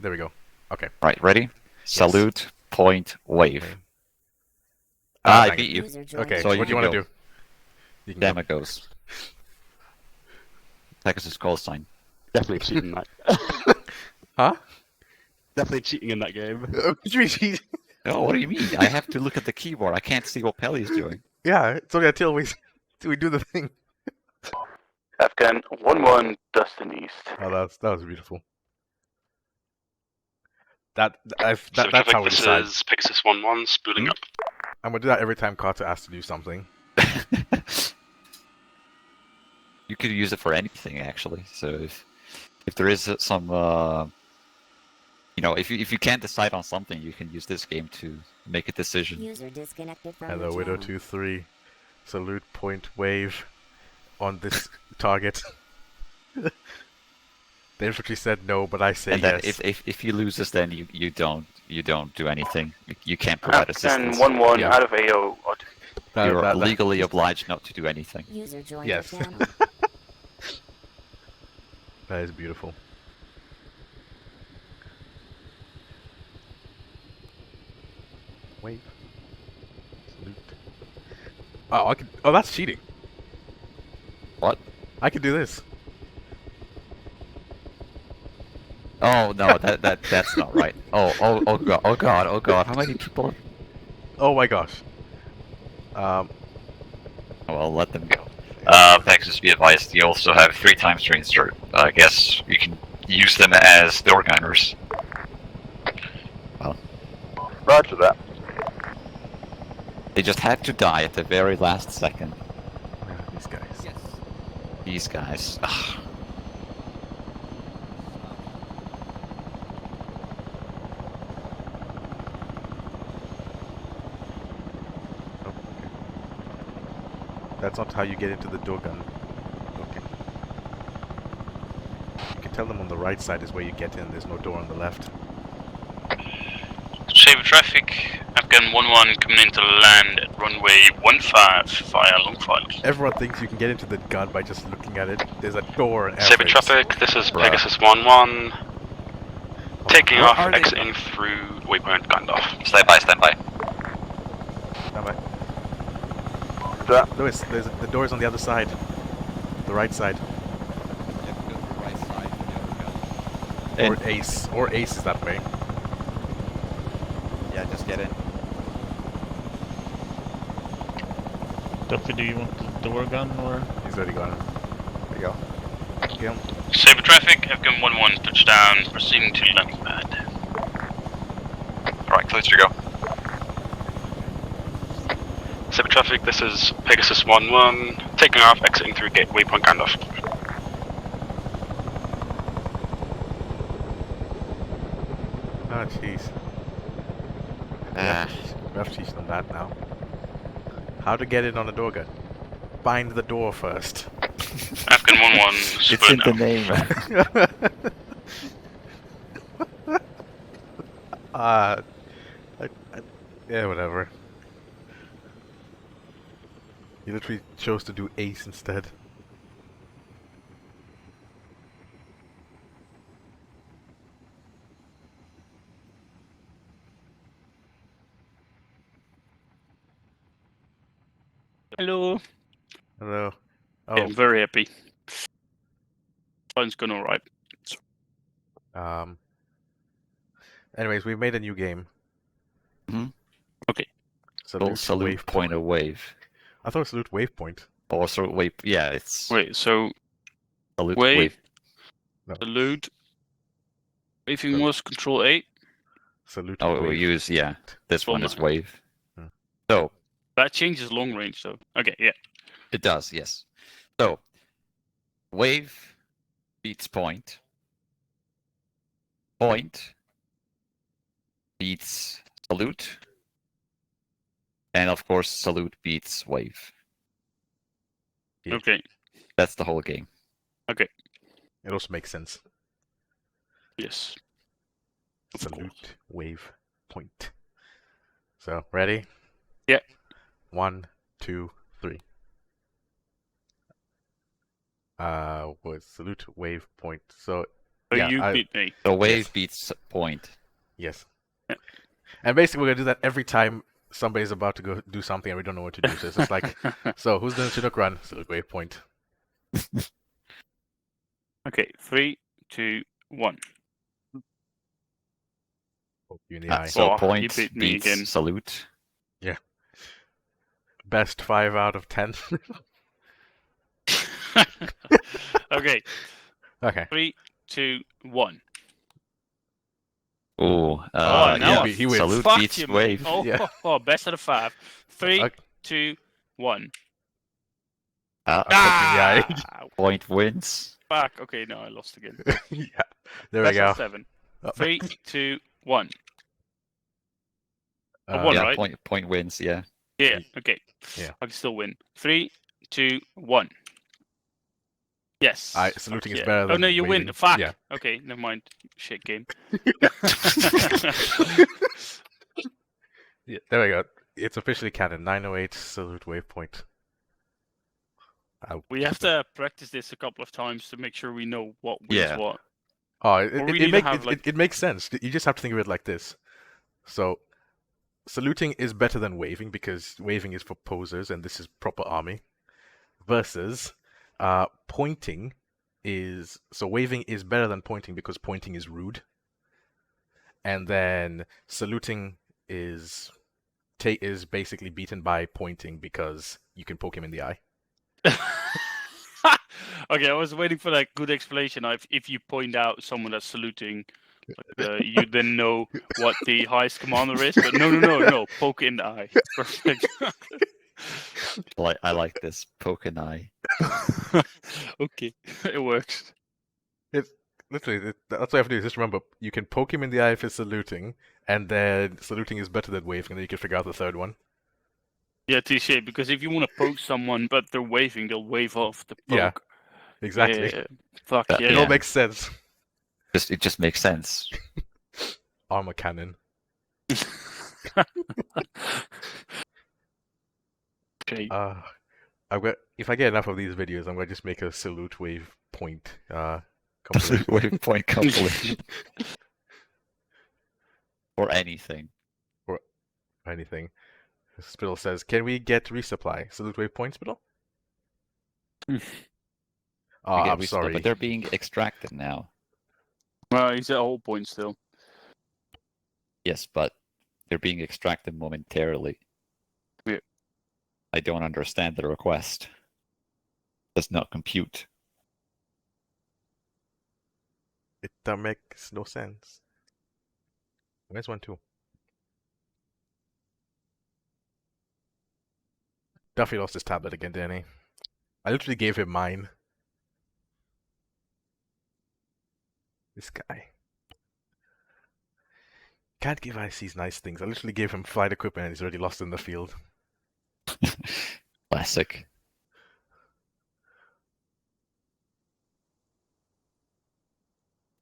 There we go. Okay. Right, ready? Salute, point, wave. I beat you. Okay, So what do you want to do? You can Gemma goes. Pegasus call sign. Definitely cheating that. Huh? Definitely cheating in that game. Oh, what do you mean? I have to look at the keyboard. I can't see what Pelly's doing. Yeah, it's only until we do the thing. Afghan 1-1, Dustin East. Oh, that was beautiful. That's So how we this decide. is Pegasus 1-1 spooling up. I'm gonna do that every time Carter asks to do something. You could use it for anything, actually. So if there is some, if you can't decide on something, you can use this game to make a decision. User disconnected from Hello, the Widow channel. 23. Salute, point, wave on this target. The infantry said no, but I say And then yes. if he loses, then you don't do anything. You can't provide Afghan assistance. 1-1 out of AO. You're legally obliged not to do anything. User joined Yes. the channel. That is beautiful. Wave. Salute. Oh, oh, that's cheating. What? I can do this. Oh no, that's not right. Oh god, how many people? Oh my gosh. Well, let them go. Pegasus, be advised, you also have 3 times range start. I guess you can use them as door gunners. Well, Roger that. they just had to die at the very last second. These guys. Yes. These guys. Ugh. That's not how you get into the door gun. Okay. You can tell them on the right side is where you get in. There's no door on the left. Shaver traffic, Afghan 1-1 coming into land at runway 15 via long file. Everyone thinks you can get into the gun by just looking at it. There's a door and Saber traffic, this is Pegasus 1-1. Taking Where off, are they? exiting through waypoint Gandalf. Stand by, stand by. Stand by. Lewis, the door's on the other side. The right side. Or Ace. Or Ace is that way. Yeah, just get in. Duffy, do you want the door gun or? He's already gone. There you go. Get him. Saber traffic, Afghan 1-1 touchdown, proceeding to landing pad. Alright, clear to go. Saber traffic, this is Pegasus 1-1. Taking off, exiting through gate waypoint Gandalf. Oh, jeez. We have to teach them that now. How to get in on a door gun. Find the door first. Afghan 1-1, It's in the name. Yeah, whatever. He literally chose to do Ace instead. Hello. Hello. Oh. Yeah, I'm very happy. Phone's going alright. Anyways, we've made a new game. Mm-hmm. Okay. Salute point a wave. I thought salute waypoint. Or salute wave. Yeah, it's. Wait, so. Salute wave. No. Salute. Waving was control 8. Salute. Oh, wave. we use, yeah. This one is wave. Hmm. So. That changes long range, so. Okay, yeah. It does, yes. So. Wave beats point. Point beats salute. And of course, salute beats wave. Okay. That's the whole game. Okay. It also makes sense. Yes. salute wave point. So ready? Yeah. 1, 2, 3. Was salute wave point. So yeah, you beat me. The wave beats point. Yes. And basically, we're gonna do that every time somebody's about to go do something and we don't know what to do. So it's just like, so who's doing Chinook run? Salute wave point. Okay, 3, 2, 1. Poke you in the eye. So Oh, point you beat me beats again. salute. Yeah. Best 5 out of 10. Okay. Okay. 3, 2, 1. Oh, now he wins. Salute Fuck beats you, wave. mate. Oh, Yeah. oh, best out of 5. 3, Okay. 2, 1. Point wins. Fuck. Okay, no, I lost again. Yeah. There best we go. out of 7. 3, 2, 1. Uh, yeah, right? point wins. Yeah. Yeah. Okay. Yeah. I can still win. 3, 2, 1. Yes. Saluting is yeah. better than Oh no, you waving. win. Fuck. Yeah. Okay, never mind. Shit game. Yeah, there we go. It's officially canon. 908 salute waypoint. We have to practice this a couple of times to make sure we know what wins what. Oh, Or we need to have, like- it makes sense. You just have to think of it like this. So, saluting is better than waving because waving is for posers and this is proper army. Versus, pointing is... So waving is better than pointing because pointing is rude. And then saluting is basically beaten by pointing because you can poke him in the eye. Okay, I was waiting for that good explanation. If you point out someone that's saluting, you then know what the highest commander is. But no, poke in the eye. Perfect. I like this poke an eye. Okay, it works. It's literally that's what I have to do. Is just remember, you can poke him in the eye if it's saluting, and then saluting is better than waving, and then you can figure out the third one. Yeah, touche. Because if you want to poke someone but they're waving, they'll wave off the poke. Yeah, exactly. Yeah. Fuck yeah. It all makes sense. It just makes sense. Armor cannon. Okay. If I get enough of these videos, I'm gonna just make a salute wave point. Salute wave point compilation. Or anything. Or anything. Spittle says, "Can we get resupply?" Salute wave point, Spittle. I'm sorry, but they're being extracted now. Well, he's at whole point still. Yes, but they're being extracted momentarily. Yeah. I don't understand the request. Does not compute. It makes no sense. Where's 1-2? Duffy lost his tablet again, didn't he? I literally gave him mine. This guy. Can't give ICs nice things. I literally gave him flight equipment and he's already lost in the field. Classic.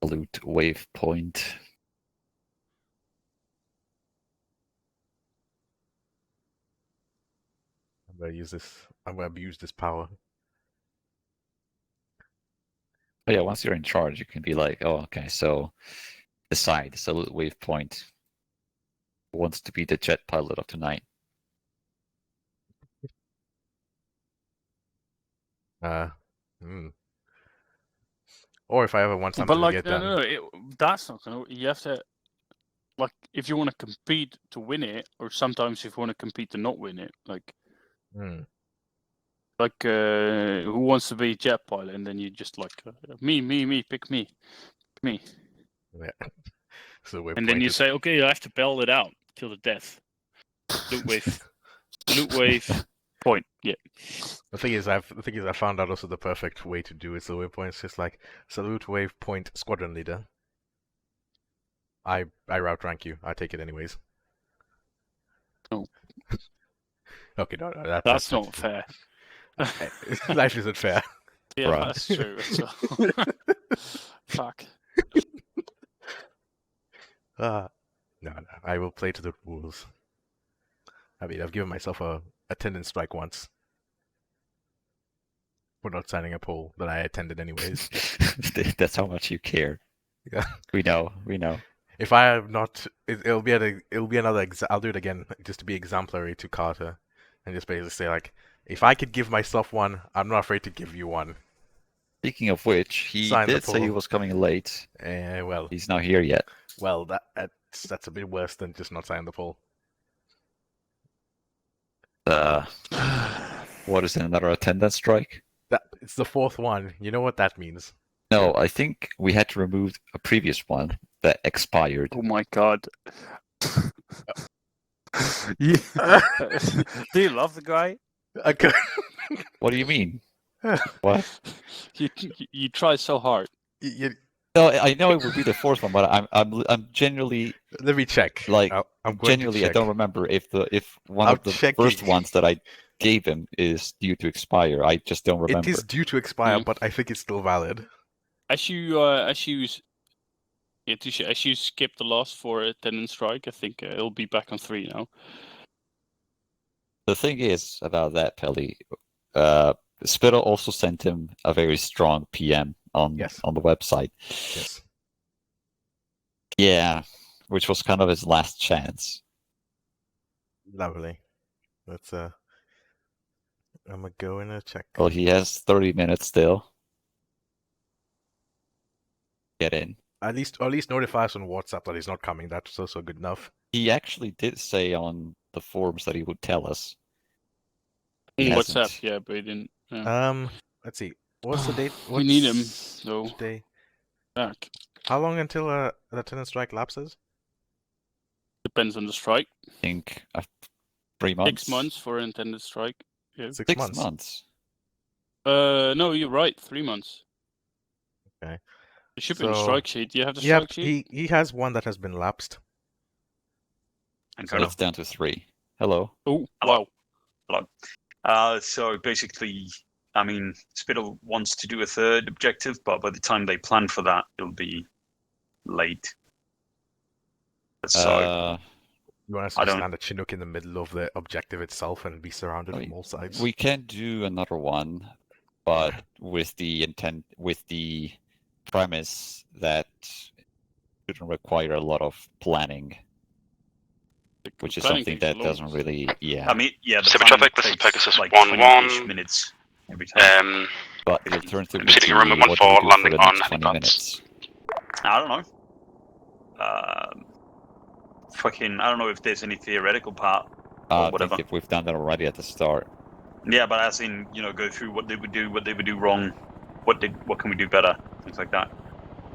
Salute waypoint. I'm gonna use this. I'm gonna abuse this power. Oh yeah, once you're in charge, you can be like, oh, okay, so decide. Salute waypoint wants to be the jet pilot of tonight. Or if I ever want something to get done. No, that's not gonna. You have to, like, if you want to compete to win it, or sometimes if you want to compete to not win it, like, who wants to be jet pilot, and then you just like me, pick me. Yeah. So and then you say, okay, I have to belt it out till the death. Loot wave, point. Yeah. The thing is, I found out also the perfect way to do it. So waypoint is just like salute wave point squadron leader. I route rank you. I take it anyways. Oh. Okay, no, that's not fair. Life isn't fair. Yeah, right. That's true. Fuck. No, I will play to the rules. I mean, I've given myself a attendance strike once for not signing a poll that I attended anyways. That's how much you care. Yeah. We know. If I have not, it'll be another. I'll do it again just to be exemplary to Carter, and just basically say like, if I could give myself one, I'm not afraid to give you one. Speaking of which, he did say he was coming late. Well, he's not here yet. Well, that's a bit worse than just not signing the poll. What is it, another attendance strike? It's the fourth one. You know what that means? No, I think we had to remove a previous one that expired. Oh my god. Do you love the guy? What do you mean? What? You try so hard. No, I know it would be the fourth one, but I'm genuinely. Let me check. Like, I'm going genuinely, to I check. don't remember if one of the first ones that I gave him is due to expire. I just don't remember. It is due to expire, but I think it's still valid. As you skip the last 4 attendance strike, I think it'll be back on 3 now. The thing is about that, Pelly, Spittle also sent him a very strong PM on the website. Yes. Yeah, which was kind of his last chance. Lovely. Let's I'm gonna go in and check. Well, he has 30 minutes still. Get in. At least notify us on WhatsApp that he's not coming. That's also good enough. He actually did say on the forums that he would tell us. WhatsApp, yeah, but he didn't. Yeah. Let's see. What's the date? We need him, though. Today. Back. How long until the attendance strike lapses? Depends on the strike. I think 3 months. 6 months for an attendance strike. Yeah. 6 months. No, you're right. 3 months. Okay. It should be in the strike sheet. Do you have the strike sheet? He has one that has been lapsed. So it's down to 3. Hello. Oh, wow. Hello. So basically, I mean, Spittle wants to do a third objective, but by the time they plan for that, it'll be late. So you want us to stand a Chinook in the middle of the objective itself and be surrounded from all sides? We can do another one, but with the premise that it shouldn't require a lot of planning. Which is something that doesn't really, I mean, yeah, the Pacific traffic, this is Pegasus like 1-1. minutes every time. But it'll turn to sitting in room 1-4, landing on helipads. I don't know. I don't know if there's any theoretical part or whatever. I think if we've done that already at the start. Yeah, but as in, go through what they would do wrong, what can we do better, things like that.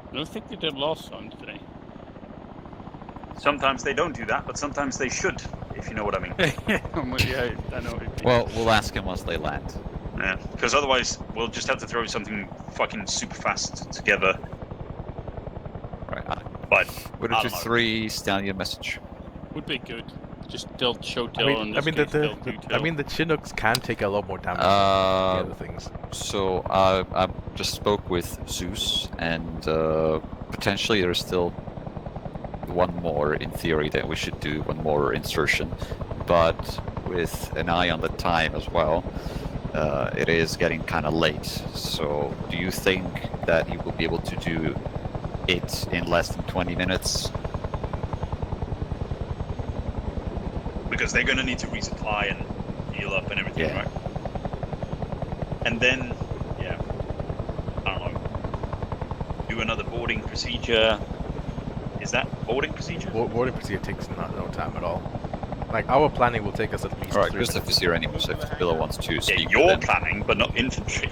I don't think they did last time today. Sometimes they don't do that, but sometimes they should, if you know what I mean. Yeah, I know. Well, we'll ask him once they land. Yeah, because otherwise we'll just have to throw something fucking super fast together. Right. But would it do 3 Stallion message? Would be good. Just show tail and the Chinooks can take a lot more damage than the other things. So I just spoke with Zeus, and potentially there's still one more in theory that we should do, one more insertion, but with an eye on the time as well. It is getting kind of late, so do you think that you will be able to do it in less than 20 minutes? Because they're going to need to resupply and heal up and everything, right? And then, I don't know, do another boarding procedure. Is that boarding procedure? Boarding procedure takes no time at all. Like, our planning will take us at least 3 minutes. Christoph is here anyway, so if Billa wants to speak you're planning, but not infantry.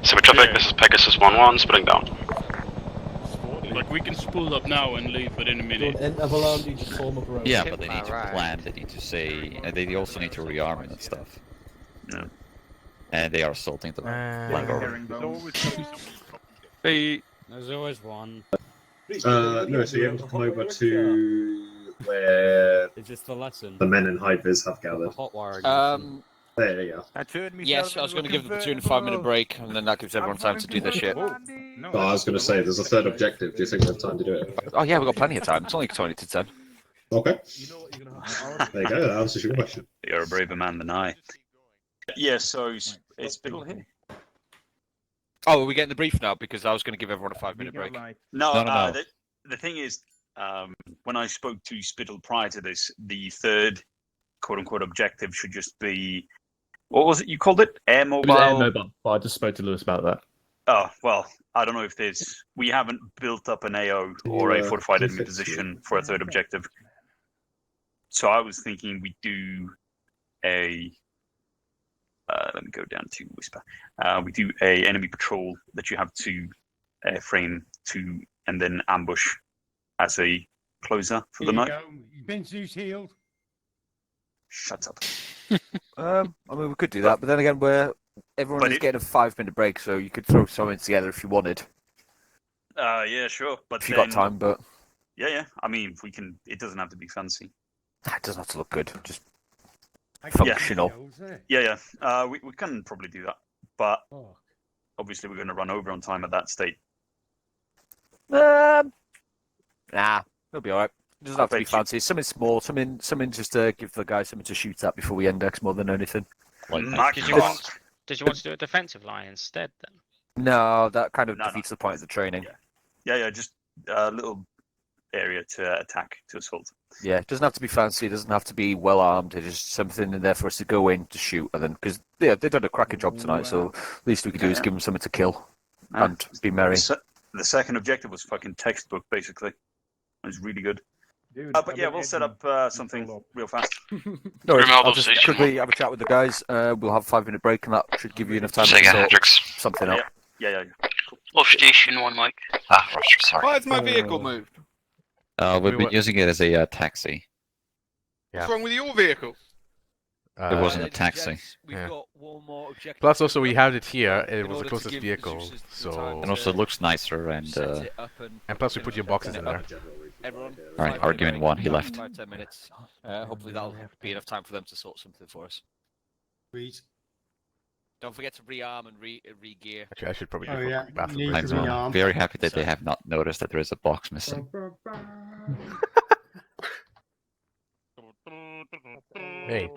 Pacific, this is Pegasus 1-1, splitting down. Like, we can spool up now and leave within a minute. Yeah, but they need to plan, they need to say, and they also need to rearm and stuff. No. And they are assaulting the flag over. There's always one. No, so you're able to come over to where Is this the lesson? the men in high vis have gathered. Hot wiring. There you go. Yes, I was going to give the platoon a 5-minute break, and then that gives everyone time to do their shit. Oh, I was going to say, there's a third objective. Do you think we have time to do it? Oh yeah, we've got plenty of time. It's only 20 to 10. Okay. There you go. That answers your question. You're a braver man than I. Yeah, so it's Biddle here. Oh, are we getting the brief now? Because I was going to give everyone a 5-minute break. No. The thing is, when I spoke to Spittle prior to this, the third quote-unquote objective should just be, what was it you called it? Air mobile? Air mobile. I just spoke to Lewis about that. Oh, well, I don't know if we haven't built up an AO or a fortified enemy position for a third objective. So I was thinking we do a, let me go down to Whisper. We do a enemy patrol that you have to airframe to, and then ambush as a closer for the night. Benzu's healed. Shut up. I mean, we could do that, but then again, everyone is getting a 5-minute break, so you could throw something together if you wanted. Yeah, sure. But if you got time, but yeah. I mean, we can. It doesn't have to be fancy. It doesn't have to look good. Just functional. Yeah. We can probably do that, but obviously we're going to run over on time at that state. Nah, it'll be alright. It doesn't have to be fancy. Something small, something just to give the guys something to shoot at before we index more than anything. Did you want to do a defensive line instead then? No, that kind of defeats the point of the training. Yeah, just a little area to attack, to assault. Yeah, it doesn't have to be fancy, it doesn't have to be well armed, it's just something in there for us to go in to shoot, and then, because they've done a cracking job tonight, so least we could do is give them something to kill and be merry. The second objective was fucking textbook, basically. It was really good. But yeah, we'll set up something real fast. No, I'll just quickly have a chat with the guys. We'll have a 5-minute break, and that should give you enough time to sort something out. Yeah. Cool. Off station one, Mike. Roger, sorry. Why has my vehicle moved? We've been using it as a taxi. What's wrong with your vehicle? It wasn't a taxi. We've got one more objective. Plus, also we had it here. It was the closest vehicle, so. And also, it looks nicer, and plus, we put your boxes in there. Everyone. All right, argument 1. He left. 5-10 minutes. Hopefully that'll be enough time for them to sort something for us. Don't forget to rearm and re-gear. Actually, I should probably Oh, go yeah. bathroom. I'm very happy that they have not noticed that there is a box missing. Hey,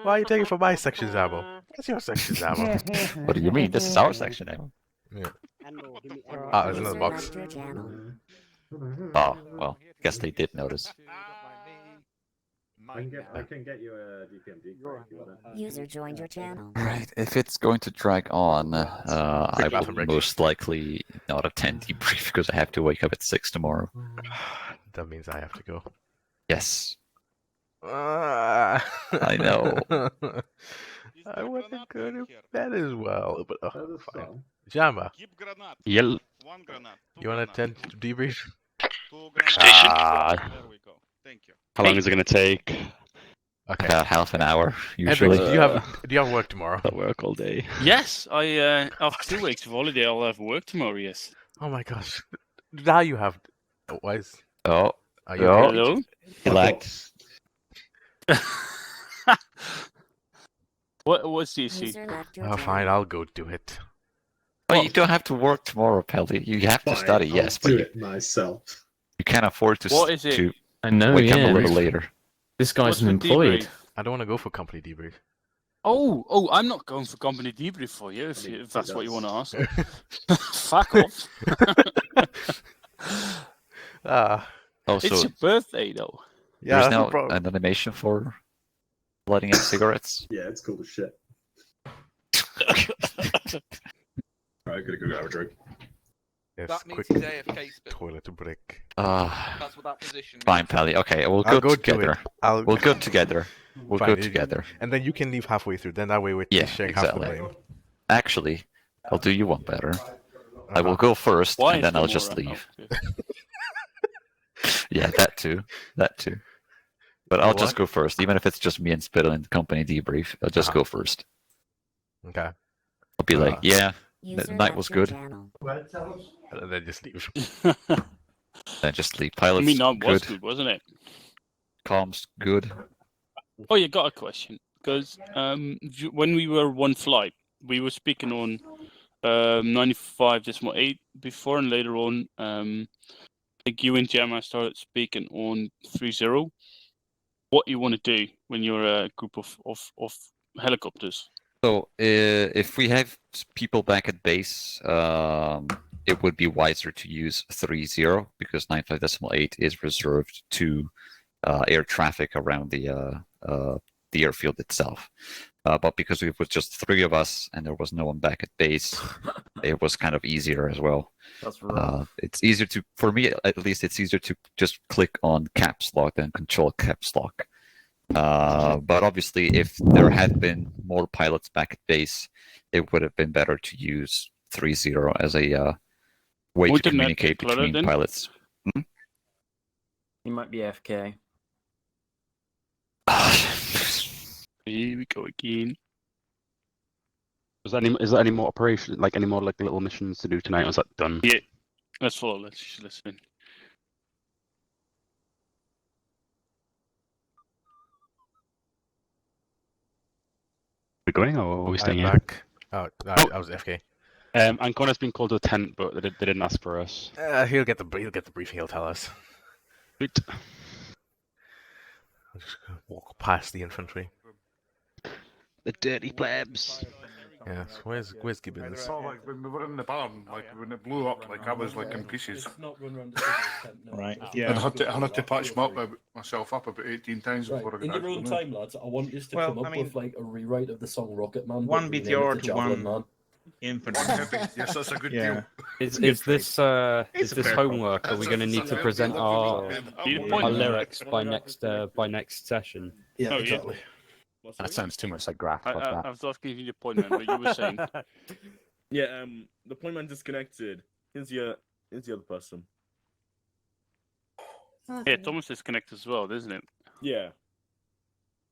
why are you taking from my section's ammo? That's your section's ammo. What do you mean? This is our section ammo. Yeah. Ah, there's another box. Oh, well, I guess they did notice. I can get you a DPMD. User joined your channel. Right, if it's going to drag on, I will most likely not attend debrief because I have to wake up at 6 tomorrow. That means I have to go. Yes. I know. I wasn't going to bed as well, but fine. Jama. Yell. You want to attend to debrief? Station. How long is it going to take? Okay. About half an hour, usually. Hendrix, do you have work tomorrow? I work all day. Yes, after 2 weeks of holiday, I'll have work tomorrow. Yes. Oh my gosh! Now you have. Why is? Oh. Are you okay? Hello? He lagged. What's the issue? Oh, fine. I'll go do it. Well, you don't have to work tomorrow, Pelty. You have to study, yes, I'll do but it myself. you can't afford to. What is it? I know, wake up yeah. a little later. This guy's What's an the employed. debrief? I don't want to go for company debrief. Oh, I'm not going for company debrief for you if that's what you want to ask. Fuck off. Also, It's your birthday, though. Yeah, there's that's now no problem. an animation for lighting up cigarettes. Yeah, it's cool as shit. Alright, gotta go grab a drink. Yes, That means quick he's AFK still. toilet break. That's what that position means. Fine, Pelly. Okay, we'll I'll go go together. We'll go together. We'll Fine, go you- together. And then you can leave halfway through. Then that way we're Yeah, sharing half the exactly. blame. Actually, I'll do you one better. I will go first, Why and is then I'll there just more leave. Yeah, that too. That too. But I'll just go first, even if it's just me and Spittle in the company debrief. I'll just go first. Okay. I'll be like, yeah, the User night was left your good. channel. And then just leave. Then just leave. I Pilots mean, that was good. good, wasn't it? Comms good. Oh, you got a question. because when we were one flight, we were speaking on 95.8 before, and later on, like you and Gemma started speaking on 30. What you want to do when you're a group of helicopters? So if we have people back at base, it would be wiser to use 30 because 95.8 is reserved to air traffic around the airfield itself. But because it was just 3 of us and there was no one back at base, it was kind of easier as well. That's right. It's easier to, for me at least, it's easier to just click on caps lock than control caps lock. But obviously, if there had been more pilots back at base, it would have been better to use 30 as a way to communicate between pilots. Hmm? He might be AFK. Here we go again. Is there any more operation, like any more like little missions to do tonight? Or is that done? Yeah, let's follow. Let's listen. We're going, or are we staying in? Back. Oh, no, I was FK. Ancona's been called to a tent, but they didn't ask for us. He'll get the briefing. He'll tell us. Sweet. I'll just walk past the infantry. The dirty plebs. Yes, where's Gibbons? Oh, like when we were in the barn, like when it blew up, like I was like in pieces. Right. Yeah. I had to patch myself up about 18 times before I got in your own time, lads, I want you to come up with like a rewrite of the song Rocket Man. One meteor to one Man. infantry. Yes, that's a good deal. Is this homework? Are we going to need to present our lyrics by next session? Yeah, exactly. That sounds too much like graph. I was asking you the point, man, but you were saying. Yeah, the point man disconnected. Here's the other person. Yeah, Thomas disconnected as well, isn't it? Yeah.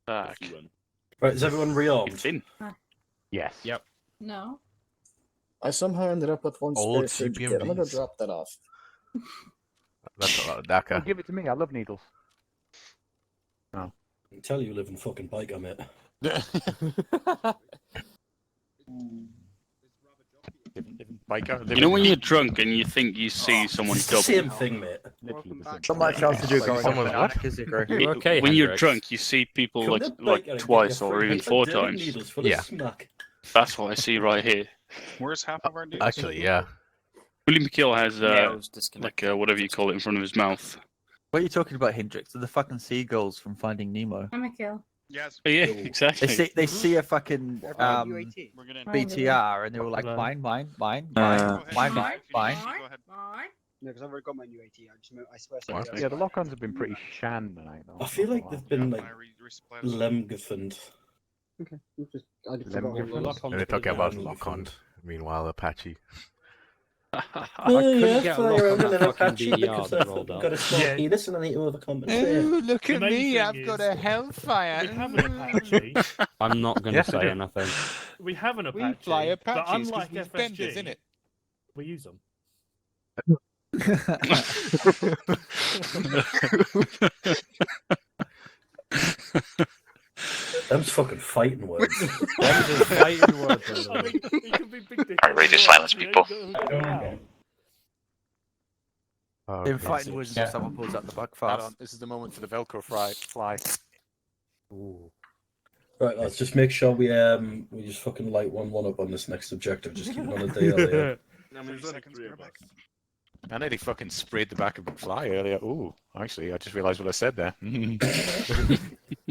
Back. Right, is everyone rearmed? Yes. Yep. No. I somehow ended up with one Old spare surge kit. I'm gonna CPMVs. drop that off. That's a lot of DACA. Give it to me. I love needles. I can tell you live in fucking Biker, mate. You know when you're drunk and you think you see someone double? Same thing, mate. Not much else to do going Someone's on. what? You okay, when you're Hendrix? drunk, you see people Come like to Biker and like get twice your or even friggin' 4 dirty times. needles full of Yeah. smack. That's what I see right here. Where's half of our dudes? Actually, yeah. William McKill has Nails like whatever you call it in front of his mouth. What are you talking about, Hendrix? They're the fucking seagulls from Finding Nemo. I'm a kill. Yes. Oh, yeah, exactly. They see a fucking BTR and they were like mine. Mine. No, because I've already got my new AT. I swear. Yeah, the lock-ons have been pretty shan tonight, though. I feel like they've been like lemguthened. Okay, I just forgot what it was. And they're talking about lock-on. Meanwhile, Apache. I couldn't get a lock on that fucking Apache BDR because that I've rolled up. got a small penis and I need to overcompensate. Ooh, look The at main me! thing I've got a is, Hellfire. we have an Apache. I'm not going to Yes, I say do. anything. We have an We Apache. fly but Apaches unlike because FSG, we're benders, innit? we use them. Them's fucking fighting words. Them's fighting words. Alright, ready to silence people. In fighting words if someone pulls out the bug fast. This is the moment for the Velcro fly. Right, let's just make sure we just fucking light one up on this next objective. Just keep it on the DL. I nearly fucking sprayed the back of McFly earlier. Ooh, actually, I just realised what I said there.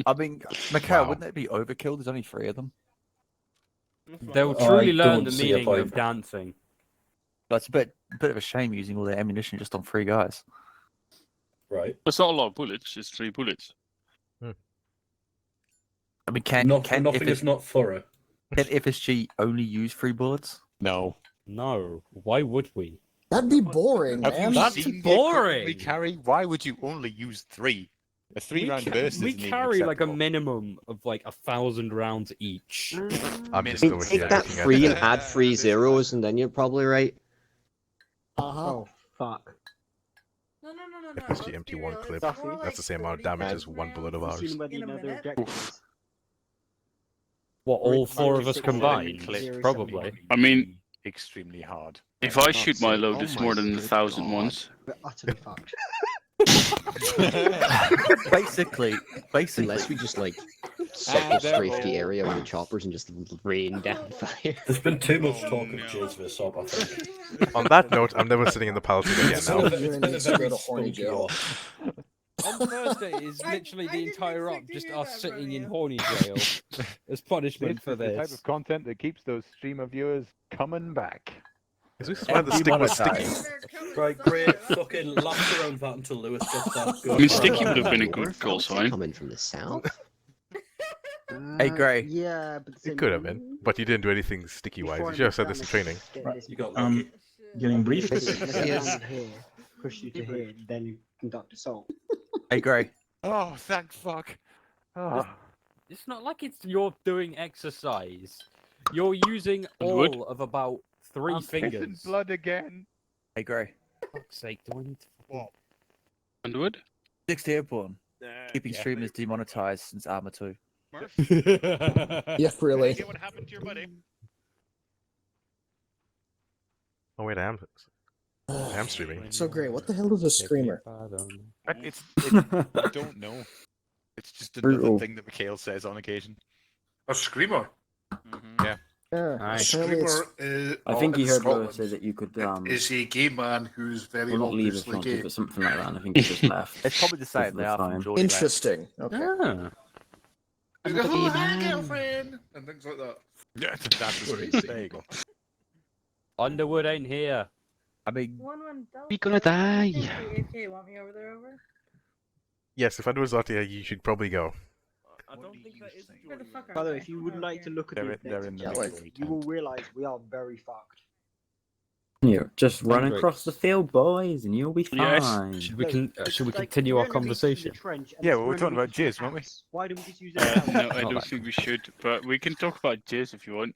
I mean, Mikhail, wouldn't it be overkill? There's only 3 of them. They'll truly learn the don't see a meaning of point. dancing. That's a bit of a shame using all their ammunition just on 3 guys. Right. It's not a lot of bullets. It's 3 bullets. I mean, can Nothing is not thorough. Can FSG only use 3 bullets? No. No. Why would we? That'd be boring, Have man. you That's seen the boring. equipment we carry? Why would you only use 3? A 3-round burst We isn't even carry like a acceptable. minimum of like 1,000 rounds each. I'm just over Take here that looking at 3 it. and add 3 zeros, and then you're probably right. Oh, fuck. No. FSG MT1 clip. That's the same amount of damage as 1 bullet of ours. What, all four of us combined? Probably. I mean, extremely hard. if I shoot my load, it's more than 1,000 once. We're utterly fucked. basically. Unless we just like circle strafe the area with the choppers and just rain down fire. There's been too much talk of jizz this up, I think. On that note, I'm never sitting in the palisade again It's now. been a very spunky off. On Thursday is literally the entire op, just us sitting in horny jail as punishment It's for the type this. of content that keeps those streamer viewers coming back. Is this why the stick was sticky? Right, great. Fucking laugh around that until Lewis gets that. Go I mean, for it. sticky would have been a good call sign. Coming from the south. Hey, Gray. Yeah, but It could have been, but you didn't do anything sticky-wise. You should have said this in training. You got Getting briefed. Yes. Push you to here, then you conduct assault. Hey, Gray. Oh, thank fuck. Oh. It's not like you're doing exercise. You're using Wood? all of about 3 I'm fingers. pissing blood again. Hey, Gray. For fuck's sake, do I need to... Underwood? 60 airborne. Keeping streamers demonetized since ARMA 2. Yeah, really. What happened to your buddy? Oh wait, I am streaming. So great. What the hell is a screamer? It's I don't know. It's just another Brutal. thing that Mikhail says on occasion. A screamer. Yeah. Yeah, A apparently it's- screamer I think he in heard Laura Scotland say that you could is a gay man who's very well, not leave if obviously you want gay. to, but something like that. And I think he just left. It's probably the same. They are from Georgia. Interesting. Okay. Ah. He goes, "Oh, hi, girlfriend," and things like that. Yeah, that's the There you go. Underwood ain't here. I mean, We gonna die. Okay, want me over there over? Yes, if I was out here, you should probably go. I don't think that is. Where the fuck are By the way, they? if you would like to look at They're the in the yeah, middle, you will realize we are very fucked. You just run Hendrix. across the field, boys, and you'll be Yes. fine. Should we Like, continue we're our in a conversation? trench and Yeah, we're well, we're in a talking about region jizz, weren't we? house. Why don't we just use it? No, I don't think we should, but we can talk about jizz if you want.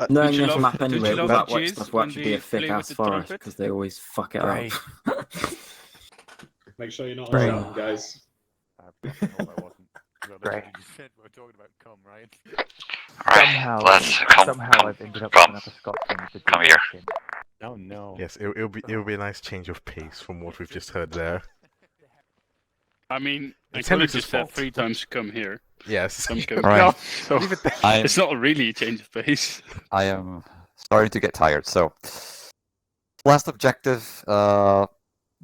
Knowing Would you this love- map would you anyway, love that jizz watch stuff will when actually they be a thick play ass with the forest trumpet? because they always fuck it Right. up. Make sure you're not Right. shouting, guys. I hope I wasn't. Great. You said we were talking about cum, right? Alright, let's come I've ended up with another Scotsman with the Come here. skin. Oh no. Yes, it'll be a nice change of pace from what we've just heard there. I mean, I It's could have Hendrix's just said fault. 3 times come here. Yes. Come, come. Right. No, so I- it's not really a change of pace. I am starting to get tired. So, last objective: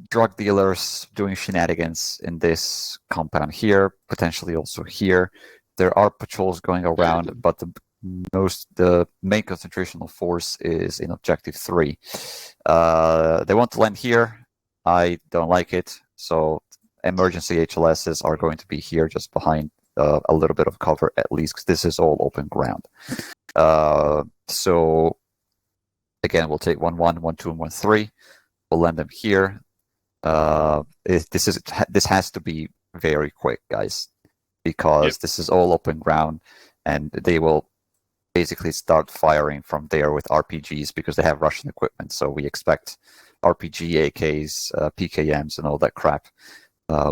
drug dealers doing shenanigans in this compound here, potentially also here. There are patrols going around, but the main concentration of force is in objective 3. They want to land here. I don't like it, so emergency HLSs are going to be here, just behind a little bit of cover at least, because this is all open ground. So again, we'll take 1-1, 1-2, and 1-3. We'll land them here. This has to be very quick, guys, because this is all open ground, and they will basically start firing from there with RPGs because they have Russian equipment. So we expect RPG, AKs, PKMs, and all that crap,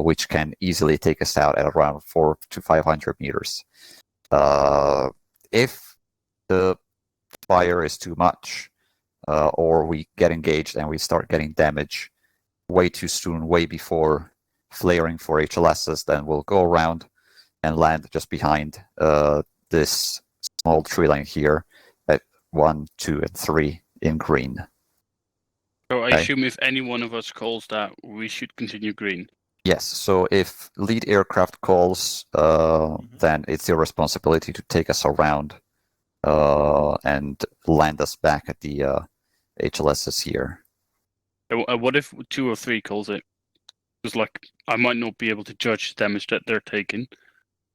which can easily take us out at around 400 to 500 meters. If the fire is too much, or we get engaged and we start getting damage way too soon, way before flaring for HLSs, then we'll go around and land just behind this small tree line here at 1, 2, and 3 in green. So I Okay. assume if any one of us calls that, we should continue green. Yes, so if lead aircraft calls, then it's your responsibility to take us around and land us back at the HLSs here. What if 2 or 3 calls it? Because like I might not be able to judge the damage that they're taking.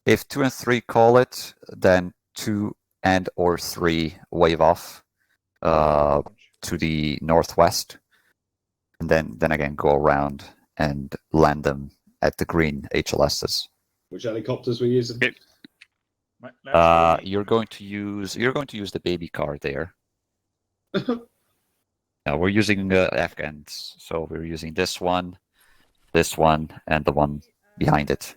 If 2 and 3 call it, then 2 and or 3 wave off to the northwest, and then again go around and land them at the green HLSs. Which helicopters we're using? You're going to use the baby car there. We're using Afghans, so we're using this one, and the one behind it.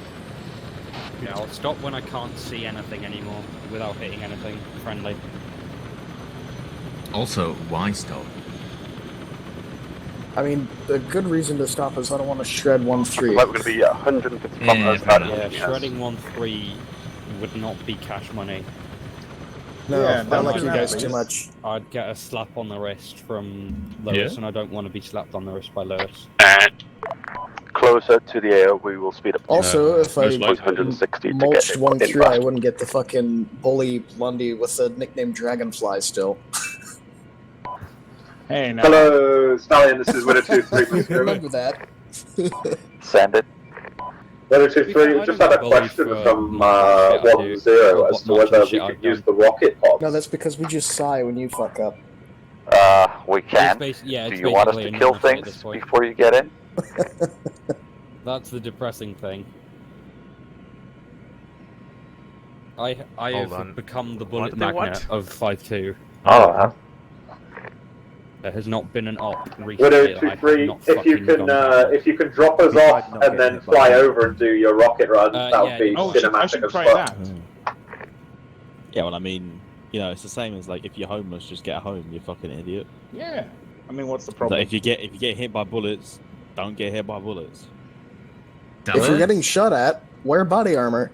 stop when I can't see anything anymore without hitting anything friendly. Also, why stop? I mean, the good reason to stop is I don't want to shred 1-3. Like we're going to be 150 kilometers out of the Shredding 1-3 would not be cash money. No, I like you guys too much. I'd get a slap on the wrist from Lewis, and I don't want to be slapped on the wrist by Lewis. Closer to the air, we will speed up. Also, if I mulched 1-3, I wouldn't get the fucking bully Lundy with the nickname Dragonfly still. Hey, no. Hello, Stallion, this is Winner 2-3. Please go Remember that. Send it. Winner 2-3, just had a question from 1-0 as to whether we could use the rocket pods. No, that's because we just sigh when you fuck up. We can. Do you want us to kill things before you get in? That's the depressing thing. I have become the bullet magnet of 5-2. Oh, There has not been an op recently. Winner that I have 2-3, not if you can drop us off and then fly over and do your rocket run, that would be cinematic as fuck. Yeah, well, I mean, you know, it's the same as like if you're homeless, just get home. You fucking idiot. Yeah. I mean, what's the problem? Like, if you get hit by bullets, don't get hit by bullets. If you're getting shot at, wear body armor.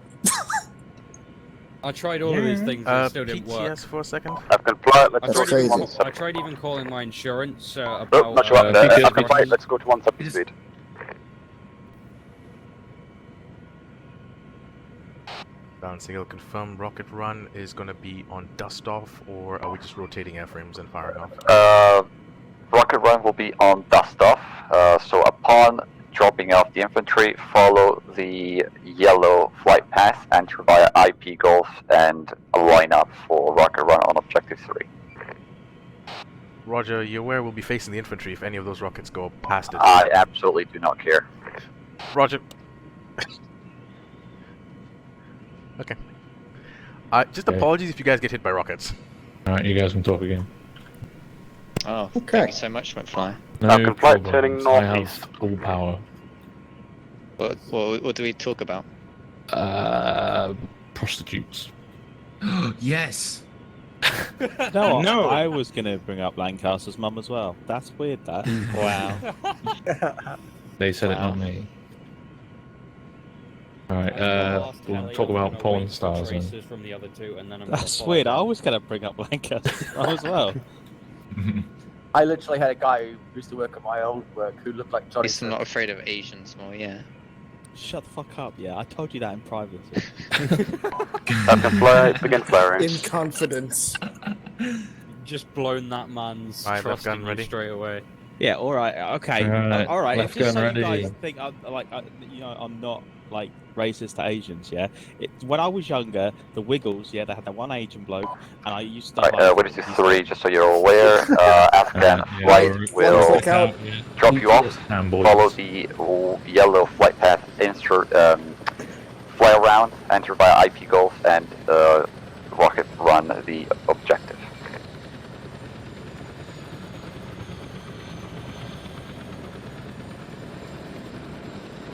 I tried all of these things and it still didn't work. PTS for a second. I've complied. I tried even calling my insurance about. Oh, not sure. I've complied. Let's go to 170 speed. Balancing, it'll confirm rocket run is going to be on dust off, or are we just rotating airframes and firing off? Rocket run will be on dust off. So upon dropping off the infantry, follow the yellow flight path, enter via IP Golf, and line up for rocket run on objective 3. Roger, you're aware we'll be facing the infantry if any of those rockets go past it. I absolutely do not care. Roger. Okay. Just apologies if you guys get hit by rockets. Alright, you guys can talk again. Oh, thank you so much, McFly. No flight turning I northeast. have all power. What do we talk about? Prostitutes. Yes. No, I was gonna bring up Lancaster's mum as well. That's weird. That. Wow. They said it, not me. Alright, we'll talk about porn stars. From the other two, and then That's weird. I was gonna bring up Lancaster's mum as well. I literally had a guy who used to work at my old work who looked like Johnny. He's not afraid of Asians more, yeah. Shut the fuck up, yeah. I told you that in private. Begin flaring. In confidence. Just blown that man's Alright, left trust gun in you ready. straight away. Yeah, all right, okay, Alright, all right. left Just so gun you ready. guys think I'm I'm not like racist to Asians, yeah. When I was younger, the Wiggles, yeah, they had that one Asian bloke, and I used to. What is this 3? Just so you're aware, Afghan flight will drop you off. Follow the yellow flight path. Fly around, enter via IP Golf, and rocket run the objective.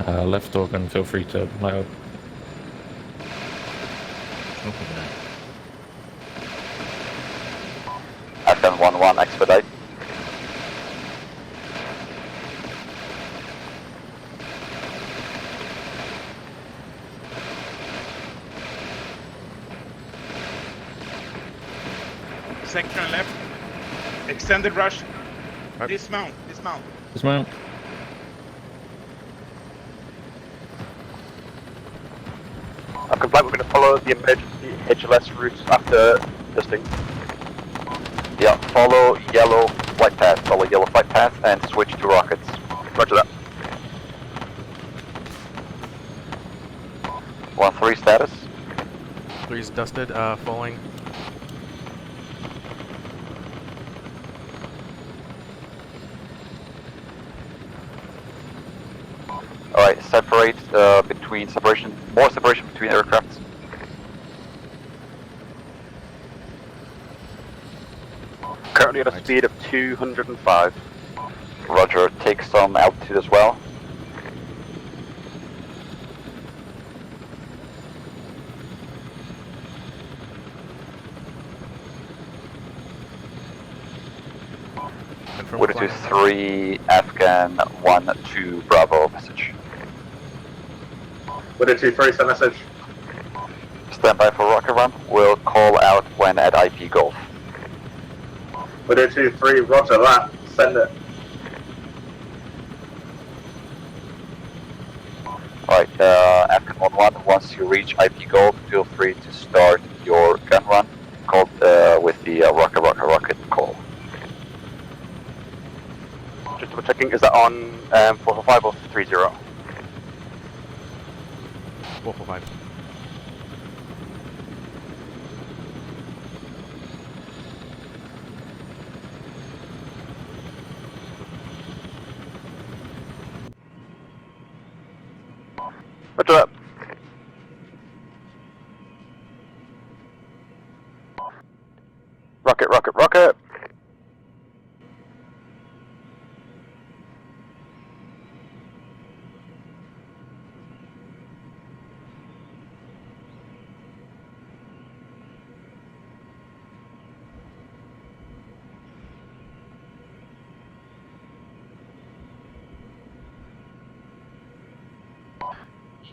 Left organ, feel free to load. Afghan 1-1, expedite. Section left. Extended rush. Dismount. Dismount. Dismount. I'm compliant, we're going to follow the emergency HLS route after dusting. Yeah, follow yellow flight path, and switch to rockets. Roger that. 1-3 status. 3's dusted, following. Alright, more separation between aircrafts. Currently at a speed of 205. Roger, take some altitude as well. to 3, Afghan 1-2, Bravo, message. Widow 2-3, send message. Stand by for rocket run. We'll call out when at IP Golf. Widow 2-3, roger that. Send it. Alright, Afghan 1-1, once you reach IP Golf, feel free to start your gun run called with the rocket call. Just double checking, is that on 445 or 30? 445. Roger that. Rocket, rocket, rocket.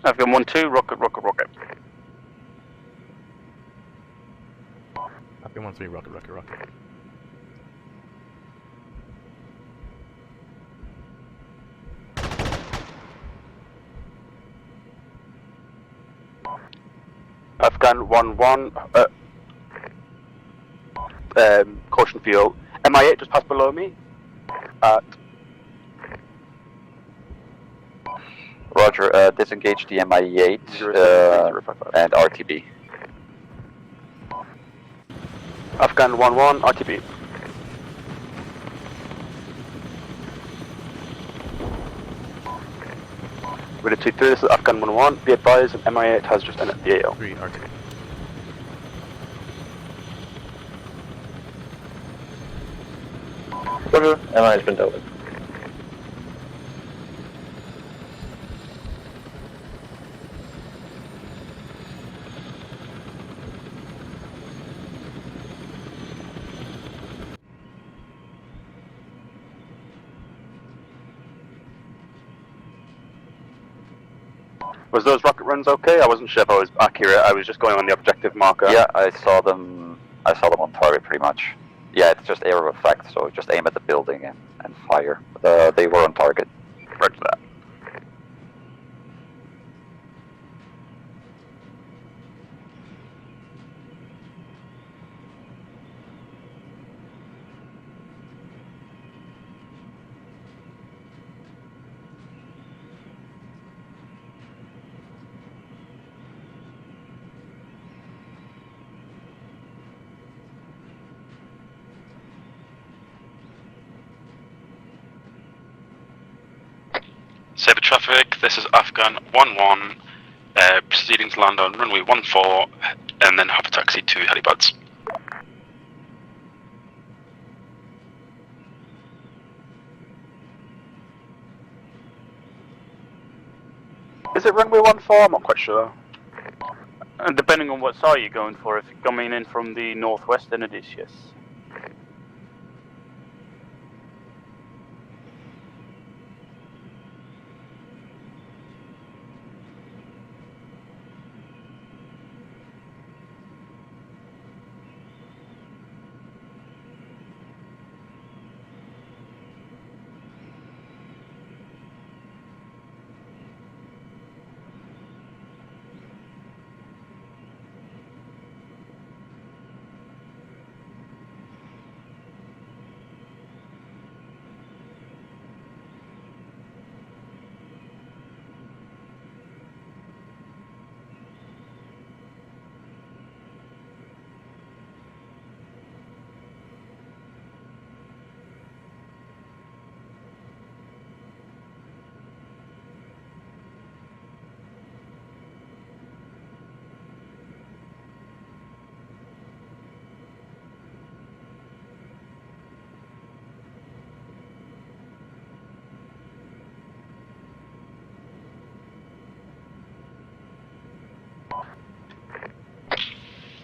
Afghan 1-2, rocket, rocket, rocket. Afghan 1-3, rocket, rocket, rocket. Afghan 1-1, caution fuel. MI8 just passed below me. Roger, disengage the MI8 and RTB. Afghan 1-1, RTB. Widow 2-3, this is Afghan 1-1. Be advised, an MI8 has just entered the AO. 3, RTB. Roger, MI has been dealt with. Was those rocket runs okay? I wasn't sure if I was accurate. I was just going on the objective marker. Yeah, I saw them on target pretty much. Yeah, it's just area of effect, so just aim at the building and fire. They were on target. Right for that. Saber traffic, this is Afghan 1-1, proceeding to land on runway 14, and then hop a taxi to helipads. Is it runway 14? I'm not quite sure. And depending on what side you're going for, if you're coming in from the northwest, then it is, yes.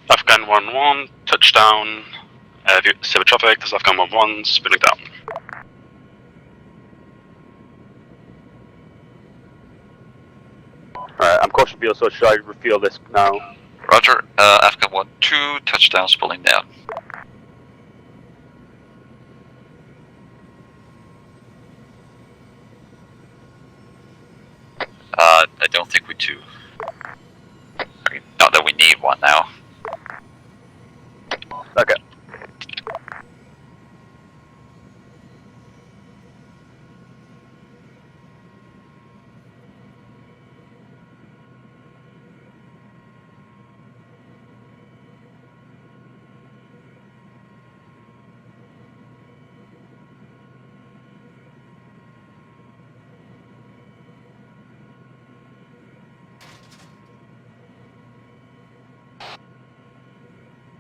Afghan 1-1, touchdown, Saber traffic, this is Afghan 1-1, spinning down. caution field, so should I refuel this now? Roger. Afghan 1-2, touchdowns pulling down. I don't think we do. I mean, not that we need one now. Okay.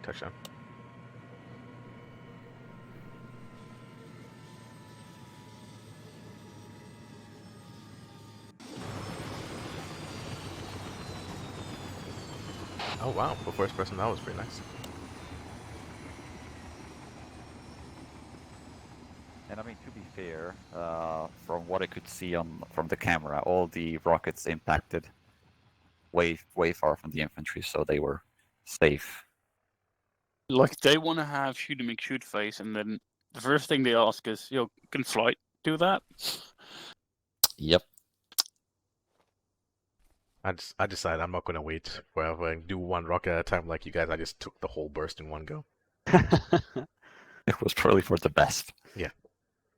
Touchdown. Oh wow, for first person that was pretty nice. And I mean, to be fair, from what I could see from the camera, all the rockets impacted way far from the infantry, so they were safe. Like they want to have shoot and make shoot face, and then the first thing they ask is, "Yo, can flight do that?" Yep. I decided I'm not gonna wait forever and do one rocket at a time like you guys. I just took the whole burst in one go. It was probably for the best. Yeah.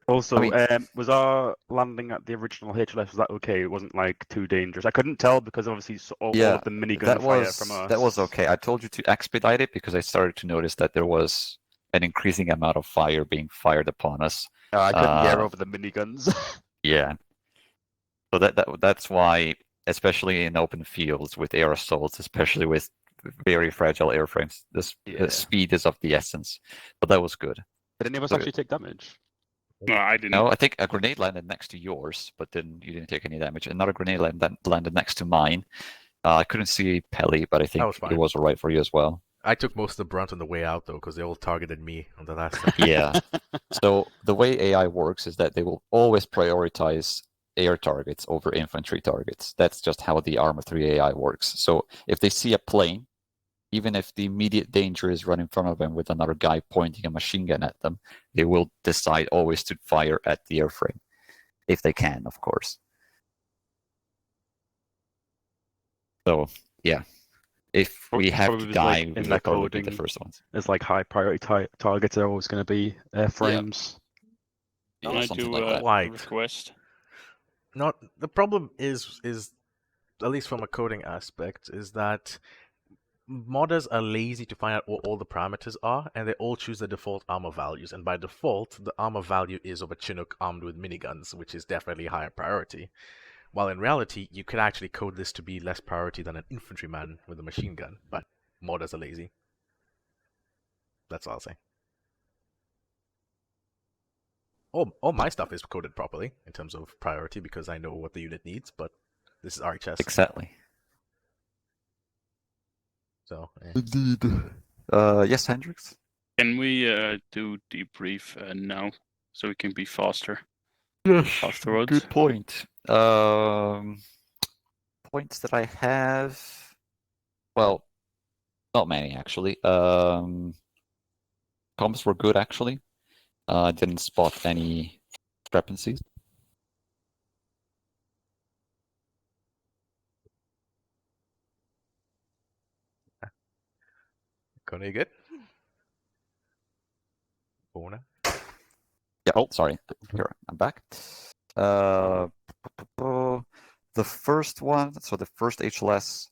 Also, I mean, was our landing at the original HLS, was that okay? It wasn't like too dangerous. I couldn't tell because obviously all of the minigun fire from us. That was okay. I told you to expedite it because I started to notice that there was an increasing amount of fire being fired upon us. I couldn't hear over the miniguns. Yeah. So that's why, especially in open fields with air assaults, especially with very fragile airframes, the speed is of the essence. But that was good. Did any of us actually take damage? No, I didn't. No, I think a grenade landed next to yours, but then you didn't take any damage. Another grenade landed next to mine. I couldn't see Pelly, but I think it was alright for you as well. I took most of the brunt on the way out though, because they all targeted me on the last time. Yeah. So the way AI works is that they will always prioritize air targets over infantry targets. That's just how the ARMA 3 AI works. So if they see a plane, even if the immediate danger is right in front of them with another guy pointing a machine gun at them, they will decide always to fire at the airframe. If they can, of course. So, yeah. If we have to die, we will probably be the first ones. It's like high priority targets are always going to be airframes. Yeah. I do a request. Not the problem is at least from a coding aspect, is that modders are lazy to find out what all the parameters are, and they all choose the default armor values. And by default, the armor value is of a Chinook armed with miniguns, which is definitely higher priority. While in reality, you could actually code this to be less priority than an infantryman with a machine gun, but modders are lazy. That's all I'll say. All my stuff is coded properly in terms of priority because I know what the unit needs, but this is RHS. Exactly. So, Indeed. Yes, Hendrix? Can we do debrief now so we can be faster? Yes. Afterwards. Good point. Points that I have. Well, not many actually. Comms were good actually. I didn't spot any discrepancies. Kone, good? Bona? Yeah, oh, sorry. Here, I'm back. The first one, so the first HLS,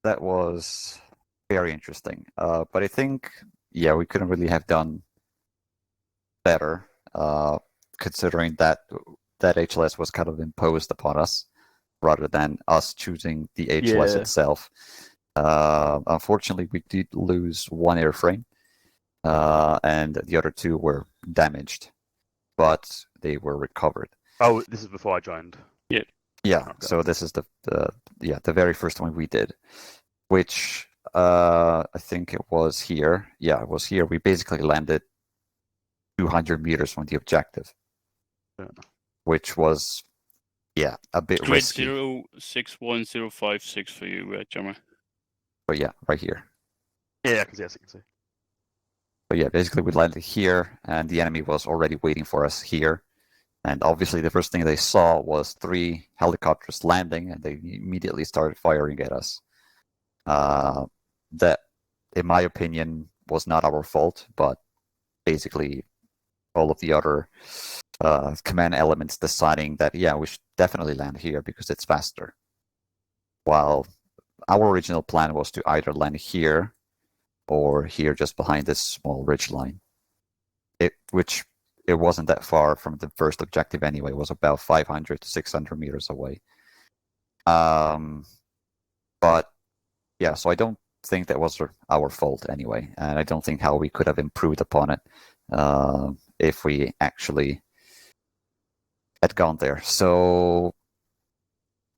that was very interesting. But I think, yeah, we couldn't really have done better, considering that HLS was kind of imposed upon us, rather than us choosing the HLS itself. Unfortunately, we did lose one airframe, and the other two were damaged, but they were recovered. Oh, this is before I joined. Yeah. Yeah. Okay. So this is the very first one we did, which I think it was here. Yeah, it was here. We basically landed 200 meters from the objective, which was yeah, a bit Grid risky. 061056 for you, Jammer. But yeah, right here. Yeah, because yes, you can see. But yeah, basically we landed here, and the enemy was already waiting for us here. And obviously the first thing they saw was 3 helicopters landing, and they immediately started firing at us. That, in my opinion, was not our fault, but basically all of the other command elements deciding that, yeah, we should definitely land here because it's faster. While our original plan was to either land here or here just behind this small ridge line. Which it wasn't that far from the first objective anyway. It was about 500 to 600 meters away. But yeah, so I don't think that was our fault anyway, and I don't think how we could have improved upon it if we actually had gone there. So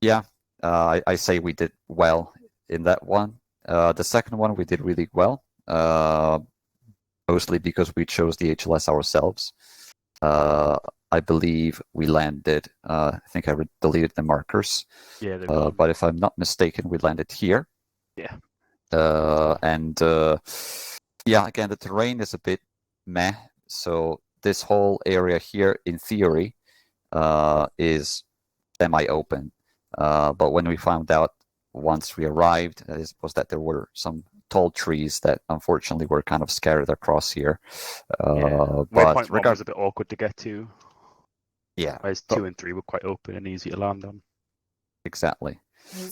yeah, I say we did well in that one. The second one we did really well, mostly because we chose the HLS ourselves. I believe we landed, I think I deleted the markers. Yeah, but if I'm not mistaken, we landed here. Yeah. Yeah, again, the terrain is a bit meh. So this whole area here, in theory, is semi-open. But when we found out once we arrived, was that there were some tall trees that unfortunately were kind of scattered across here. Waypoint But 1 was a bit awkward to get to. Yeah. Whereas 2 and 3 were quite open and easy to land on. Exactly.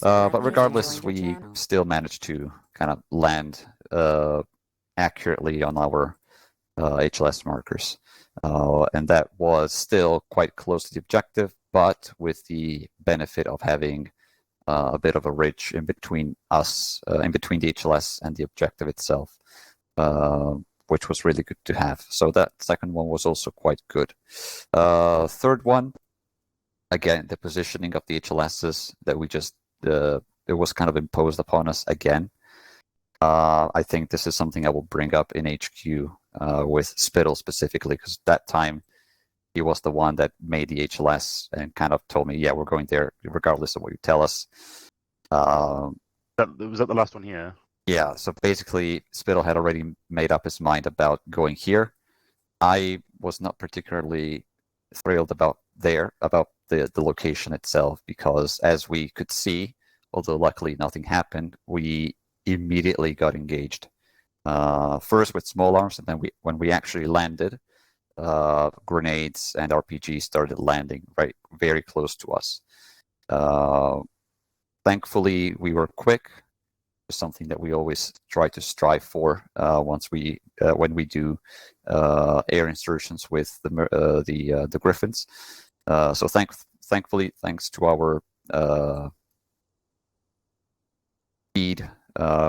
But regardless, we still managed to kind of land accurately on our HLS markers. And that was still quite close to the objective, but with the benefit of having a bit of a ridge in between us, in between the HLS and the objective itself, which was really good to have. So that second one was also quite good. Third one, again, the positioning of the HLSs that we just, it was kind of imposed upon us again. I think this is something I will bring up in HQ with Spittle specifically, because that time he was the one that made the HLS and kind of told me, yeah, we're going there regardless of what you tell us. Was that the last one here? Yeah, so basically Spittle had already made up his mind about going here. I was not particularly thrilled about the location itself, because as we could see, although luckily nothing happened, we immediately got engaged. First with small arms, and then when we actually landed, grenades and RPGs started landing very close to us. Thankfully, we were quick. It's something that we always try to strive for when we do air insertions with the Griffins. So thankfully, thanks to our speed,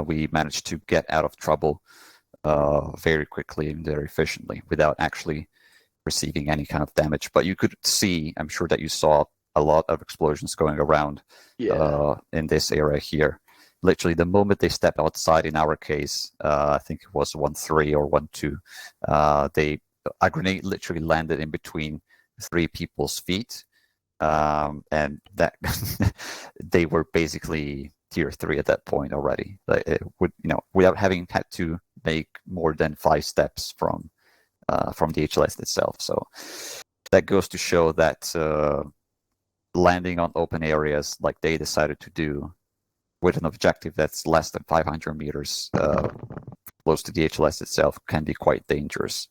we managed to get out of trouble very quickly and very efficiently without actually receiving any kind of damage. But you could see, I'm sure that you saw a lot of explosions going around in this area here. Literally, the moment they step outside, in our case, I think it was 1-3 or 1-2, a grenade literally landed in between 3 people's feet, and that they were basically tier 3 at that point already. It would, without having had to make more than 5 steps from the HLS itself. So that goes to show that landing on open areas like they decided to do, with an objective that's less than 500 meters close to the HLS itself, can be quite dangerous.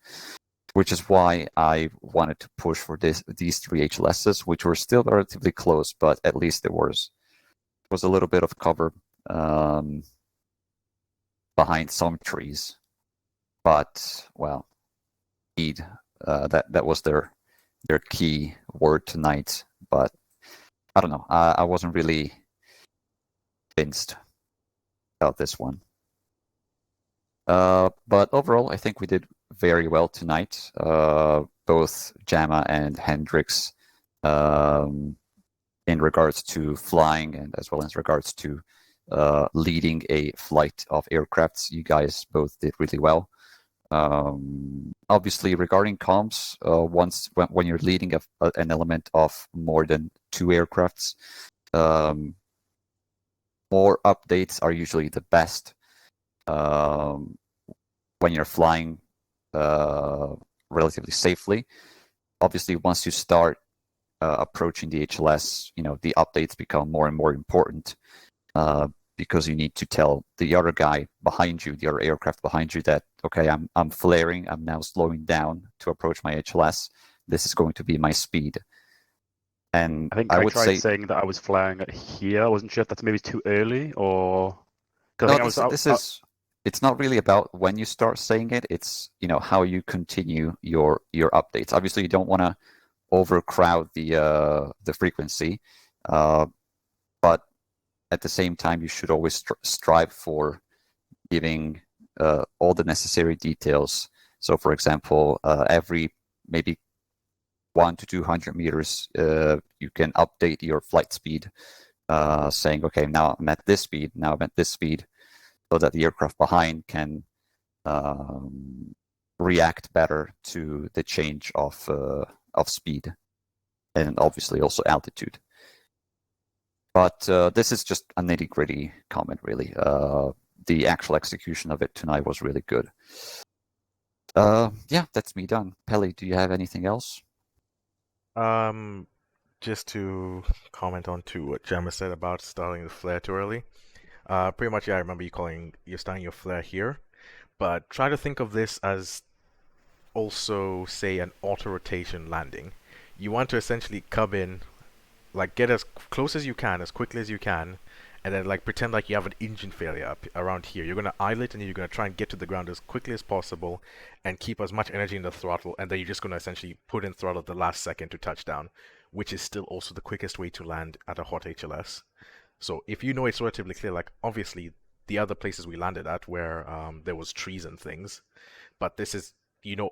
Which is why I wanted to push for these 3 HLSs, which were still relatively close, but at least there was a little bit of cover behind some trees. But, well, indeed, that was their key word tonight. But I don't know. I wasn't really convinced about this one. But overall, I think we did very well tonight. Both Jamma and Hendrix, in regards to flying and as well as regards to leading a flight of aircrafts, you guys both did really well. Obviously, regarding comms, when you're leading an element of more than 2 aircrafts, more updates are usually the best. When you're flying relatively safely, obviously, once you start approaching the HLS, the updates become more and more important because you need to tell the other guy behind you, the other aircraft behind you, that okay, I'm flaring, I'm now slowing down to approach my HLS. This is going to be my speed. And I think I tried saying that I was flying at here. I wasn't sure if that's maybe too early or. No, it's not really about when you start saying it. It's how you continue your updates. Obviously, you don't want to overcrowd the frequency, but at the same time, you should always strive for giving all the necessary details. So, for example, every maybe 100 to 200 meters, you can update your flight speed, saying, okay, now I'm at this speed, now I'm at this speed, so that the aircraft behind can react better to the change of speed, and obviously also altitude. But this is just a nitty-gritty comment, really. The actual execution of it tonight was really good. Yeah, that's me done. Pelly, do you have anything else? Just to comment on to what Gemma said about starting the flare too early. Pretty much, yeah, I remember you're starting your flare here, but try to think of this as also, say, an auto-rotation landing. You want to essentially come in, like get as close as you can, as quickly as you can, and then like pretend like you have an engine failure up around here. You're gonna idle it and you're gonna try and get to the ground as quickly as possible and keep as much energy in the throttle, and then you're just gonna essentially put in throttle at the last second to touchdown, which is still also the quickest way to land at a hot HLS. So if you know it's relatively clear, like obviously the other places we landed at where there was trees and things, but this is,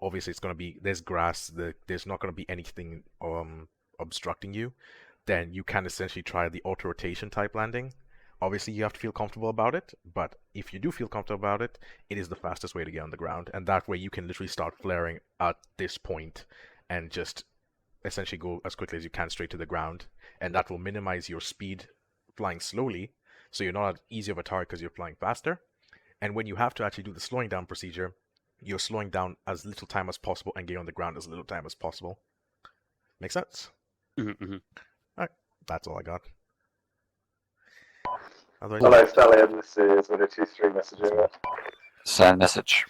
obviously it's gonna be, there's grass, there's not gonna be anything obstructing you, then you can essentially try the auto-rotation type landing. Obviously, you have to feel comfortable about it, but if you do feel comfortable about it, it is the fastest way to get on the ground, and that way you can literally start flaring at this point and just essentially go as quickly as you can straight to the ground, and that will minimize your speed flying slowly, so you're not as easy of a target because you're flying faster. And when you have to actually do the slowing down procedure, you're slowing down as little time as possible and getting on the ground as little time as possible. Make sense? Alright, that's all I got. Hello, Stallion. This is 123 messaging. Send message.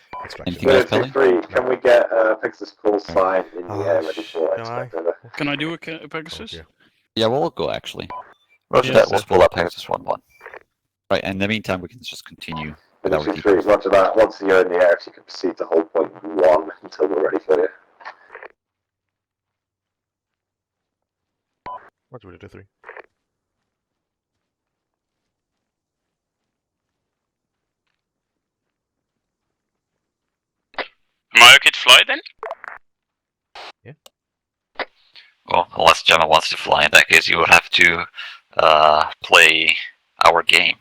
Anything else, Pelly? Can we get Pegasus call sign in the air ready for expect? Can I do a Pegasus? Yeah, we'll go actually. Roger that, we'll spool up Pegasus 1-1. Right, and in the meantime, we can just continue with our details. Roger that. Once you're in the air, if you can proceed to hold point 1 until we're ready for you. Roger, 123. Am I okay to fly then? Yeah. Well, unless Gemma wants to fly, in that case you will have to play our game.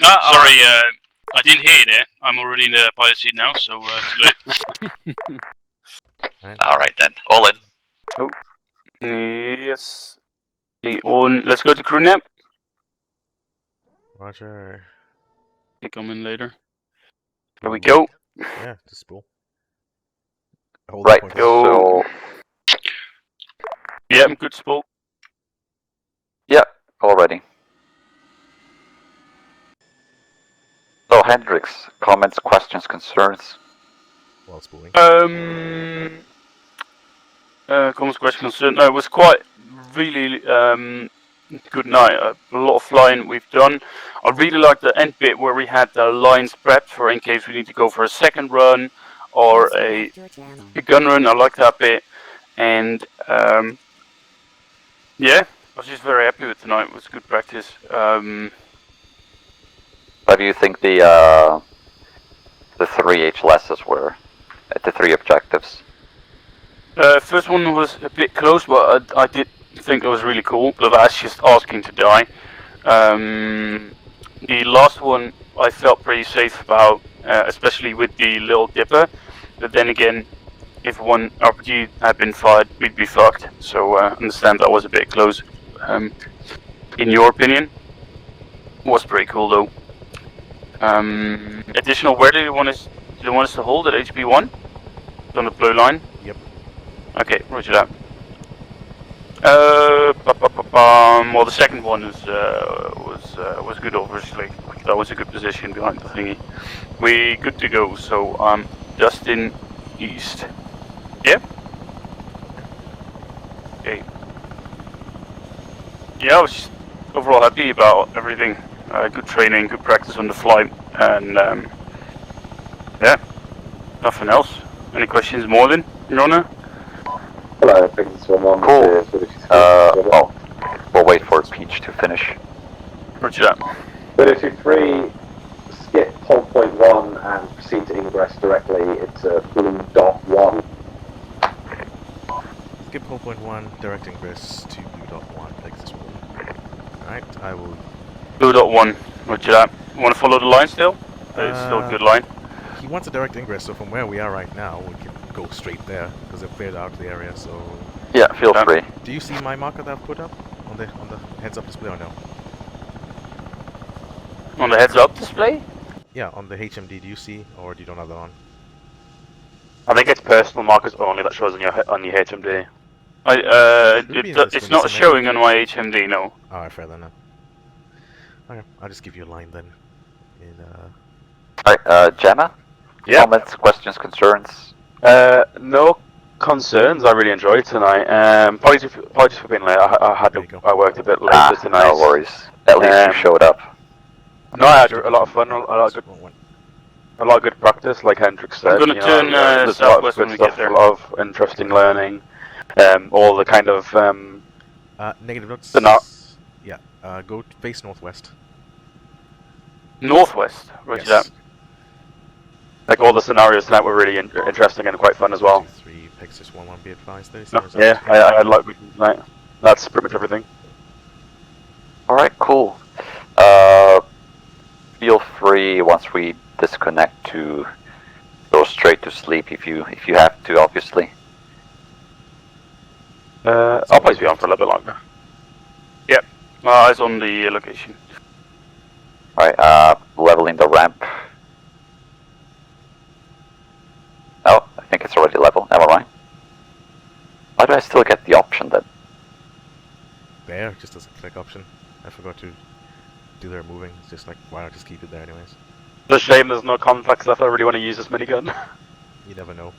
No, sorry, I didn't hear you there. I'm already in the pilot seat now, so too late. Alright then, all in. Oh. Yes. Let's go to crew nap. Roger. They come in later. Here we go. Yeah, just spool. Right, go. Yeah, good spool. Yeah, all ready. So, Hendrix, comments, questions, concerns? While spooling. Comments, questions, concerns. No, it was quite really good night. A lot of flying we've done. I really like the end bit where we had the lines prepped for in case we need to go for a second run or a gun run. I like that bit, and yeah, I was just very happy with tonight. It was good practice. How do you think the 3 HLSs were at the 3 objectives? First one was a bit close, but I did think it was really cool. But that's just asking to die. The last one I felt pretty safe about, especially with the little dipper. But then again, if one RPG had been fired, we'd be fucked. So understand that was a bit close. In your opinion, was pretty cool though. Additional, where do you want us? Do you want us to hold at HP1? On the blue line. Yep. Okay, roger that. Well, the second one was good, obviously. That was a good position behind the thingy. We good to go. So Dustin East. Yeah. Okay. Yeah, I was just overall happy about everything. Good training, good practice on the flight, and yeah, nothing else. Any questions more than Your Honor? Hello, cool. Oh, we'll wait for Peach to finish. Roger that. 323, skip hold point 1 and proceed to ingress directly. It's a blue dot 1. Skip hold point 1, direct ingress to blue dot 1, Texas 1. Alright, I will... Blue dot 1, roger that. Want to follow the line still? It's still a good line. He wants a direct ingress, so from where we are right now, we can go straight there, because they've cleared out the area, so... Yeah, feel free. Do you see my marker that I've put up on the heads-up display or no? On the heads-up display? Yeah, on the HMD, do you see, or do you don't have that on? I think it's personal markers only that shows on your HMD. It's not showing on my HMD, no. Alright, fair then. Okay, I'll just give you a line then. Alright, Gemma? Yeah. Comments, questions, concerns? No concerns. I really enjoyed tonight. Apologies for being late. I worked a bit later tonight. No worries. At least you showed up. No, I had a lot of fun. A lot of good practice, like Hendrik said. I'm going to turn there's a lot of southwest when good we stuff, get there. a lot of interesting learning. All the kind of negative notes. Yeah, go face northwest. Northwest, roger that. Like all the scenarios tonight were really interesting and quite fun as well. 3, Pegasus 1-1, be advised. Yeah, I like it tonight. That's pretty much everything. Alright, cool. Feel free once we disconnect to go straight to sleep if you have to, obviously. I'll probably be on for a little bit longer. Yep, my eyes on the location. Alright, leveling the ramp. Oh, I think it's already level, never mind. Why do I still get the option then? There, just as a click option. I forgot to do their moving. It's just like, why not just keep it there anyways? It's a shame there's no contacts left. I really want to use this minigun. You never know.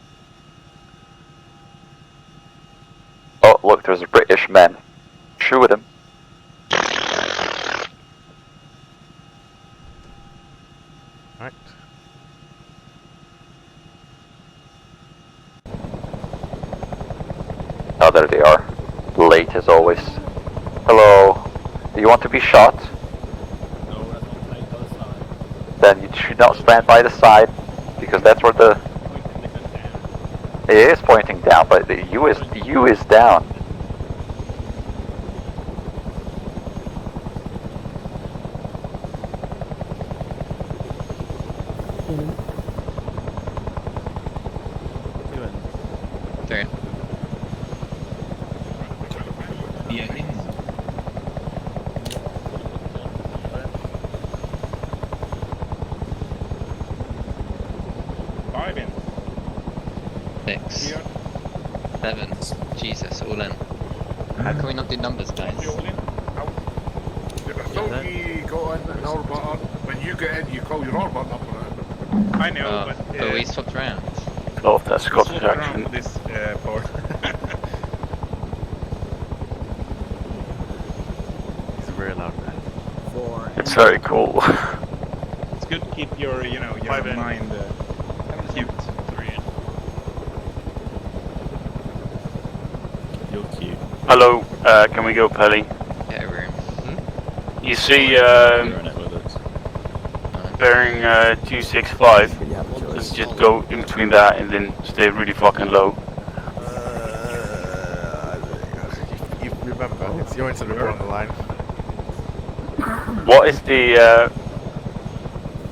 Oh, look, there's a British man. Shoot him. Alright. Oh, there they are. Late as always. Hello. Do you want to be shot? No, that's not playing by the side. Then you should not stand by the side, because that's where the... It is pointing down, but the U is down. Okay. Five in. 6, 7, Jesus, all in. How can we not do numbers, guys? I thought you got in an R button. When you get in, you call your R button up on it. I know, but we swapped around. Oh, that's got swapped action. around this part. He's a very loud man. It's very cool. It's good to keep your, your mind cute. 3 in. You're cute. Hello, can we go, Pelly? Yeah, room. You see, bearing 265. Let's just go in between that and then stay really fucking low. You remember, it's your incident report on the line. What is the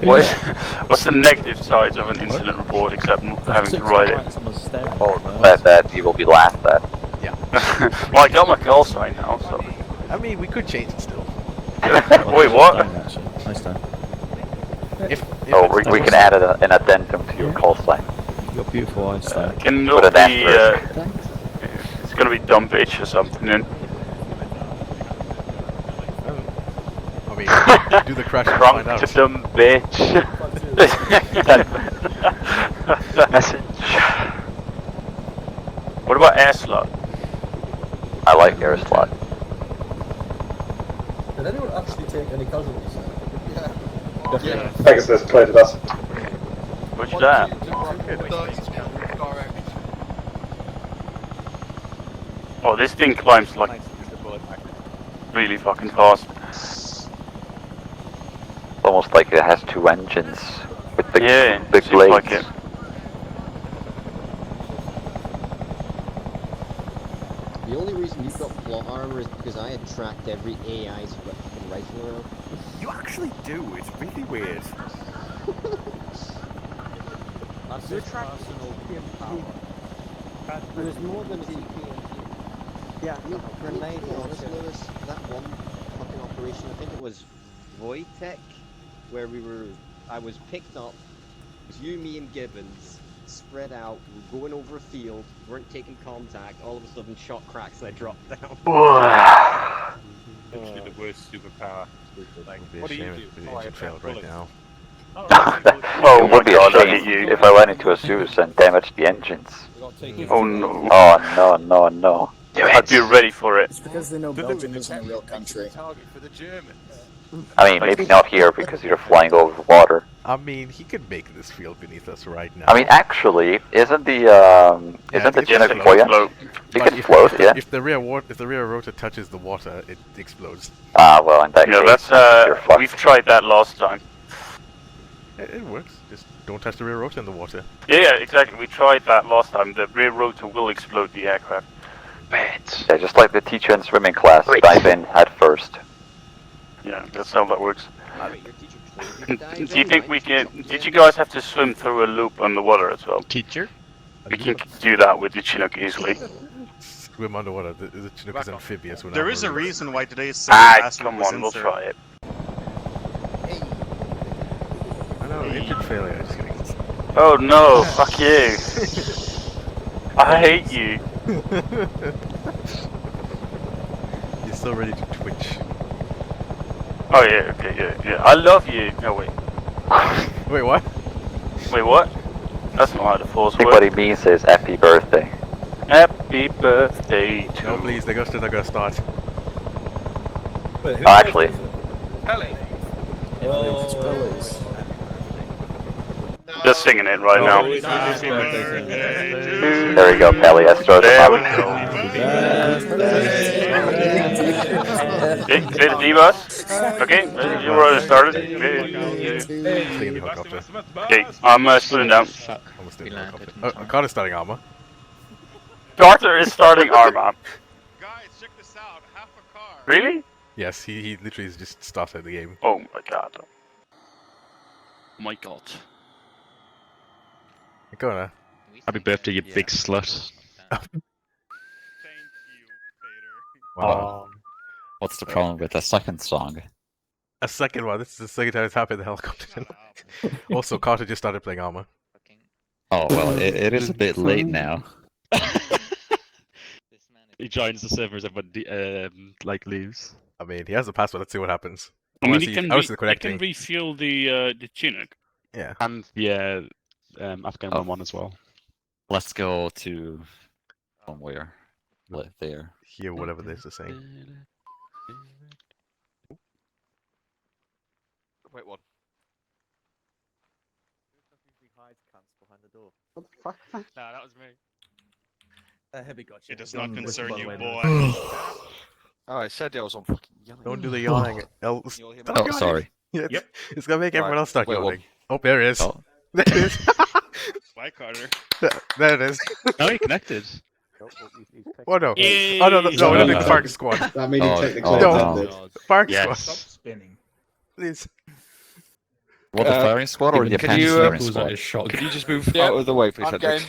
What's the negative side of an incident report except having to write it? Well, that you will be laughed at. Yeah. Well, I got my call sign now, so. I mean, we could change it still. Wait, what? Nice time. We can add an addendum to your call sign. Your beautiful eyes, Stan. Can With it an be, asterisk. it's gonna be dumb bitch or something then. I mean, do the crash and Drunk find out. to dumb bitch. Message. What about air slot? I like air slot. Did anyone actually take any casualties? Yeah. I guess that's cleared us. What's that? Oh, this thing climbs like really fucking fast. It's almost like it has two engines with big, big seems blades. like it. The only reason you've got plot armor is because I had tracked every AI's fucking rifle around. You actually do. It's really weird. That's Your his track personal power. There's more than a CP. Yeah, I mean, grenade, to be honest, Lewis, that one fucking operation, I think it was Voitech, where I was picked up, it was you, me, and Gibbons, spread out, we were going over a field, weren't taking contact, all of a sudden shot cracks and I dropped down. Literally the worst superpower. Like, what do you do? The Oh, I engine failed right bullets. now. It would be a shame if I went into a Zeus and damaged the engines. Oh no. Oh no, no, no. I'd be ready for it. It's because they know Belgium isn't a real country. Target for the Germans. I mean, maybe not here because you're flying over water. I mean, he could make this field beneath us right now. I mean, actually, isn't the Chinook buoyant? It can float, yeah. If the rear rotor touches the water, it explodes. Ah, well, in that Yeah, case, that's we've tried that last time. It works. Just don't touch the rear rotor in the water. Yeah, exactly. We tried that last time. The rear rotor will explode the aircraft. Yeah, just like the teacher in swimming class, dive in head first. Yeah, that's how that works. Do you think we can? Did you guys have to swim through a loop on the water as well? Teacher? We can do that with the Chinook easily. Swim underwater. The Chinook is amphibious. There is a reason why today's Come on, we'll try it. I know, engine failure. Just kidding. Oh no, fuck you. I hate you. You're so ready to twitch. Oh yeah, okay, yeah. I love you. No, wait. Wait, what? Wait, what? That's not how the force I think works. what he means is happy birthday. Happy birthday to... No, please, the ghost is not gonna start. Oh, actually. Pelly. Just singing it right now. There we go, Pelly. I started There we go. Okay, clear the D-bus. Okay, you already started. Okay, I'm splitting down. Carter's starting ARMA. Carter is starting ARMA. Guys, check this out. Half a car. Really? Yes, he literally just started the game. Oh my god. Oh my god. Go on. Happy birthday, you big slut. Wow. What's the problem with a second song? A second one. This is the second time it's happened in the helicopter. Also, Carter just started playing ARMA. Oh, well, it is a bit late now. He joins the server as everybody leaves. I mean, he has the password. Let's see what happens. I mean, you I was can connecting. refuel the Chinook. Yeah. And yeah, Afghan 1-1 as well. Let's go to somewhere there. Hear whatever this is saying. Wait, what? What the fuck? Nah, that was me. Heavy gotcha. It does not concern you, boy. Oh, I said I was on fucking yelling. Don't do the yawning. Else. Oh, sorry. Yeah, Yep. It's gonna make everyone else start Wait, yawning. Oh, there it is. Oh. There it is. Bye, Carter. There it is. Oh, he connected. Oh no. Yay. Oh no, no, no, we're doing the park squad. That meeting technically no. ended. Park Yes. squad. Stop spinning. Please. What, the firing squad or the engineering squad? Can you just move out of the way, please, Hendrix?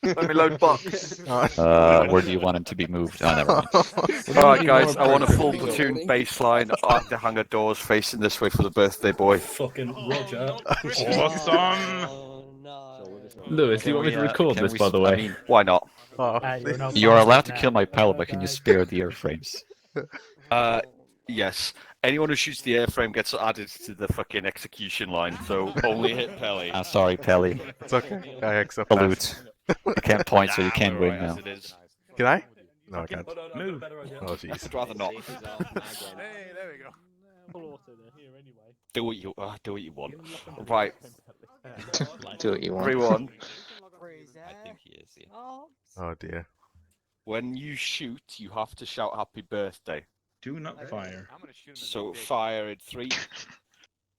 Let me load box. Where do you want him to be moved? Oh, never mind. Alright, guys, I want a full platoon baseline at the hangar doors facing this way for the birthday boy. Fucking Roger. Awesome. Lewis, do you want me to record this, by the way? I mean, why not? you're allowed to kill my pilot, but can you spare the airframes? Yes. Anyone who shoots the airframe gets added to the fucking execution line, so only hit Pelly. I'm sorry, Pelly. It's okay. I accept that. Salute. You can't point, so you can't win now. Can I? No, I can't. Move. Oh, jeez. I'd rather not. Hey, there we go. Do what you want. Right. Do what you want. 3-1. I think he is, yeah. Oh dear. When you shoot, you have to shout happy birthday. Do not fire. So fire in 3,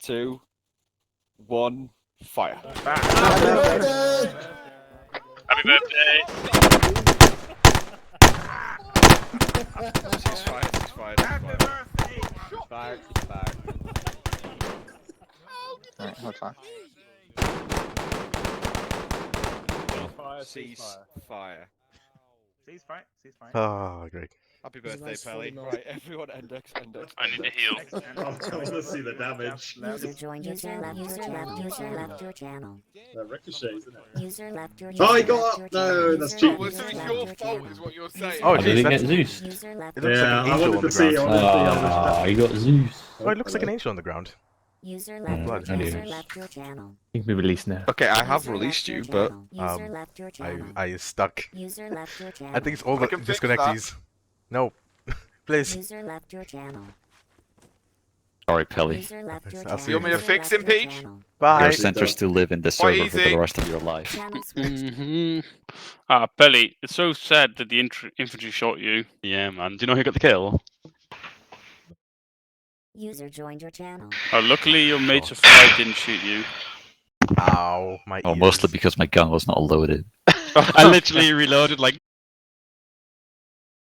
2, 1, fire. Happy birthday! She's fired. Fire. Right, hold on. Cease fire. Cease fire. Oh, great. Happy birthday, Pelly. Right, everyone, index. I need to heal. I'm trying to see the damage. User left your channel. That ricochets, isn't it? User left your Oh, he channel. got up! No, that's cheating. Well, so it's your fault, is what you're saying. Oh, I didn't jeez, get that's... Zeus. It looks Yeah, like an I angel wanted on to the see. ground. You got Zeus. Oh, it looks like an angel on the ground. User Blood. left your channel. You can be released now. Okay, I have released you, but User left your channel. I stuck. User left your channel. I think it's all the can fix disconnectees. No, please. User left your channel. Sorry, Pelly. User left your I'll channel. see You want me to User fix left him, your Peach? channel. Bye. You're sentenced to live in this Quite server for easy. the rest of your life. Channel switched. Pelly, it's so sad that the infantry shot you. Yeah, man. Do you know who got the kill? User joined your channel. Luckily, your mates of flight didn't shoot you. Ow, my Oh, ears. mostly because my gun was not loaded. I literally reloaded like